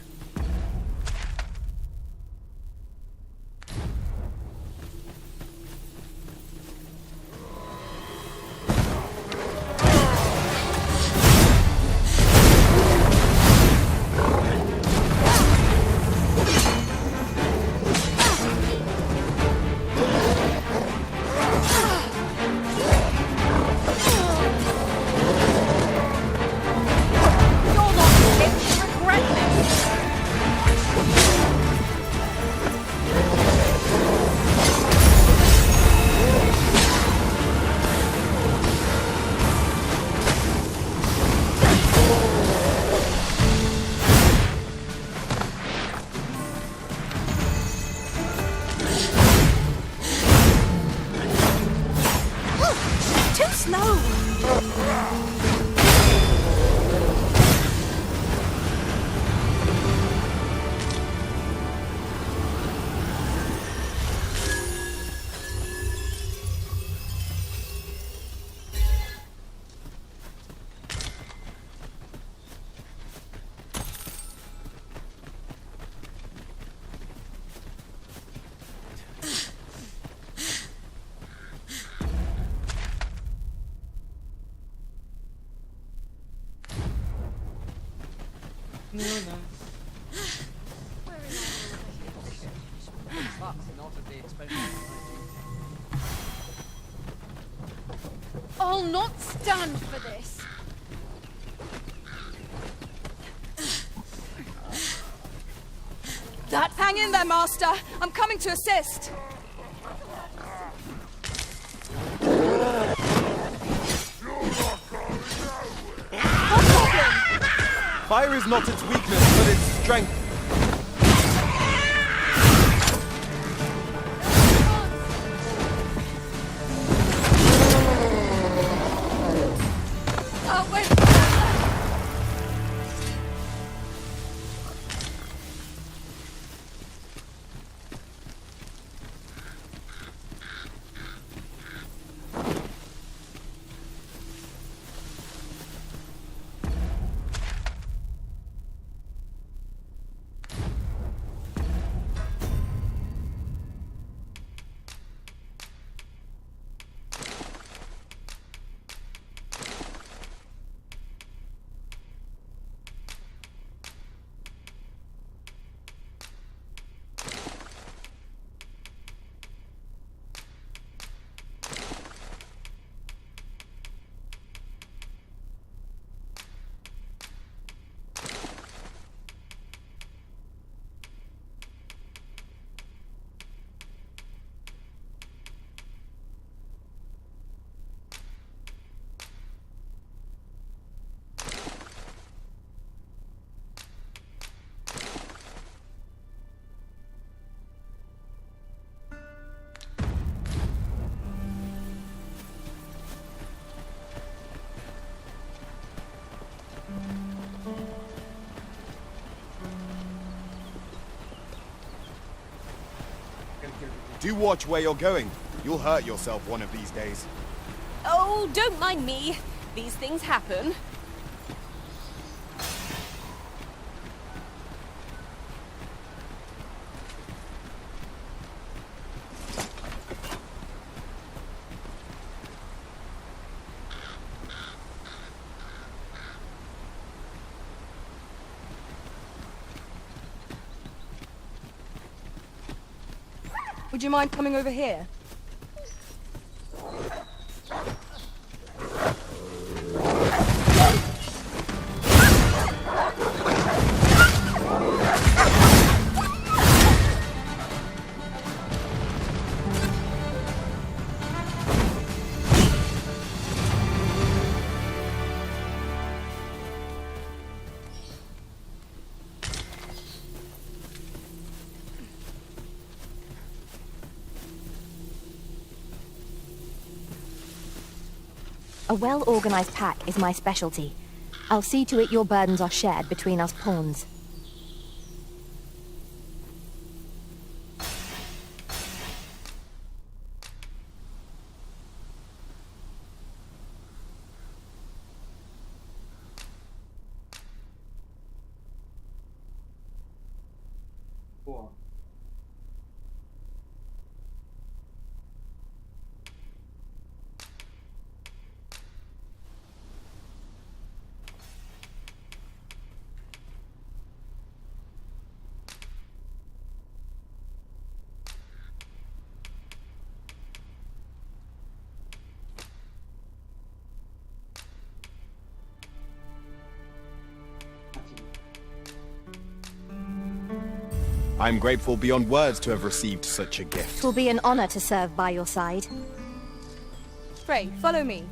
[SPEAKER 3] I'll not stand for this.
[SPEAKER 2] Hang in there, Master. I'm coming to assist.
[SPEAKER 12] Fire is not its weakness, but its strength. Do watch where you're going. You'll hurt yourself one of these days.
[SPEAKER 4] Oh, don't mind me. These things happen.
[SPEAKER 3] Would you mind coming over here?
[SPEAKER 7] A well-organized pack is my specialty. I'll see to it your burdens are shared between us pawns.
[SPEAKER 12] I'm grateful beyond words to have received such a gift.
[SPEAKER 7] It will be an honor to serve by your side.
[SPEAKER 3] Frey, follow me.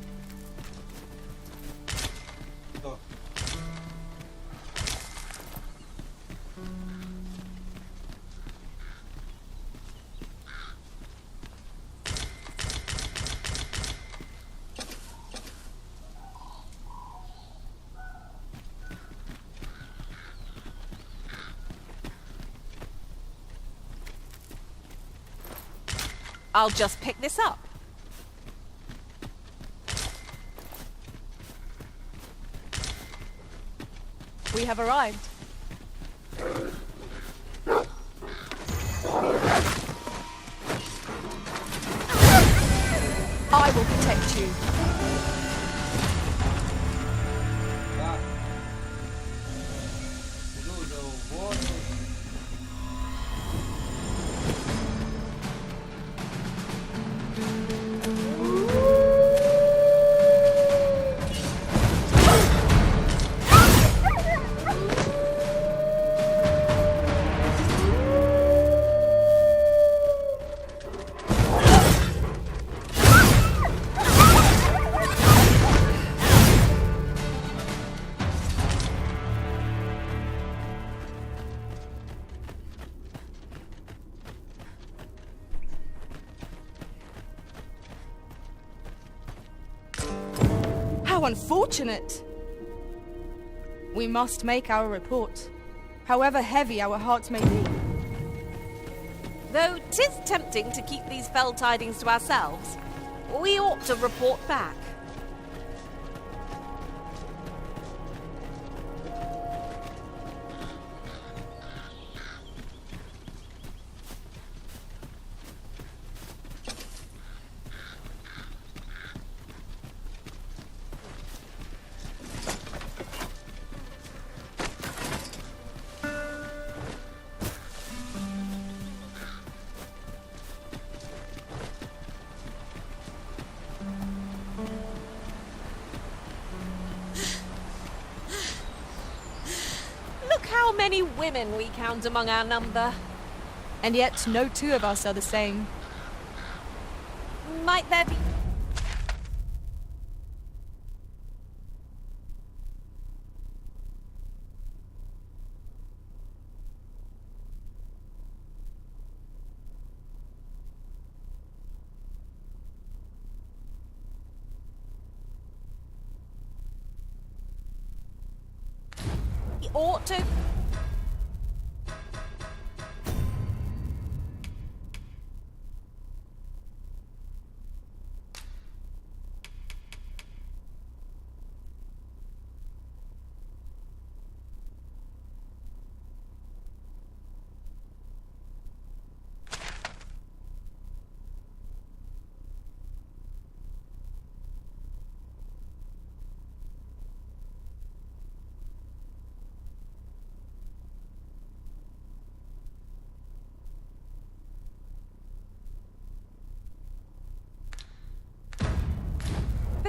[SPEAKER 4] I'll just pick this up.
[SPEAKER 3] We have arrived. I will protect you. How unfortunate! We must make our report, however heavy our hearts may be.
[SPEAKER 4] Though 'tis tempting to keep these fell tidings to ourselves, we ought to report back. How many women we count among our number.
[SPEAKER 3] And yet no two of us are the same.
[SPEAKER 4] Might there be... ought to...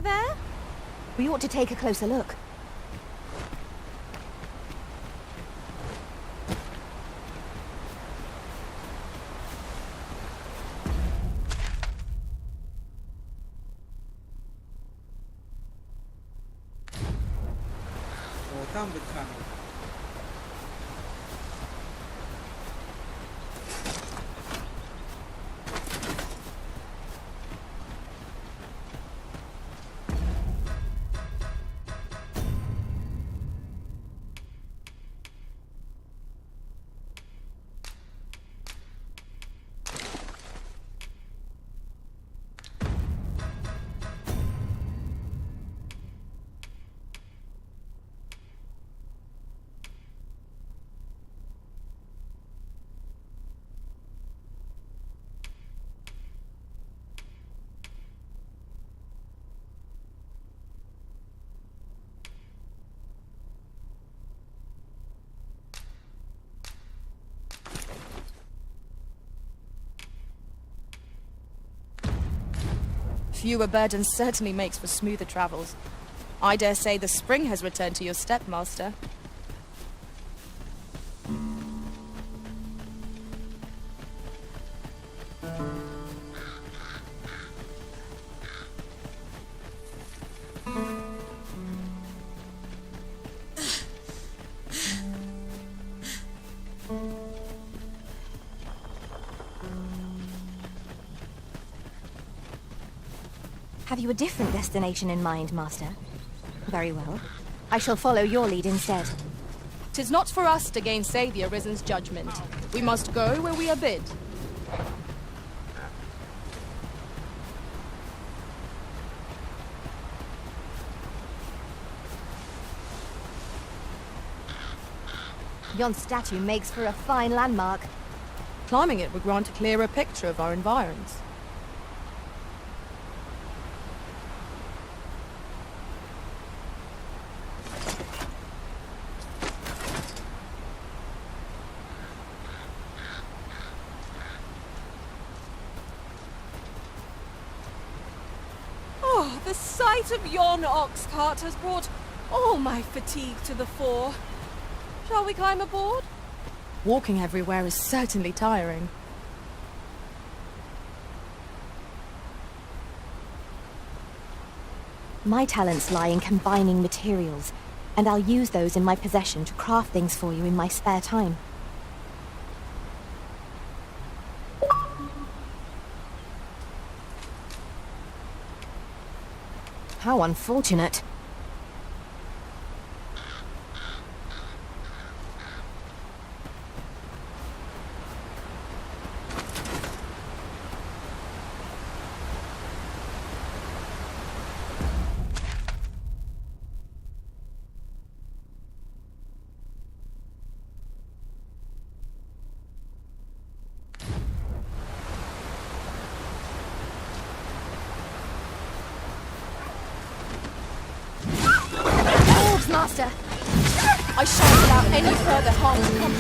[SPEAKER 4] there?
[SPEAKER 7] We ought to take a closer look.
[SPEAKER 1] О, там від камінь.
[SPEAKER 3] Fewer burdens certainly makes for smoother travels. I dare say the spring has returned to your stepmaster.
[SPEAKER 7] Have you a different destination in mind, Master? Very well. I shall follow your lead instead.
[SPEAKER 3] 'Tis not for us to gainsay the Arisen's judgment. We must go where we are bid.
[SPEAKER 7] Yon statue makes for a fine landmark.
[SPEAKER 3] Climbing it would grant a clearer picture of our environs.
[SPEAKER 4] Oh, the sight of yon ox cart has brought all my fatigue to the fore. Shall we climb aboard?
[SPEAKER 3] Walking everywhere is certainly tiring.
[SPEAKER 7] My talents lie in combining materials, and I'll use those in my possession to craft things for you in my spare time. How unfortunate. Master!
[SPEAKER 3] I shan't allow any further harm to come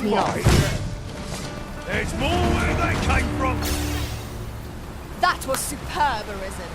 [SPEAKER 8] Me off. There's more where they came from.
[SPEAKER 3] That was superb, Arisen.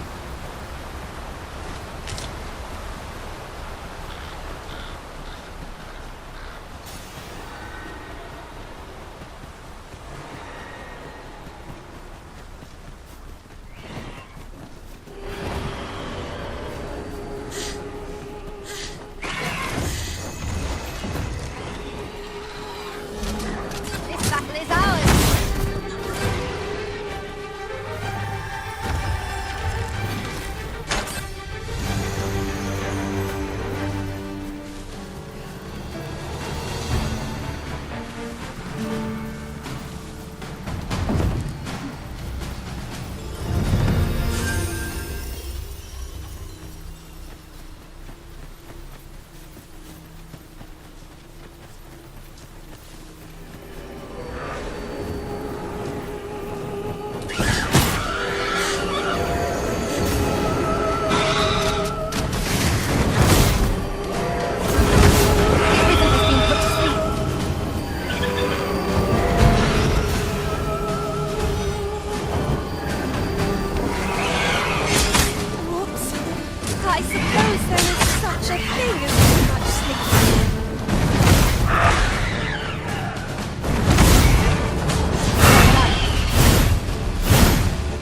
[SPEAKER 4] I suppose there is such a thing as too much sleep.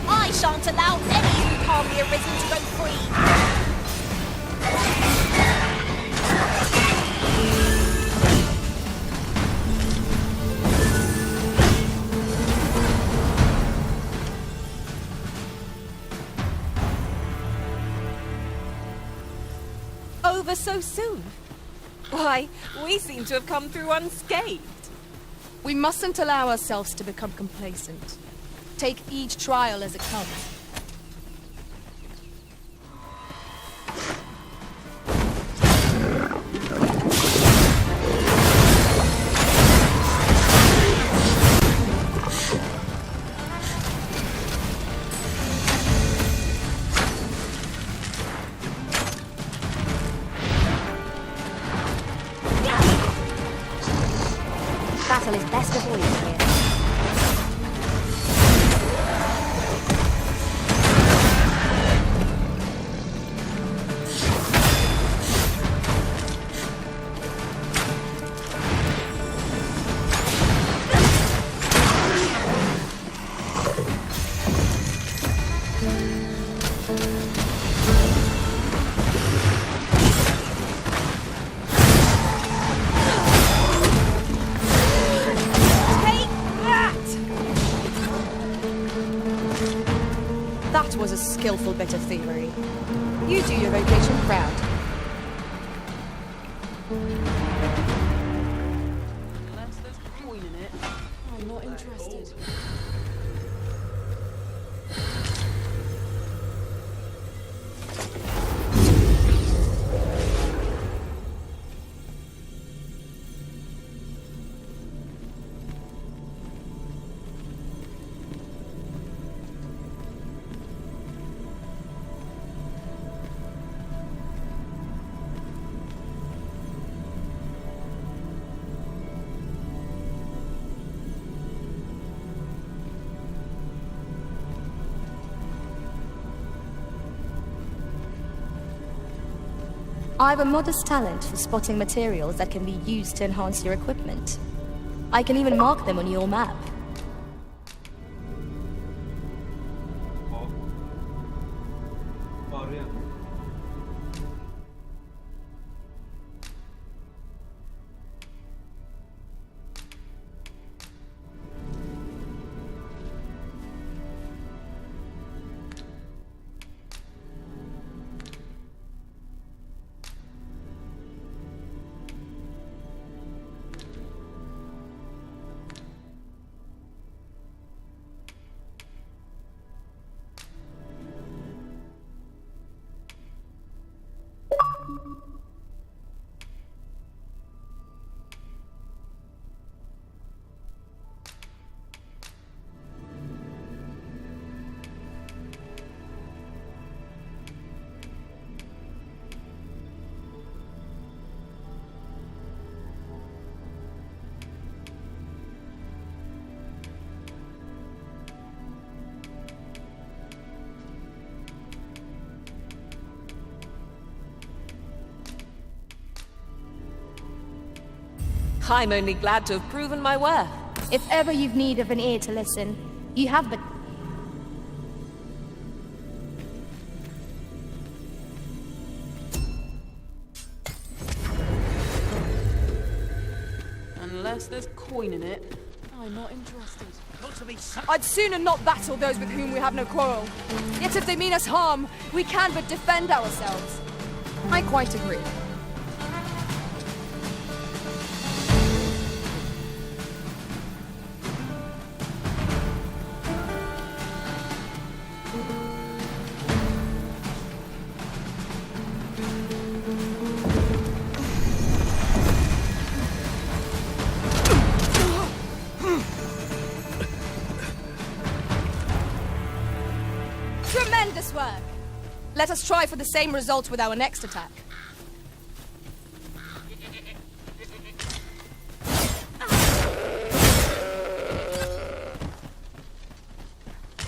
[SPEAKER 4] I shan't allow any who can't be arisen to go free. Over so soon? Why, we seem to have come through unscathed.
[SPEAKER 3] We mustn't allow ourselves to become complacent. Take each trial as it comes.
[SPEAKER 7] Battle is best avoided here.
[SPEAKER 3] That was a skillful bit of thievery. You do your vocation proud.
[SPEAKER 13] Unless there's a coin in it. I'm not interested.
[SPEAKER 7] I've a modest talent for spotting materials that can be used to enhance your equipment. I can even mark them on your map.
[SPEAKER 4] I'm only glad to have proven my worth.
[SPEAKER 7] If ever you've need of an ear to listen, you have but...
[SPEAKER 13] Unless there's coin in it. I'm not interested. Not to be
[SPEAKER 3] I'd sooner not battle those with whom we have no quarrel. Yet if they mean us harm, we can but defend ourselves. I quite agree. Tremendous work! Let us try for the same result with our next attack.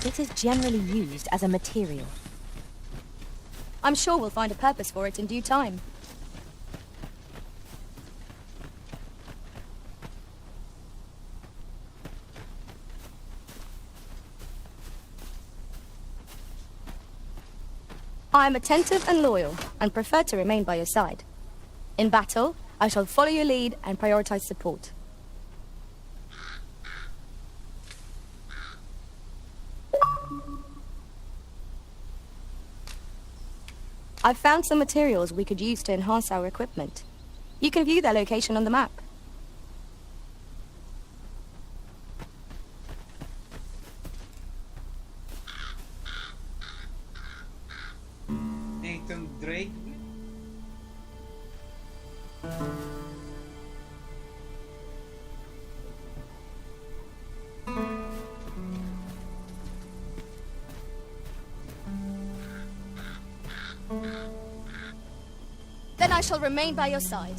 [SPEAKER 7] It is generally used as a material. I'm sure we'll find a purpose for it in due time. I am attentive and loyal, and prefer to remain by your side. In battle, I shall follow your lead and prioritize support. I've found some materials we could use to enhance our equipment. You can view their location on the map.
[SPEAKER 1] Nathan Drake.
[SPEAKER 7] Then I shall remain by your side.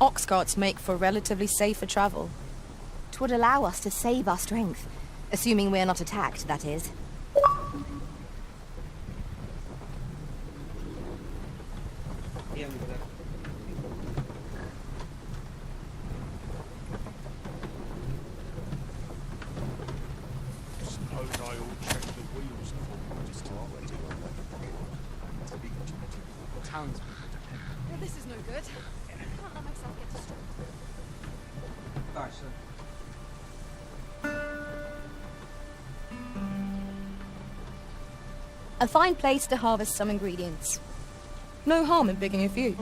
[SPEAKER 2] Ox carts make for relatively safer travel.
[SPEAKER 15] It would allow us to save our strength.
[SPEAKER 2] Assuming we're not attacked, that is.
[SPEAKER 8] Suppose I all check the wheels before we start.
[SPEAKER 13] Townspeople. Well, this is no good. I can't let myself get distracted.
[SPEAKER 7] A fine place to harvest some ingredients. No harm in picking a few.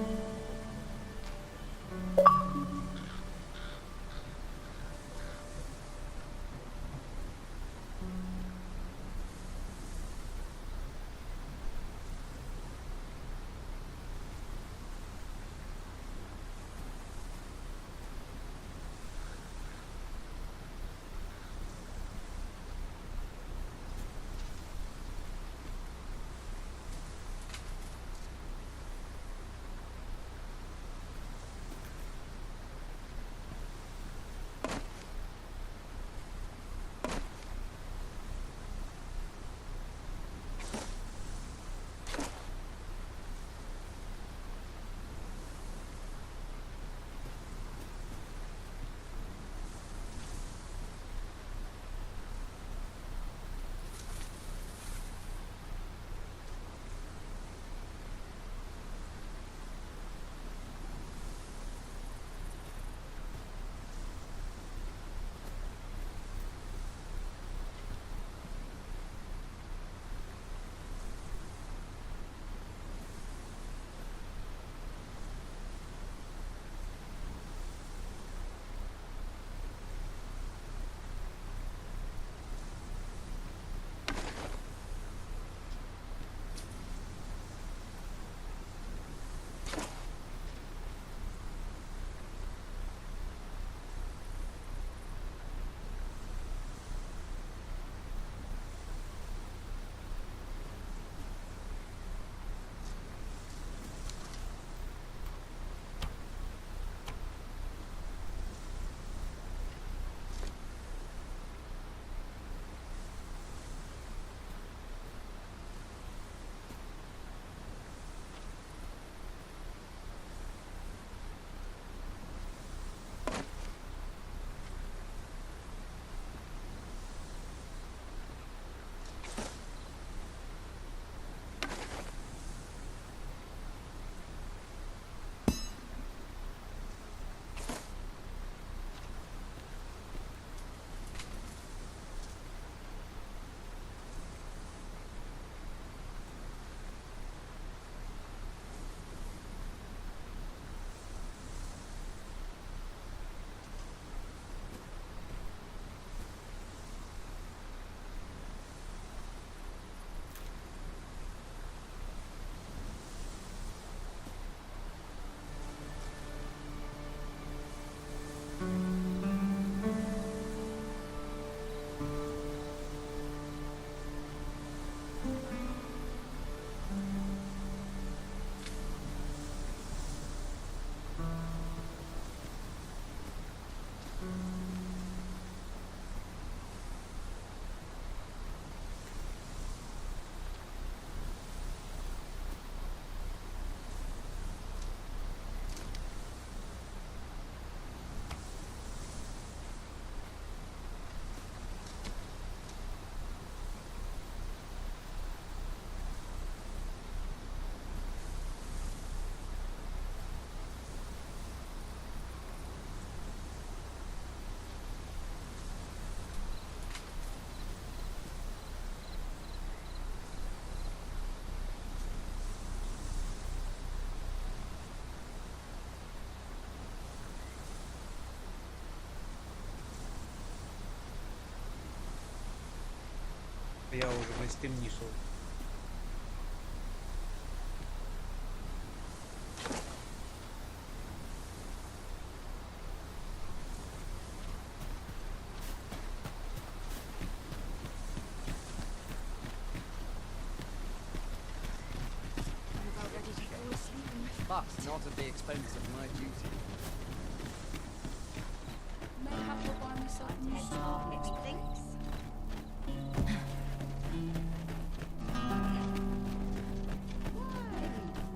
[SPEAKER 1] Я уже не стемнішов.
[SPEAKER 11] But not at the expense of my duty.
[SPEAKER 3] Mayhap I'll buy myself a new sword.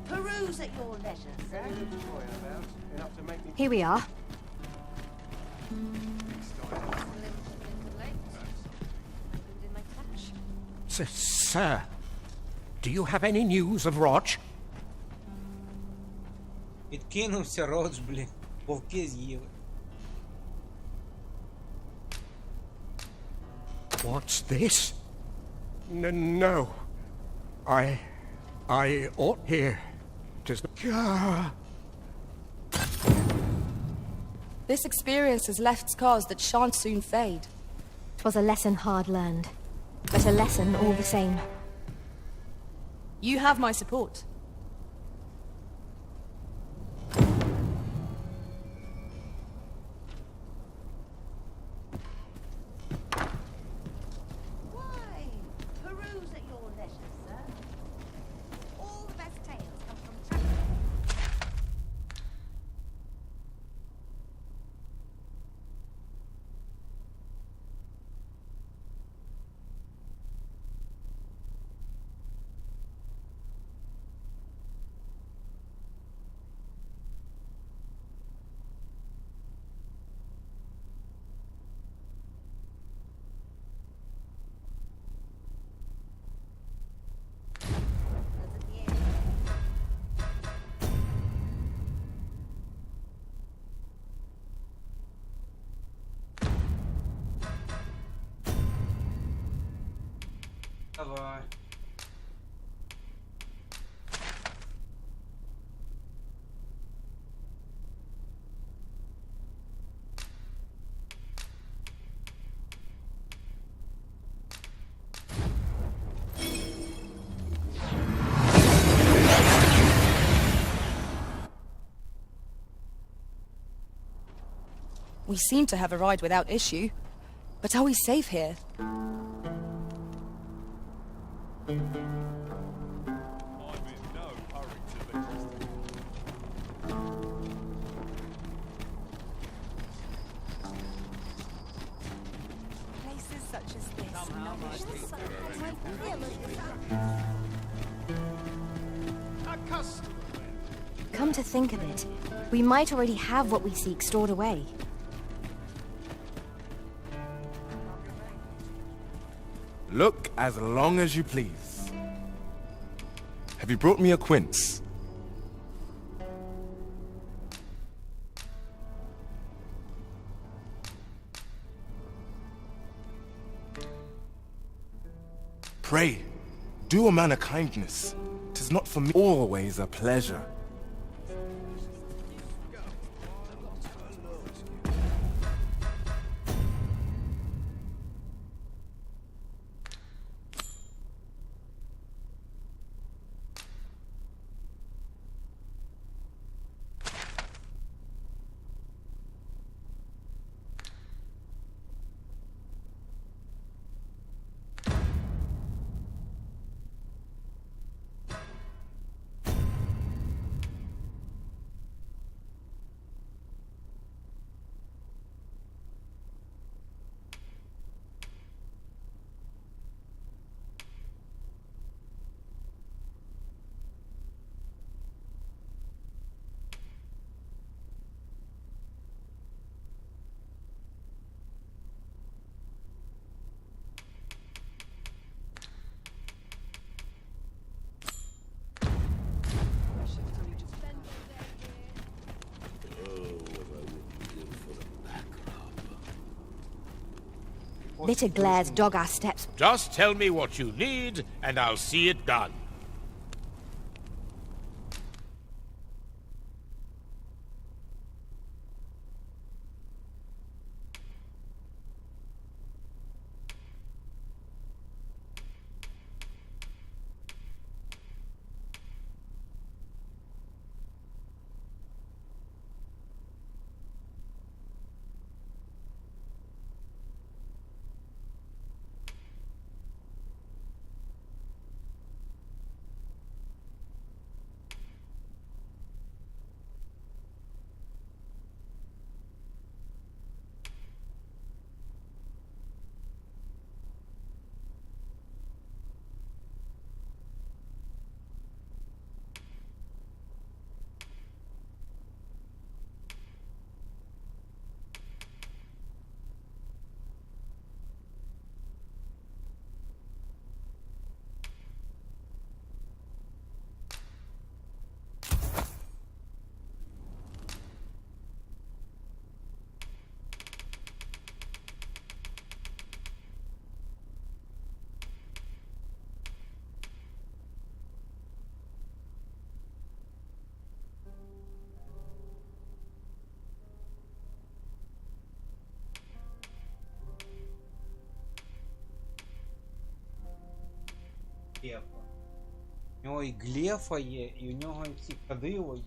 [SPEAKER 15] Peruse at your leisure, sir.
[SPEAKER 7] Here we are.
[SPEAKER 17] Sir, do you have any news of Roch?
[SPEAKER 1] Підкинувся Родж, блін. Вовки з'їли.
[SPEAKER 17] What's this? No. I ought here. Tis
[SPEAKER 3] This experience has left scars that shan't soon fade.
[SPEAKER 7] 'Twas a lesson hard learned, but a lesson all the same.
[SPEAKER 3] You have my support.
[SPEAKER 15] Why? Peruse at your leisure, sir. All the best tales come from
[SPEAKER 1] Давай.
[SPEAKER 3] We seem to have arrived without issue. But are we safe here?
[SPEAKER 4] Places such as this nourish the soul.
[SPEAKER 7] Come to think of it, we might already have what we seek stored away.
[SPEAKER 14] Look as long as you please. Have you brought me a quince? Pray, do a man a kindness. 'Tis not for me always a pleasure.
[SPEAKER 7] Bitter glares dog our steps.
[SPEAKER 16] Just tell me what you need, and I'll see it done.
[SPEAKER 1] Глефа. У нього і глефа є, і у нього ці кадило є.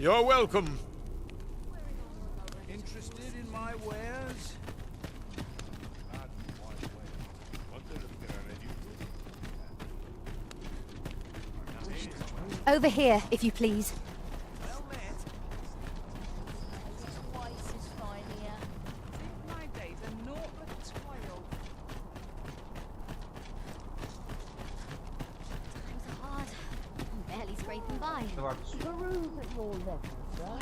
[SPEAKER 16] You're welcome.
[SPEAKER 8] Interested in my wares?
[SPEAKER 7] Over here, if you please.
[SPEAKER 13] My days are naught but toil.
[SPEAKER 7] Times are hard. I'm barely scraping by.
[SPEAKER 15] Peruse at your leisure, sir.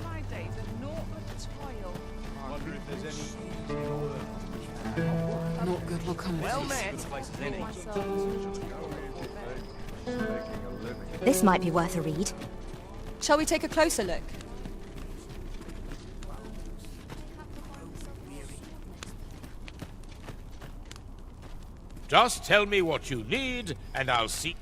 [SPEAKER 13] My days are naught but toil.
[SPEAKER 8] Wonder if there's any easy work.
[SPEAKER 2] Naught good will come
[SPEAKER 8] Well
[SPEAKER 2] of this.
[SPEAKER 8] Any.
[SPEAKER 7] This might be worth a read.
[SPEAKER 3] Shall we take a closer look?
[SPEAKER 16] Just tell me what you need, and I'll see.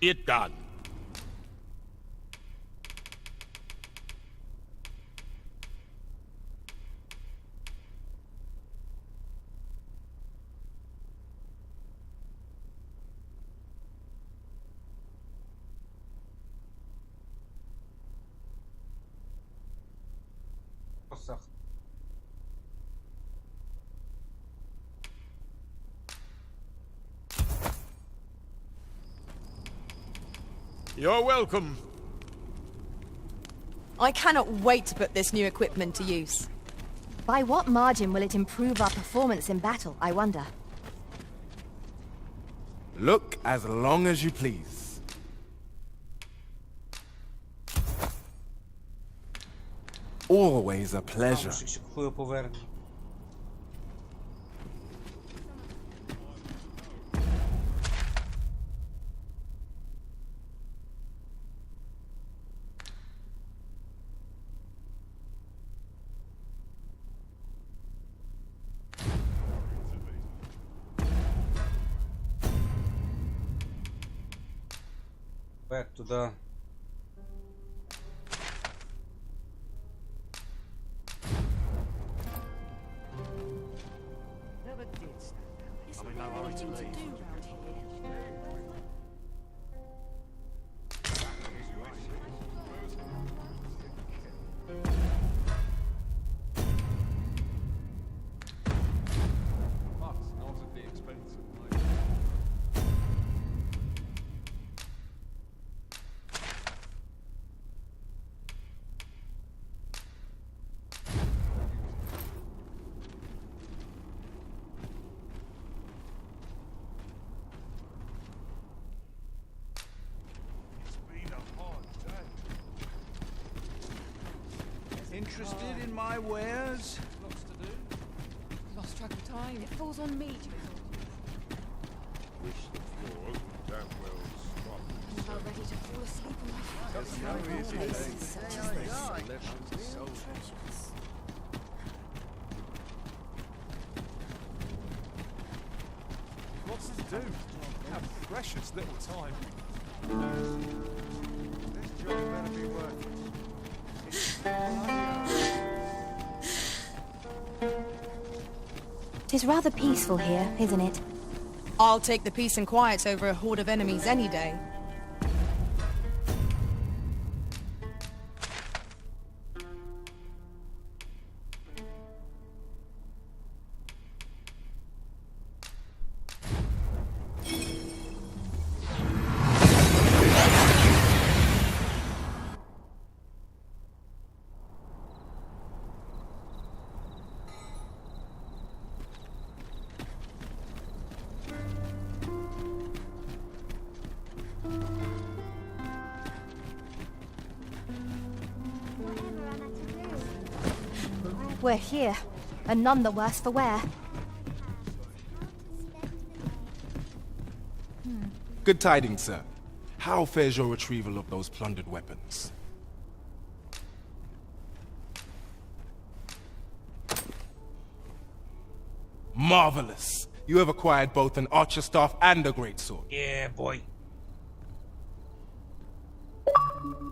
[SPEAKER 16] It done. You're welcome.
[SPEAKER 3] I cannot wait to put this new equipment to use.
[SPEAKER 7] By what margin will it improve our performance in battle, I wonder?
[SPEAKER 14] Look as long as you please. Always a pleasure.
[SPEAKER 1] Back туда.
[SPEAKER 13] Never did stand out. I'm in no hurry to leave.
[SPEAKER 8] Must not at the expense of my...
[SPEAKER 17] Interested in my wares?
[SPEAKER 13] Lots to do.
[SPEAKER 3] Lost track of time. It falls on me to
[SPEAKER 8] Wish the floors were damn well swapped.
[SPEAKER 3] I'm about ready to fall asleep on my
[SPEAKER 8] There's no easy
[SPEAKER 3] places such as this.
[SPEAKER 8] Lots to do. Have precious little time. This job better be worth it.
[SPEAKER 7] It is rather peaceful here, isn't it?
[SPEAKER 3] I'll take the peace and quiet over a horde of enemies any day.
[SPEAKER 7] We're here, and none the worse for wear.
[SPEAKER 14] Good tidings, sir. How fares your retrieval of those plundered weapons? Marvelous! You have acquired both an archer staff and a greatsword.
[SPEAKER 1] Yeah, boy.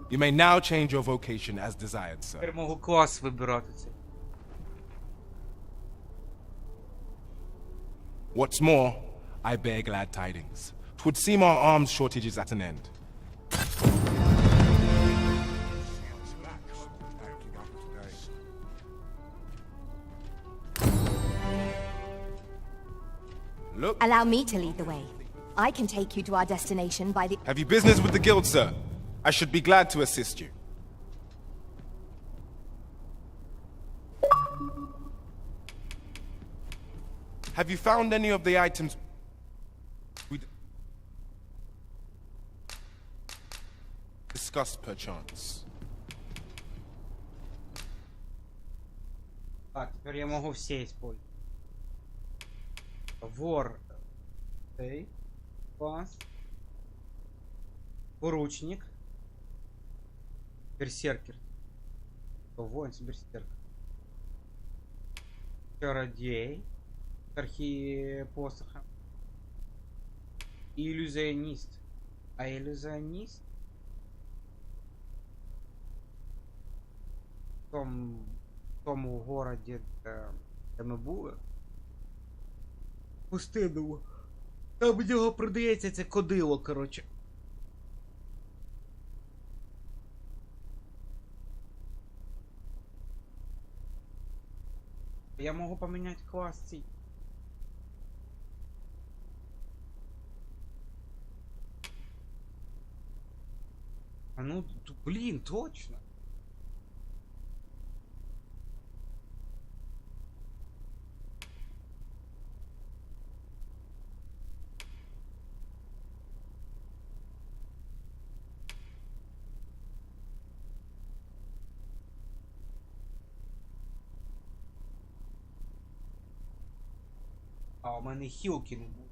[SPEAKER 14] You may now change your vocation as desired, sir.
[SPEAKER 1] Тепер можу клас вибирати це.
[SPEAKER 14] What's more, I bear glad tidings. 'Twould seem our arms shortage is at an end. Look.
[SPEAKER 7] Allow me to lead the way. I can take you to our destination by the...
[SPEAKER 14] Have you business with the guild, sir? I should be glad to assist you. Have you found any of the items we discussed perchance?
[SPEAKER 1] Так, тепер я можу все использовать. Вор. Цей. Класс. Поручник. Берсеркер. Воин с берсеркер. Чародей. Архипосоха. Иллюзионист. А иллюзионист в тому городі, де ми були, пустинному, там в нього продається це кодило, коротше. Я можу поміняти клас цей. А ну, блін, точно. А у мене хілки не було.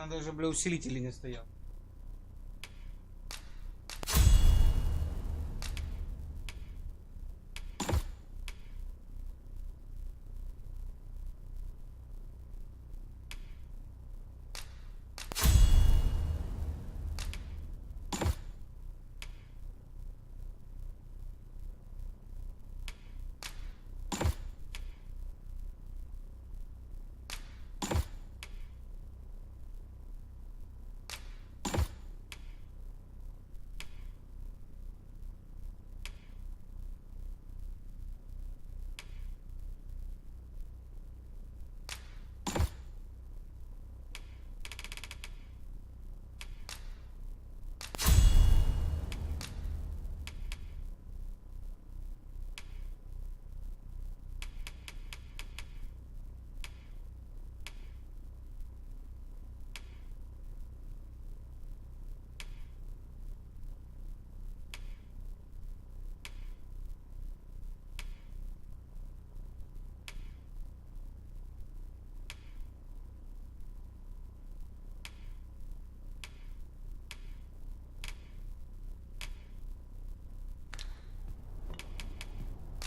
[SPEAKER 1] мене даже, бля, усилителей не стоял.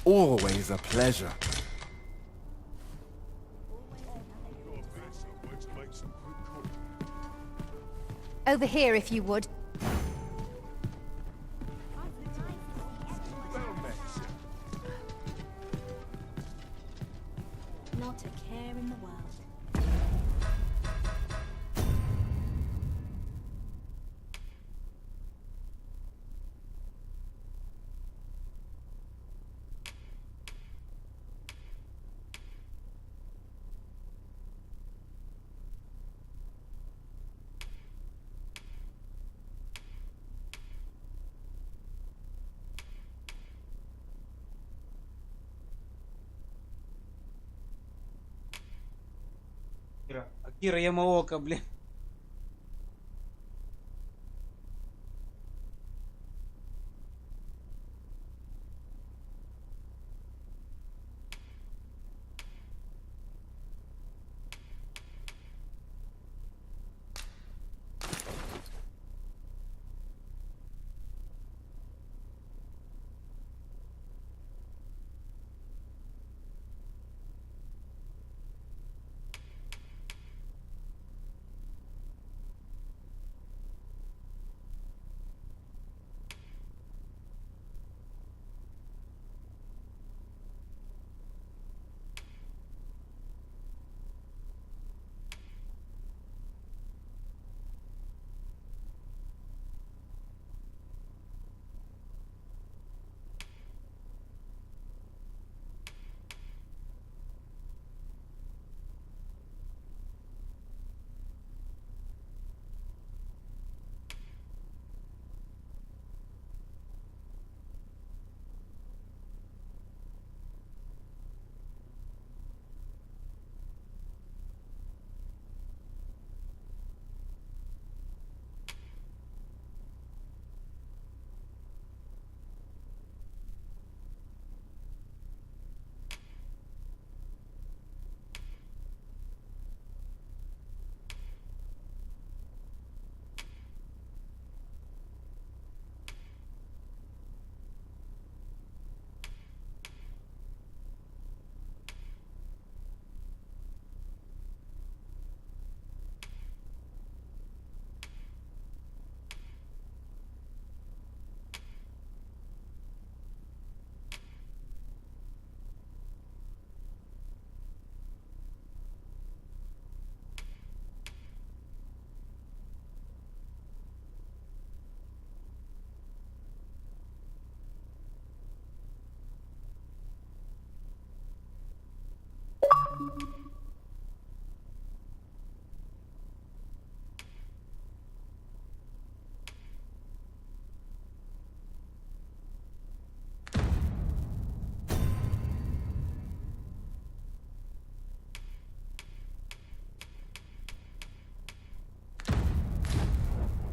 [SPEAKER 14] Always a pleasure.
[SPEAKER 15] Over here, if you would.
[SPEAKER 7] Not a care in the world.
[SPEAKER 1] Акира Ямаока, блин.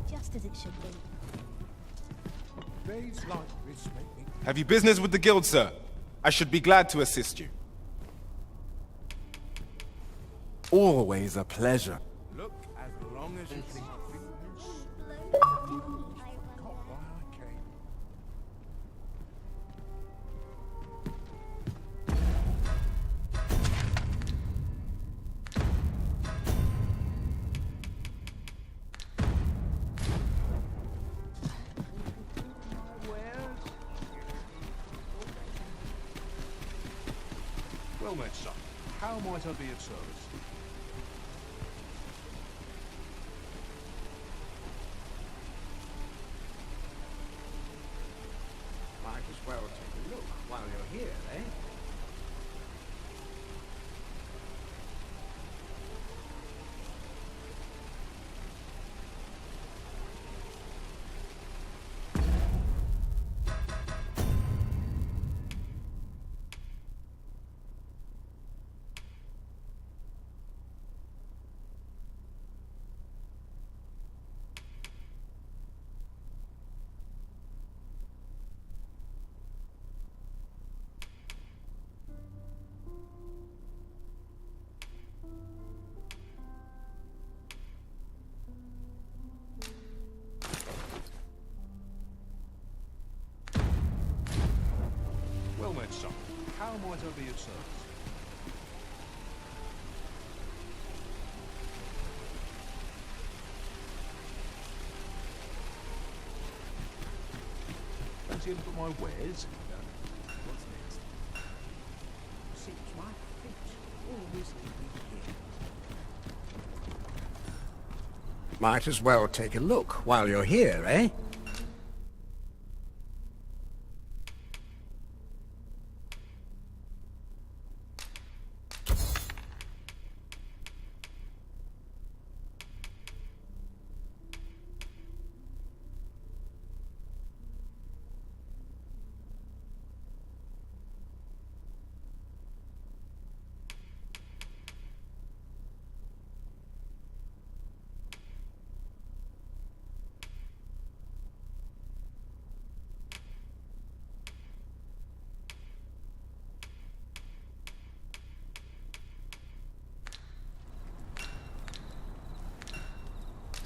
[SPEAKER 7] Just as it should be.
[SPEAKER 8] Days like this make me...
[SPEAKER 14] Have you business with the guild, sir? I should be glad to assist you. Always a pleasure.
[SPEAKER 8] Look as long as you keep
[SPEAKER 5] Well met, son. How might I be of service?
[SPEAKER 17] Might as well take a look while you're here, eh?
[SPEAKER 5] Well met, son. How might I be of service? Fancy a look at my wares?
[SPEAKER 17] What's next? Seems my feet always lead me here. Might as well take a look while you're here, eh?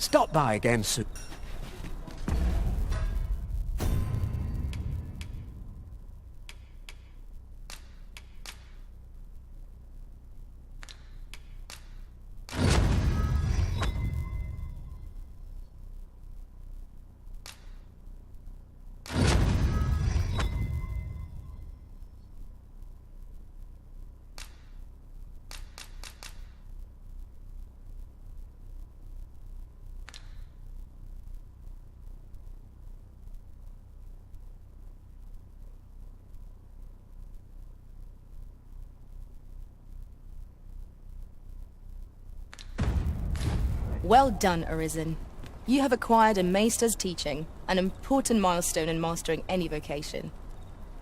[SPEAKER 17] Stop by again soon.
[SPEAKER 7] Well done, Arisen. You have acquired a Maester's teaching, an important milestone in mastering any vocation.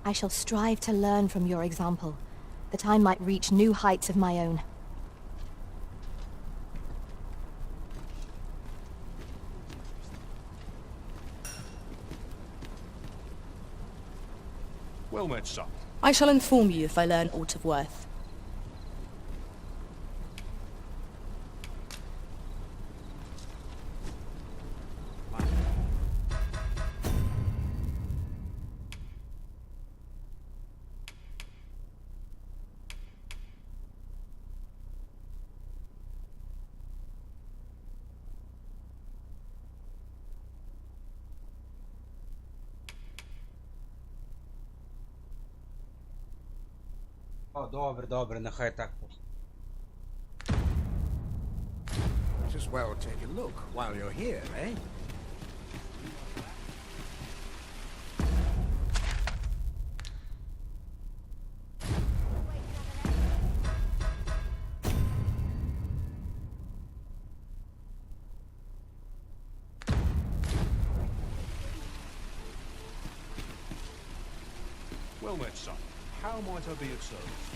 [SPEAKER 2] I shall strive to learn from your example, that I might reach new heights of my own.
[SPEAKER 5] Well met, son.
[SPEAKER 7] I shall inform you if I learn aught of worth.
[SPEAKER 1] О, добре, добре, нехай так буде.
[SPEAKER 17] Might as well take a look while you're here, eh?
[SPEAKER 5] Well met, son. How might I be of service?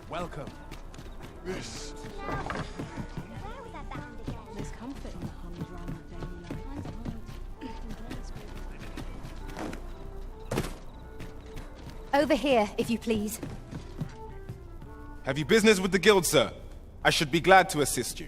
[SPEAKER 5] Welcome.
[SPEAKER 8] This.
[SPEAKER 3] There's comfort in the humdrum of daily life.
[SPEAKER 2] Over here, if you please.
[SPEAKER 12] Have you business with the guild, sir? I should be glad to assist you.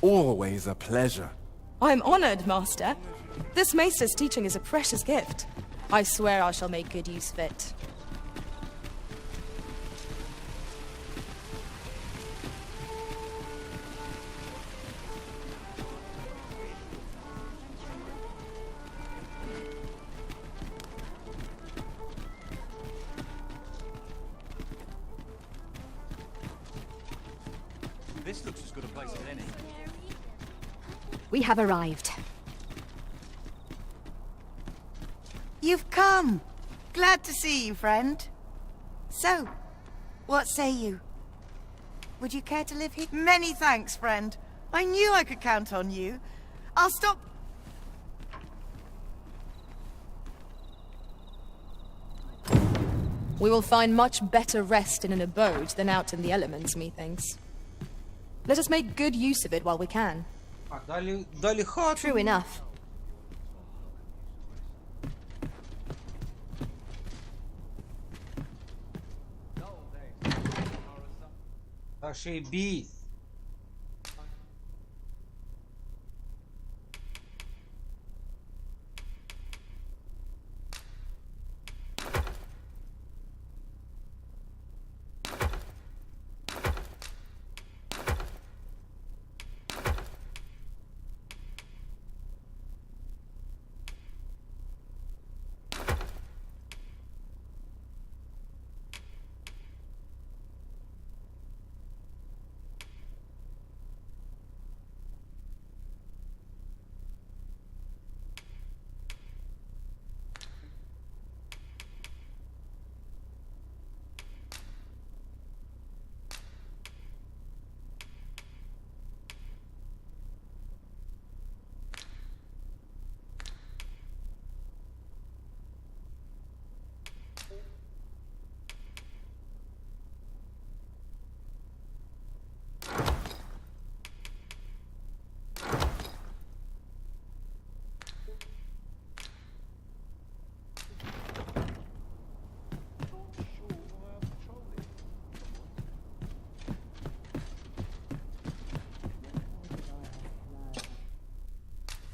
[SPEAKER 11] Always a pleasure.
[SPEAKER 3] I'm honored, Master. This maester's teaching is a precious gift. I swear I shall make good use of it.
[SPEAKER 18] This looks as good a place as any.
[SPEAKER 22] We have arrived.
[SPEAKER 15] You've come. Glad to see you, friend. So, what say you? Would you care to live here? Many thanks, friend. I knew I could count on you. I'll stop...
[SPEAKER 3] We will find much better rest in an abode than out in the elements, methinks. Let us make good use of it while we can.
[SPEAKER 22] True enough.
[SPEAKER 1] Ошибись.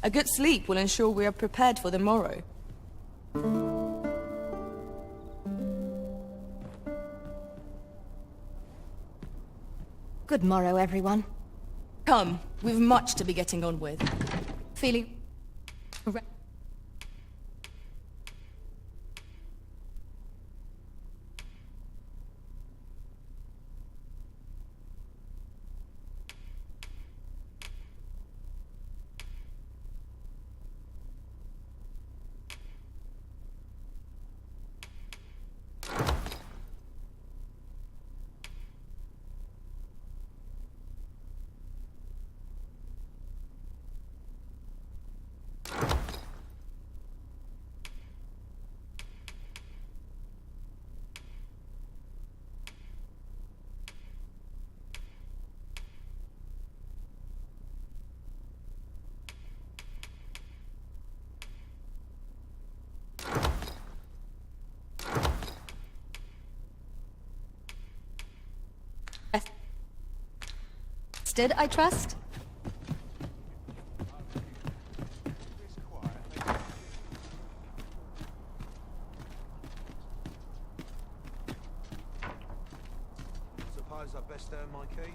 [SPEAKER 3] A good sleep will ensure we are prepared for the morrow.
[SPEAKER 22] Good morrow, everyone.
[SPEAKER 3] Come, we've much to be getting on with. Feeling...
[SPEAKER 7] Stood, I trust?
[SPEAKER 10] Suppose I best earn my keep.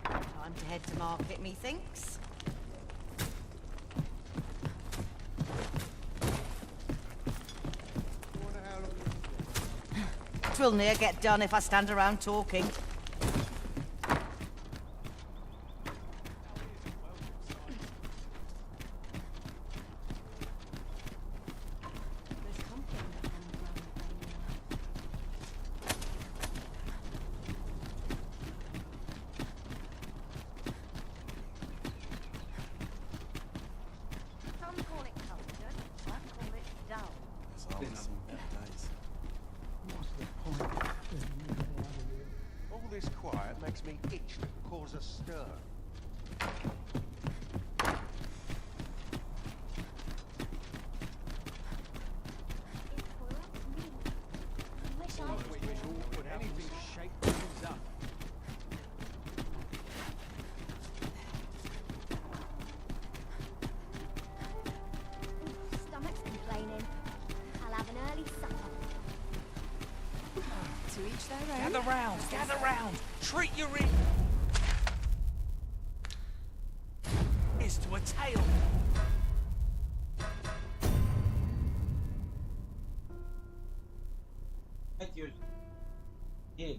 [SPEAKER 15] Time to head to market, methinks. Twill ne'er get done if I stand around talking.
[SPEAKER 21] Some call it culture, I call it dull.
[SPEAKER 8] All this quiet makes me itch to cause a stir.
[SPEAKER 17] Anything shake things up.
[SPEAKER 22] Stomach's complaining. I'll have an early supper.
[SPEAKER 15] To each their own.
[SPEAKER 16] Gather round! Treat your in! Is to a tail!
[SPEAKER 1] Adiós. Ele.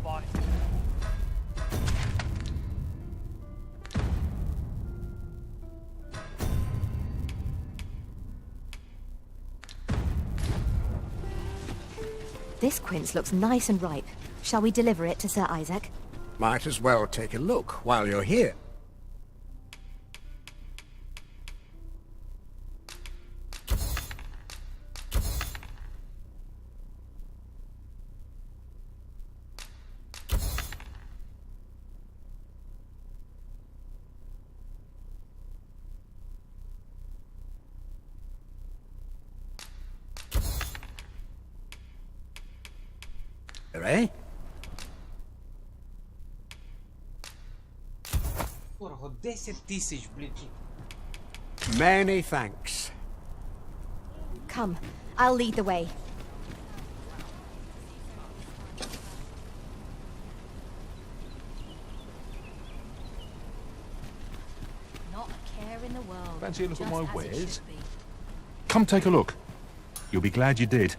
[SPEAKER 16] Bye.
[SPEAKER 22] This quince looks nice and ripe. Shall we deliver it to Sir Isaac?
[SPEAKER 17] Might as well take a look while you're here. Eh?
[SPEAKER 1] Дорого, 10 тисяч, блядь.
[SPEAKER 17] Many thanks.
[SPEAKER 22] Come, I'll lead the way. Not a care in the world.
[SPEAKER 5] Fancy a look at
[SPEAKER 22] just
[SPEAKER 5] my
[SPEAKER 22] as it
[SPEAKER 5] wares?
[SPEAKER 22] should be.
[SPEAKER 5] Come take a look. You'll be glad you did.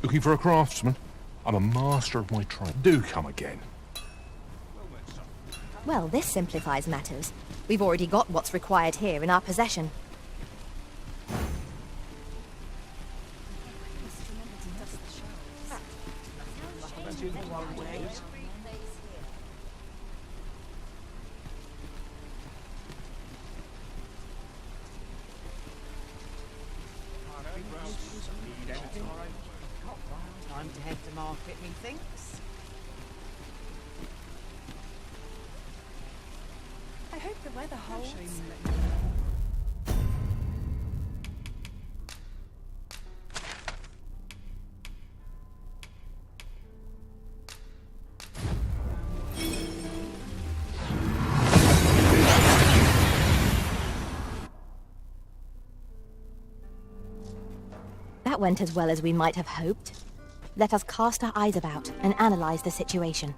[SPEAKER 5] Looking for a craftsman? I'm a master of my trade. Do come again.
[SPEAKER 22] Well, this simplifies matters. We've already got what's required here in our possession.
[SPEAKER 17] Need
[SPEAKER 13] anything? Time to head to market, methinks.
[SPEAKER 21] I hope the weather holds.
[SPEAKER 22] That went as well as we might have hoped. Let us cast our eyes about and analyze the situation.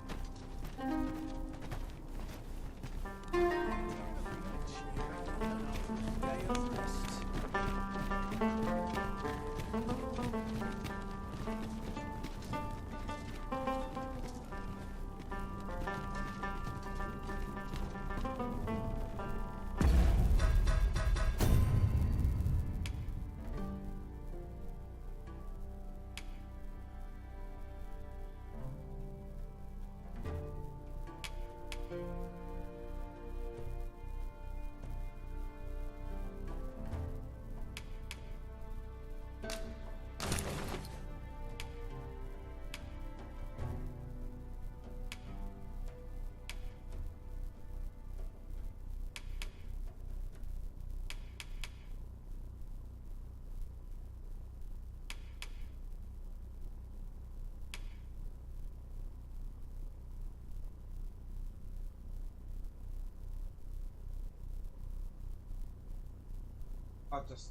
[SPEAKER 1] I'll just...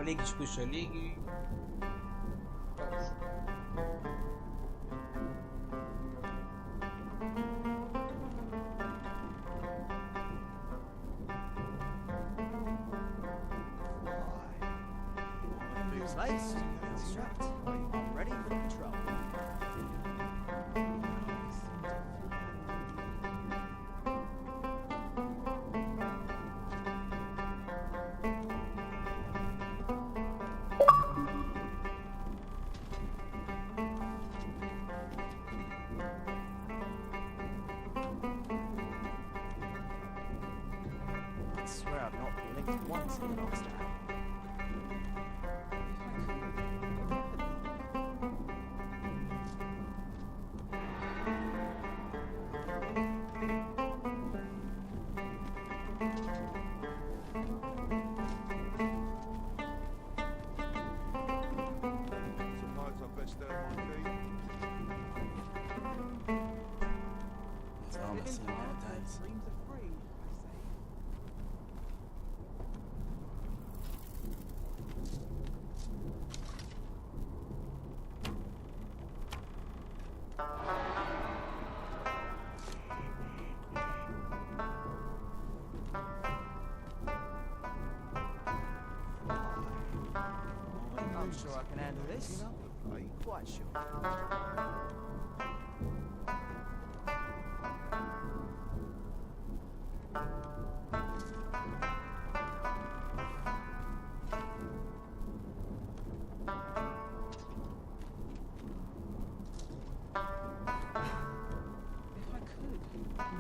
[SPEAKER 1] Легичку шалиги.
[SPEAKER 11] Ready for control.
[SPEAKER 6] I swear I've not blinked once in the last hour. I'm sure I can handle this. Quite sure. If I could,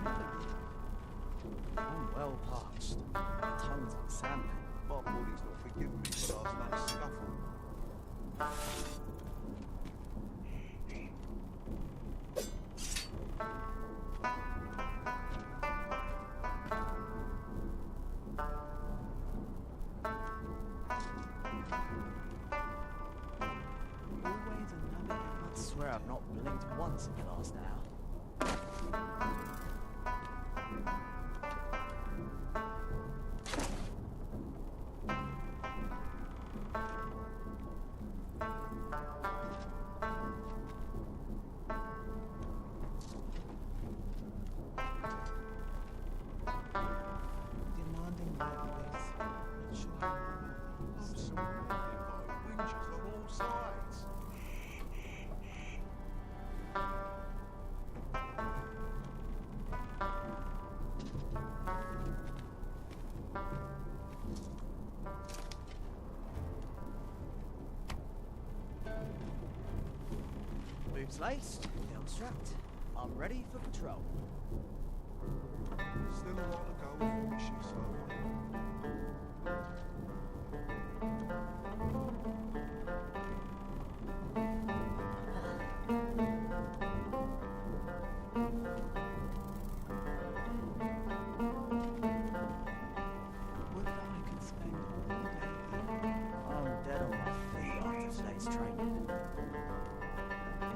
[SPEAKER 6] never leave. I'm well parched. Tongues in sand.
[SPEAKER 8] My body's not forgiving me for last night's scuffle.
[SPEAKER 6] Always another. I swear I've not blinked once in the last hour. Demanding this. Should I?
[SPEAKER 8] I'm surrounded by winches on all sides.
[SPEAKER 6] Boots laced, belt strapped. I'm ready for patrol.
[SPEAKER 8] Still a while to go before we shoot someone.
[SPEAKER 6] Would that I could spend all day here. I'm dead on my feet after today's training.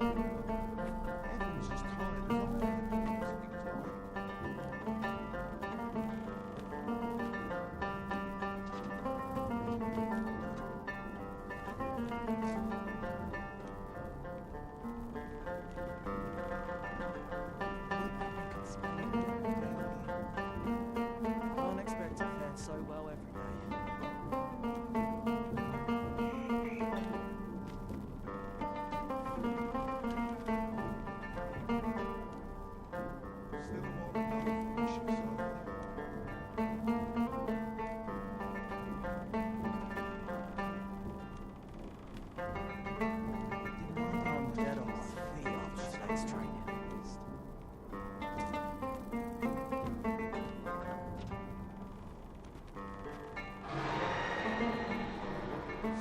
[SPEAKER 8] Everyone's as tired as I am.
[SPEAKER 6] Can't expect to fare so well every day.
[SPEAKER 8] Still a while to go before we shoot someone.
[SPEAKER 6] I'm dead on my feet after today's training.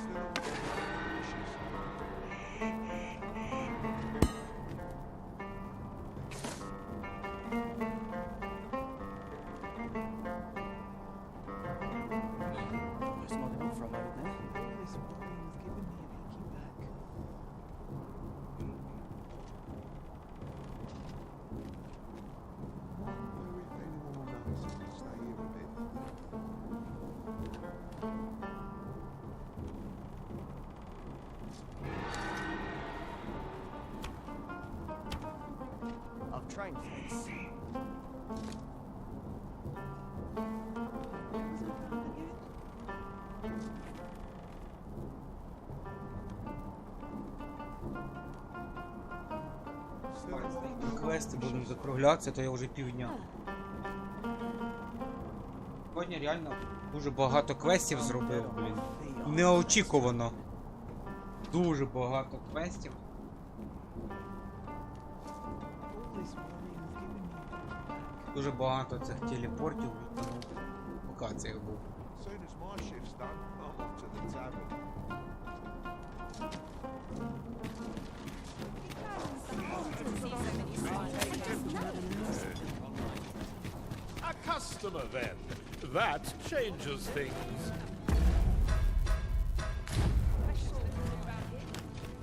[SPEAKER 8] Still a while to go before we shoot someone.
[SPEAKER 6] Almost nodded off for a moment there. This morning has given me an achy back.
[SPEAKER 8] Wonder if anyone will notice if we stay here a bit.
[SPEAKER 6] I've trained for this.
[SPEAKER 8] Still a while to go.
[SPEAKER 1] Квести будемо закруглятися, то я вже півдня. Сьогодні реально дуже багато квестів зробив, блін. Неочікувано. Дуже багато квестів. Дуже багато цих телепортів відтягнув. Поки цих був.
[SPEAKER 8] As soon as my shift's done, I'm off to the tavern.
[SPEAKER 16] A customer, then. That changes things.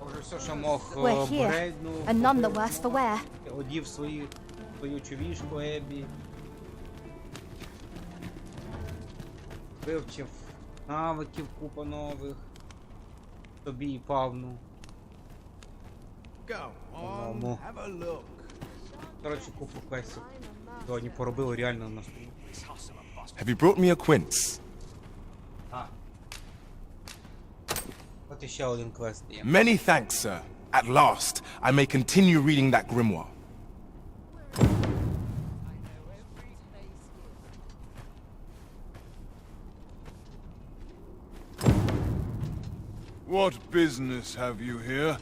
[SPEAKER 1] Вже все, що мог,
[SPEAKER 22] We're here,
[SPEAKER 1] брейднув,
[SPEAKER 22] and none the worse for wear.
[SPEAKER 1] одів свою човішку Ебі. Вивчив навиків купа нових. Тобі і Павну.
[SPEAKER 8] Go on,
[SPEAKER 1] Мамо.
[SPEAKER 8] have a look.
[SPEAKER 1] Коротше, купу квестів. Сьогодні поробили реально на столі.
[SPEAKER 14] Have you brought me a quince?
[SPEAKER 1] А. От ще один квест є.
[SPEAKER 14] Many thanks, sir. At last, I may continue reading that grimoire.
[SPEAKER 8] What business have you here?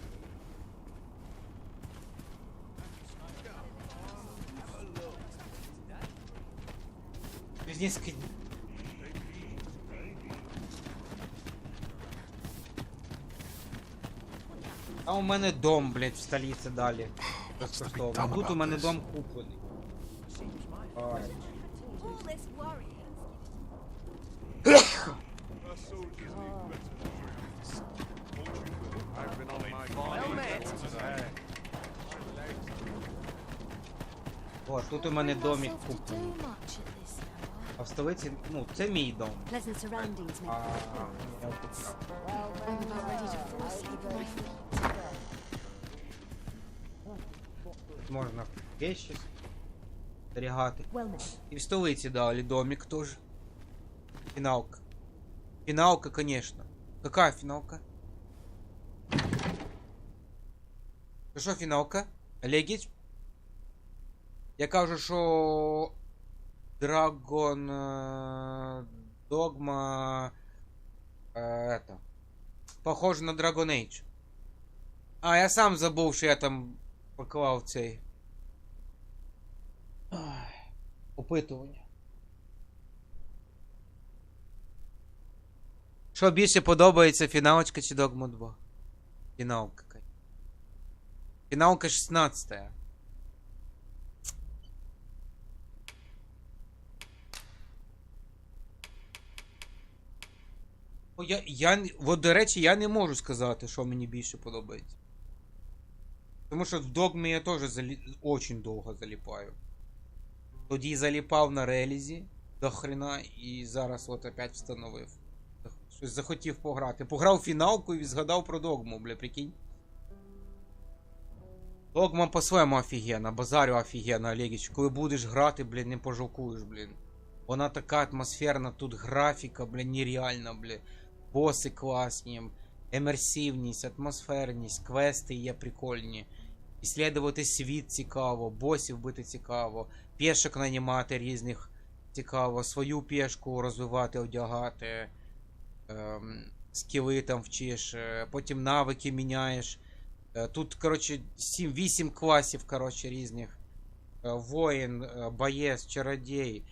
[SPEAKER 1] Пізнійський... А у мене дом, блядь, в столиці далі. Безкоштовно. Тут у мене дом куплений. Ой. О, тут у мене домик куплений. А в столиці, ну, це мій дом. А, я купив. Можна вещи зберігати. І в столиці дали домик теж. Фіналка. Фіналка, конечно. Какая фіналка? Це що фіналка? Олегіч? Я кажу, що Драгон Догма это похоже на Dragon Age. А, я сам забув, що я там поклав цей опитування. Що більше подобається, фіналочка чи Dogma 2? Фіналка. Фіналка 16-я. Вот, до речі, я не можу сказати, що мені більше подобається. Тому що в Dogma я теж очень довго заліпаю. Тоді заліпав на релізі до хрена і зараз от опять встановив. Щось захотів пограти. Пограв фіналку і згадав про Dogma, бля, прикинь. Dogma по-своєму офігенна, базарю офігенна, Олегіч. Коли будеш грати, блін, не пожалкуєш, блін. Вона така атмосферна, тут графіка, блін, нереальна, блін. Боси класні, емерсивність, атмосферність, квести є прикольні. Іслідувати світ цікаво, босів бити цікаво, пішок нанімати різних цікаво, свою пішку розвивати, одягати, скіли там вчиш, потім навики міняєш. Тут, коротше, 7-8 класів, коротше, різних. Воїн, боєць, чародій,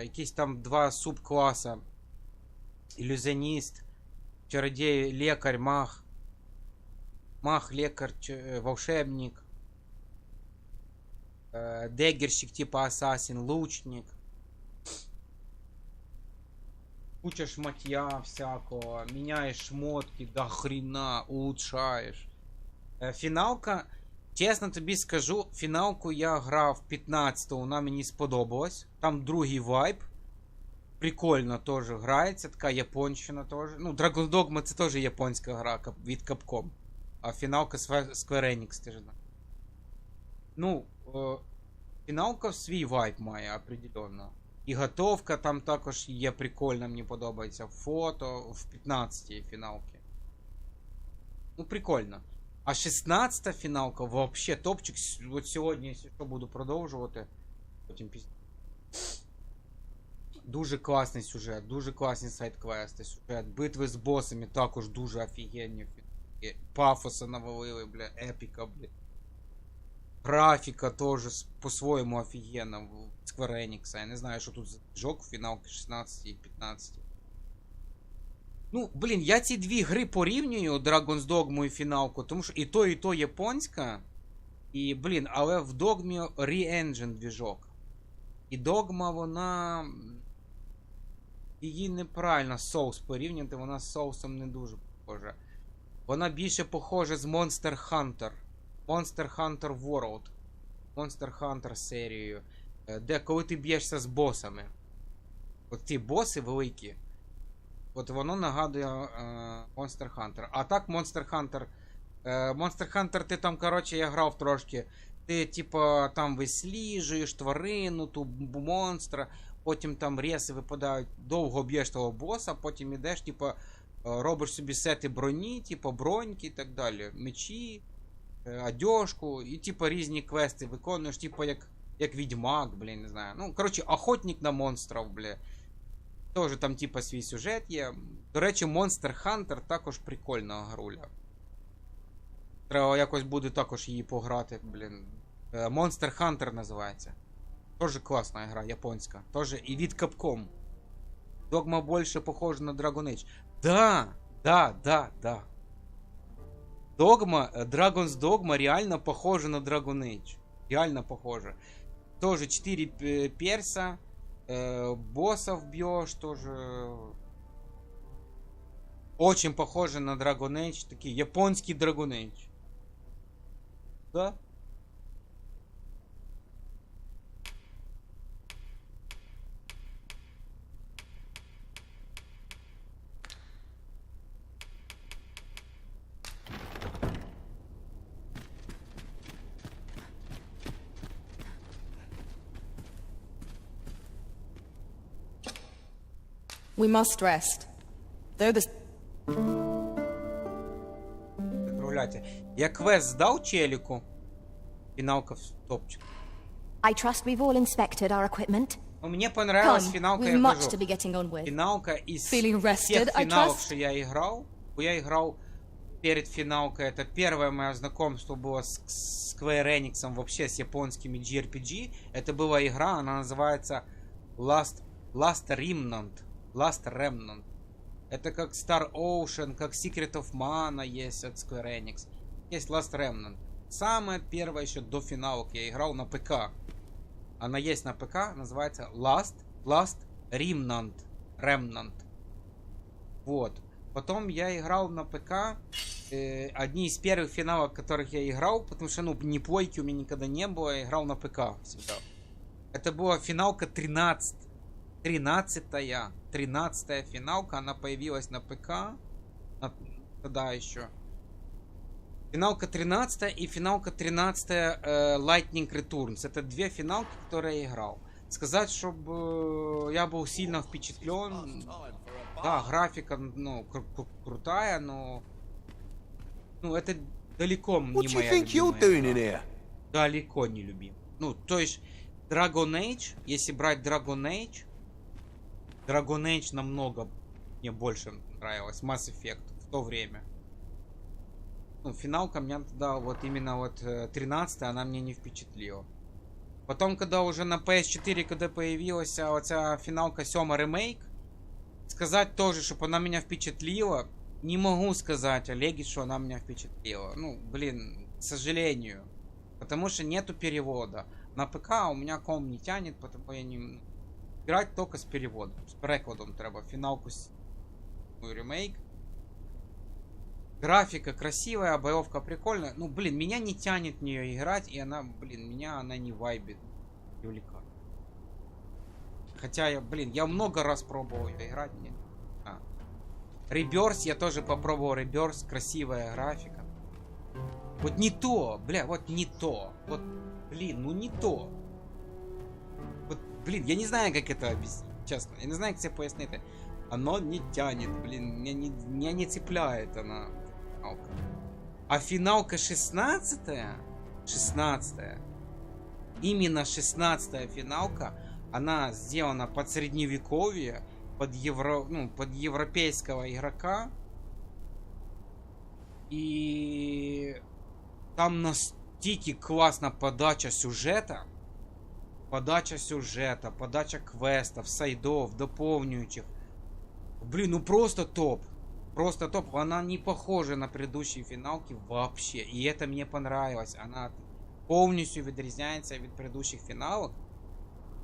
[SPEAKER 1] якісь там 2 субкласа. Ілюзіоніст, чародій, лікар, маг. Маг, лікар, волшебник. Дегерщик типа асасин, лучник. Куча шматья всякого. Меняешь шмотки до хрена, улучшаешь. Фіналка, чесно тобі скажу, фіналку я грав 15-го, вона мені сподобалась. Там другий вайб. Прикольно теж грається, така японщина теж. Ну, Dragon Dogma це теж японська гра від Capcom. А фіналка Square Enix, ти ж знаєш. Ну, фіналка свій вайб має, определенно. І готовка там також є прикольна, мені подобається. Фото в 15-й фіналці. Ну, прикольно. А 16-та фіналка вообще топчик. От сьогодні, якщо буду продовжувати, потім пізніше. Дуже класний сюжет, дуже класні сайт-квести, сюжет. Битви з босами також дуже офігенні. Пафоса навалили, бля, епіка, бля. Графіка теж по-своєму офігенна. Square Enix. Я не знаю, що тут за жок в фіналки 16 і 15. Ну, блін, я ці дві гри порівнюю, Dragon's Dogma і фіналку, тому що і то японська. І, блін, але в Dogma Re-Engine двіжок. І Dogma, вона... Її неправильно соус порівняти, вона з соусом не дуже похожа. Вона більше похожа з Monster Hunter. Monster Hunter World. Monster Hunter серією. Де коли ти б'єшся з босами. От ті боси великі. От воно нагадує Monster Hunter. А так Monster Hunter... Monster Hunter ти там, коротше, я грав трошки. Ти, типа, там висліджуєш тварину, ту монстра, потім там реси випадають, довго б'єш того боса, потім ідеш, типа, робиш собі сети броні, типу броньки і так далі. Мечі, одежку і типу різні квести виконуєш, типу як відьмак, блін, не знаю. Ну, коротше, охотник на монстрів, бля. Тоже там типу свій сюжет є. До речі, Monster Hunter також прикольна груля. Треба якось буде також її пограти, блін. Monster Hunter називається. Тоже класна гра, японська. Тоже і від Capcom. Dogma більше похожа на Dragon Age. Да. Dragon's Dogma реально похожа на Dragon Age. Реально похожа. Тоже 4 перса. Боссов бьешь тоже. Очень похоже на Dragon Age. Такие японский Dragon Age. Да?
[SPEAKER 3] We must rest. Though the...
[SPEAKER 1] Гуляйте. Я квест сдал челику. Финалка в топчик.
[SPEAKER 22] I trust we've all inspected our equipment.
[SPEAKER 1] Мне понравилась финалка, я
[SPEAKER 22] much
[SPEAKER 1] скажу.
[SPEAKER 22] to be getting on with.
[SPEAKER 1] Финалка из
[SPEAKER 22] Feeling rested,
[SPEAKER 1] всех
[SPEAKER 22] I
[SPEAKER 1] финалов,
[SPEAKER 22] trust?
[SPEAKER 1] что я играл. Я играл перед финалкой. Это первое мое знакомство было с Square Enix, вообще с японскими JRPG. Это была игра, она называется Last Remnant. Last Remnant. Это как Star Ocean, как Secret of Mana есть от Square Enix. Есть Last Remnant. Самое первое еще до финалок я играл на ПК. Она есть на ПК, называется Last Remnant. Вот. Потом я играл на ПК. Одни из первых финалов, которых я играл, потому что, ну, ни плойки у меня никогда не было, я играл на ПК всегда. Это была финалка 13-я финалка, она появилась на ПК. Тогда еще. Финалка 13 и финалка 13 Lightning Returns. Это две финалки, которые я играл. Сказать, чтобы я был сильно впечатлен. Да, графика, ну, крутая, но... Ну, это далеко не моя любимая игра. Далеко не любим. Ну, то есть, Dragon Age, если брать Dragon Age намного мне больше нравилась. Mass Effect в то время. Ну, финалка меня тогда, вот именно вот 13-я, она мне не впечатлила. Потом, когда уже на PS4, когда появилась вот эта финалка 7 ремейк, сказать тоже, чтобы она меня впечатлила, не могу сказать Олеге, что она меня впечатлила. Ну, блин, к сожалению. Потому что нету перевода. На ПК у меня ком не тянет, потому я не... Играть только с переводом. С перекладом треба. Финалку с... ремейк. Графика красивая, боевка прикольная. Ну, блин, меня не тянет в нее играть, и она, блин, она не вайбит. Увлекает. Хотя я, блин, я много раз пробовал ее играть. Нет. Rebirth я тоже попробовал. Rebirth, красивая графика. Вот не то, бля, вот не то. Вот, блин, ну не то. Вот, блин, я не знаю, как это объяснить, честно. Я не знаю, как тебе пояснить. Оно не тянет, блин, меня не цепляет она. А финалка 16-я, именно 16-я финалка, она сделана под средневековье, под европейского игрока. И там настолько классно подача сюжета, подача квестов, сайдов, дополняющих. Блин, ну просто топ. Просто топ. Она не похожа на предыдущие финалки вообще. И это мне понравилось. Она полностью відрізняється від предыдущих финалок.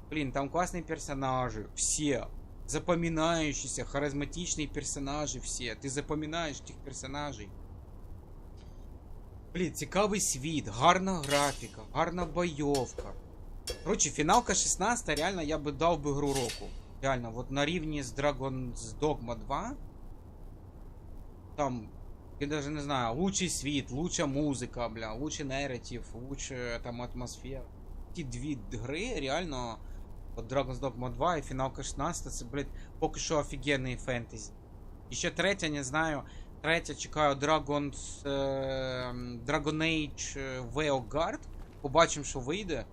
[SPEAKER 1] Блин, там классные персонажи. Все. Запоминающиеся, харизматичные персонажи все. Ты запоминаешь этих персонажей. Блин, цікавий світ, гарна графіка, гарна бойовка. Короче, финалка 16 реально я бы дал бы игру року. Реально, вот на рівні з Dragon's Dogma 2. Там, я даже не знаю, лучший світ, лучшая музика, бля, лучший нарратив, лучшая там атмосфера. Ті дві гри реально, вот Dragon's Dogma 2 і финалка 16, це, блядь, поки що офігенний фентезі. І ще третя, не знаю. Третя чекаю Dragon Age Veilguard. Побачимо, що вийде.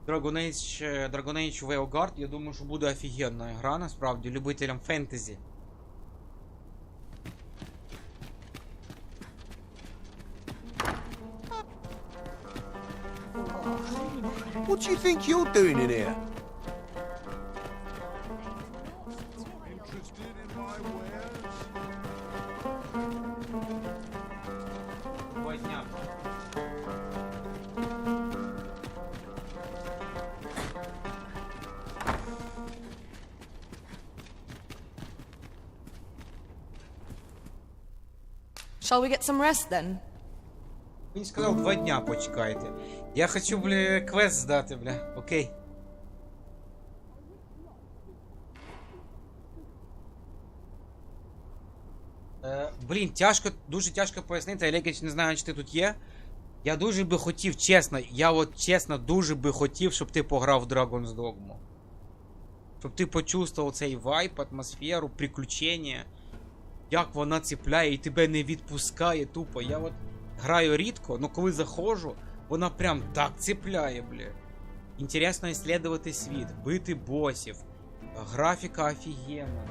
[SPEAKER 1] Dragon Age Veilguard, я думаю, що буде офігенна гра, насправді, любителям фентезі.
[SPEAKER 10] What do you think you're doing in here?
[SPEAKER 8] Interested in my wares?
[SPEAKER 1] Водня.
[SPEAKER 2] Shall we get some rest then?
[SPEAKER 1] Він сказав 2 дня почекайте. Я хочу, бля, квест здати, бля. Окей. Блін, тяжко, дуже тяжко пояснити, Олегович, не знаю, чи ти тут є. Я дуже би хотів, чесно, чесно, дуже би хотів, щоб ти пограв в Dragon's Dogma. Щоб ти почувствував цей вайб, атмосферу, приключення. Як вона ціпляє і тебе не відпускає тупо. Я от граю рідко, но коли заходжу, вона прям так ціпляє, бля. Інтересно ісследувати світ, бити босів. Графіка офігенна,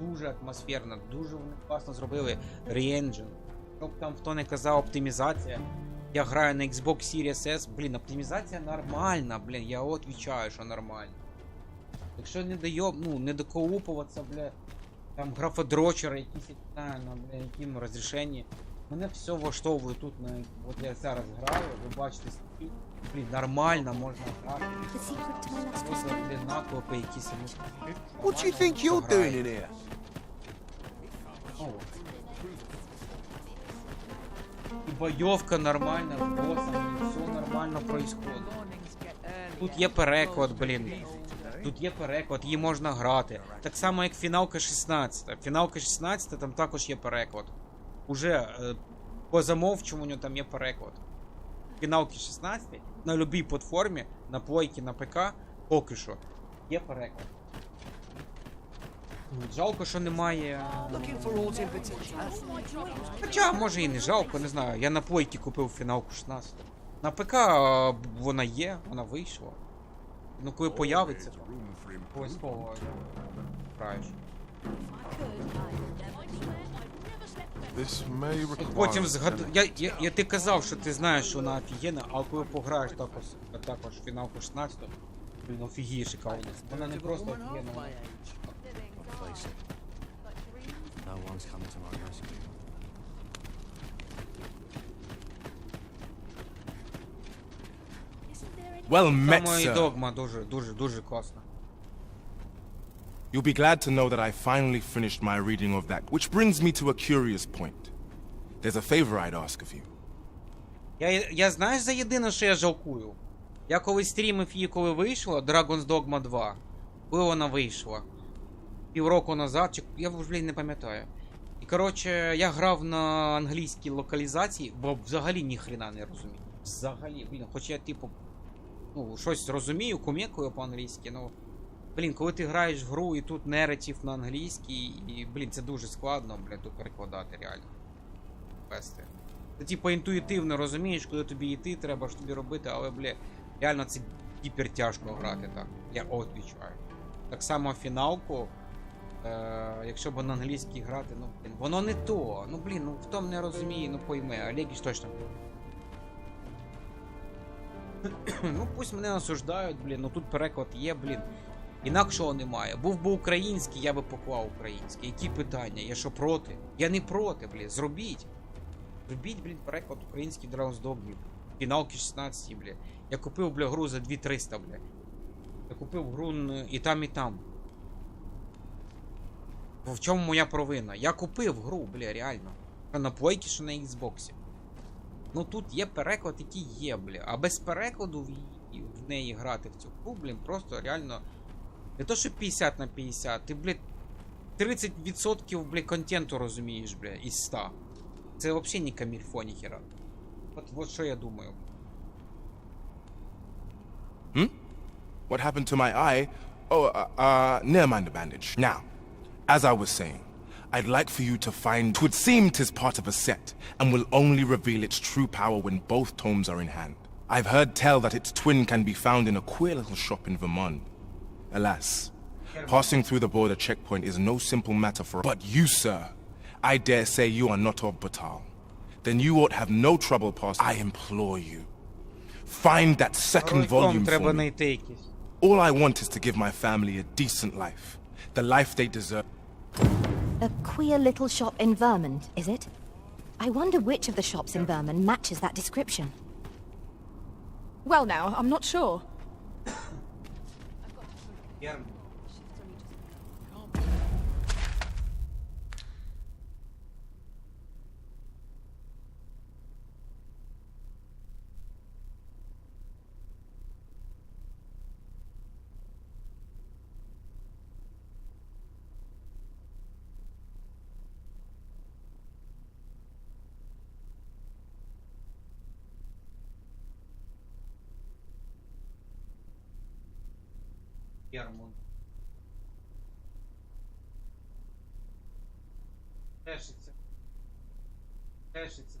[SPEAKER 1] дуже атмосферна, дуже вони класно зробили re-engine. Щоб там хто не казав, оптимізація. Я граю на Xbox Series S, блін, оптимізація нормальна, блін, я от відчуваю, що нормально. Якщо не дає, ну, не докоупуватися, бля, там графодрочери якісь, на яким розрішенні. Мене все влаштовує тут, на, от я зараз граю, ви бачите, блін, нормально можна грати. Просто, блін, накопи якісь.
[SPEAKER 10] What do you think you're doing in here?
[SPEAKER 1] І бойовка нормальна, з босами, все нормально происходит. Тут є переклад, блін. Тут є переклад, її можна грати. Так само, як фіналка 16. Фіналка 16, там також є переклад. Уже по замовчуванню там є переклад. Фіналки 16 на любій платформі, на плойки, на ПК, поки що є переклад. Жалко, що немає. Хоча, може і не жалко, не знаю. Я на плойки купив фіналку 16. На ПК вона є, вона вийшла. Ну коли появиться, обов'язково граєш. Потім я ти казав, що ти знаєш, що вона офігенна, а коли пограєш також фіналку 16, блін, офігіє шикарно. Вона не просто офігенна.
[SPEAKER 14] Well met,
[SPEAKER 1] Саме і
[SPEAKER 14] sir.
[SPEAKER 1] Dogma дуже класно.
[SPEAKER 14] You'll be glad to know that I finally finished my reading of that, which brings me to a curious point. There's a favor I'd ask of you.
[SPEAKER 1] Я знаєш за єдине, що я жалкую? Я коли стрімив її, коли вийшла, Dragon's Dogma 2, коли вона вийшла, півроку назад, чи я вже не пам'ятаю. І коротше, я грав на англійській локалізації, бо взагалі ніхрена не розумію. Взагалі, блін, хоч я типу, ну, щось розумію, кумекую по-англійськи, ну, блін, коли ти граєш в гру і тут наратив на англійській, і, блін, це дуже складно, блін, тут перекладати реально. Вести. Ти, типу, інтуїтивно розумієш, куди тобі йти, треба ж тобі робити, але, блін, реально це гіпер тяжко грати, так. Я от відчуваю. Так само фіналку, якщо б на англійській грати, ну, блін, воно не то. Ну, блін, ну, хто мене розуміє, ну, пойме, Олегіч точно. Ну, пусть мене осуждають, блін, ну тут переклад є, блін. Інакшого немає. Був би український, я би поклав український. Які питання? Я що проти? Я не проти, блін, зробіть. Зробіть, блін, переклад український Dragon's Dogma. Фіналки 16, блін. Я купив, бля, гру за 2300, бля. Я купив гру і там, і там. В чому моя провина? Я купив гру, бля, реально. Що на плойки, що на Xbox. Ну тут є переклад, який є, бля. А без перекладу в неї грати в цю гру, блін, просто реально. Не то, що 50 на 50, ти, блядь, 30%, блядь, контенту розумієш, бля, із 100. Це взагалі не камільфо, ніхера. От що я думаю.
[SPEAKER 14] What happened to my eye? Oh, never mind the bandage. Now, As I was saying, I'd like for you to find... 'Twould seem 'tis part of a set, and will only reveal its true power when both tomes are in hand. I've heard tell that its twin can be found in a queer little shop in Vermont. Alas, passing through the border checkpoint is no simple matter for... But you, sir, I dare say you are not of Batal. Then you ought have no trouble passing. I implore you. Find that second volume for me. All I want is to give my family a decent life. The life they deserve.
[SPEAKER 22] A queer little shop in Vermont, is it? I wonder which of the shops in Vermont matches that description.
[SPEAKER 3] Well now, I'm not sure.
[SPEAKER 1] Ярмон. Тешиться. Тешиться.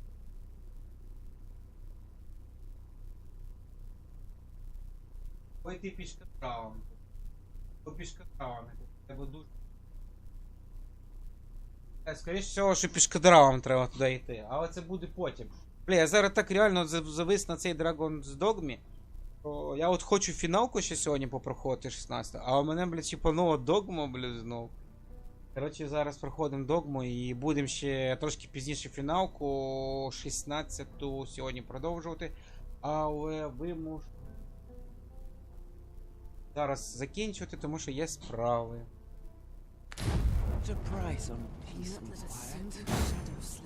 [SPEAKER 1] Ой, ти пішкотравом. По пішкотравам. Треба дуже... Скоріше всього, що пішкодравам треба туди йти. Але це буде потім. Бля, я зараз так реально завис на цей Драгон з Догмі. Я от хочу фіналку ще сьогодні попроходити 16, а у мене, блядь, чіпануло Догму, блядь, знов. Коротше, зараз проходимо Догму і будемо ще трошки пізніше фіналку 16-ту сьогодні продовжувати. Але ви можете зараз закінчувати, тому що є справи.
[SPEAKER 6] What a price on peace and quiet.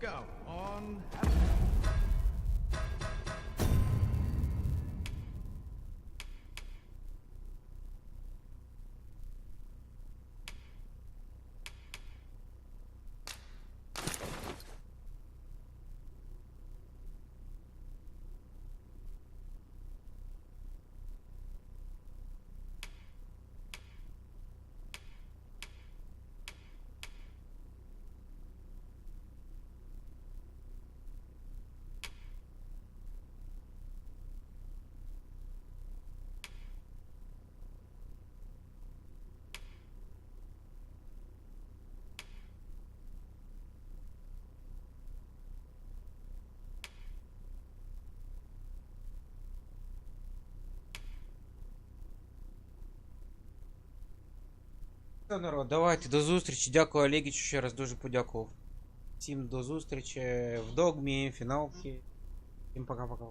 [SPEAKER 6] Go on.
[SPEAKER 1] Народ, давайте до зустрічі. Дякую Олегічу, ще раз дуже подякував. Всім до зустрічі в Догмі, фіналки. Всім пока-пока.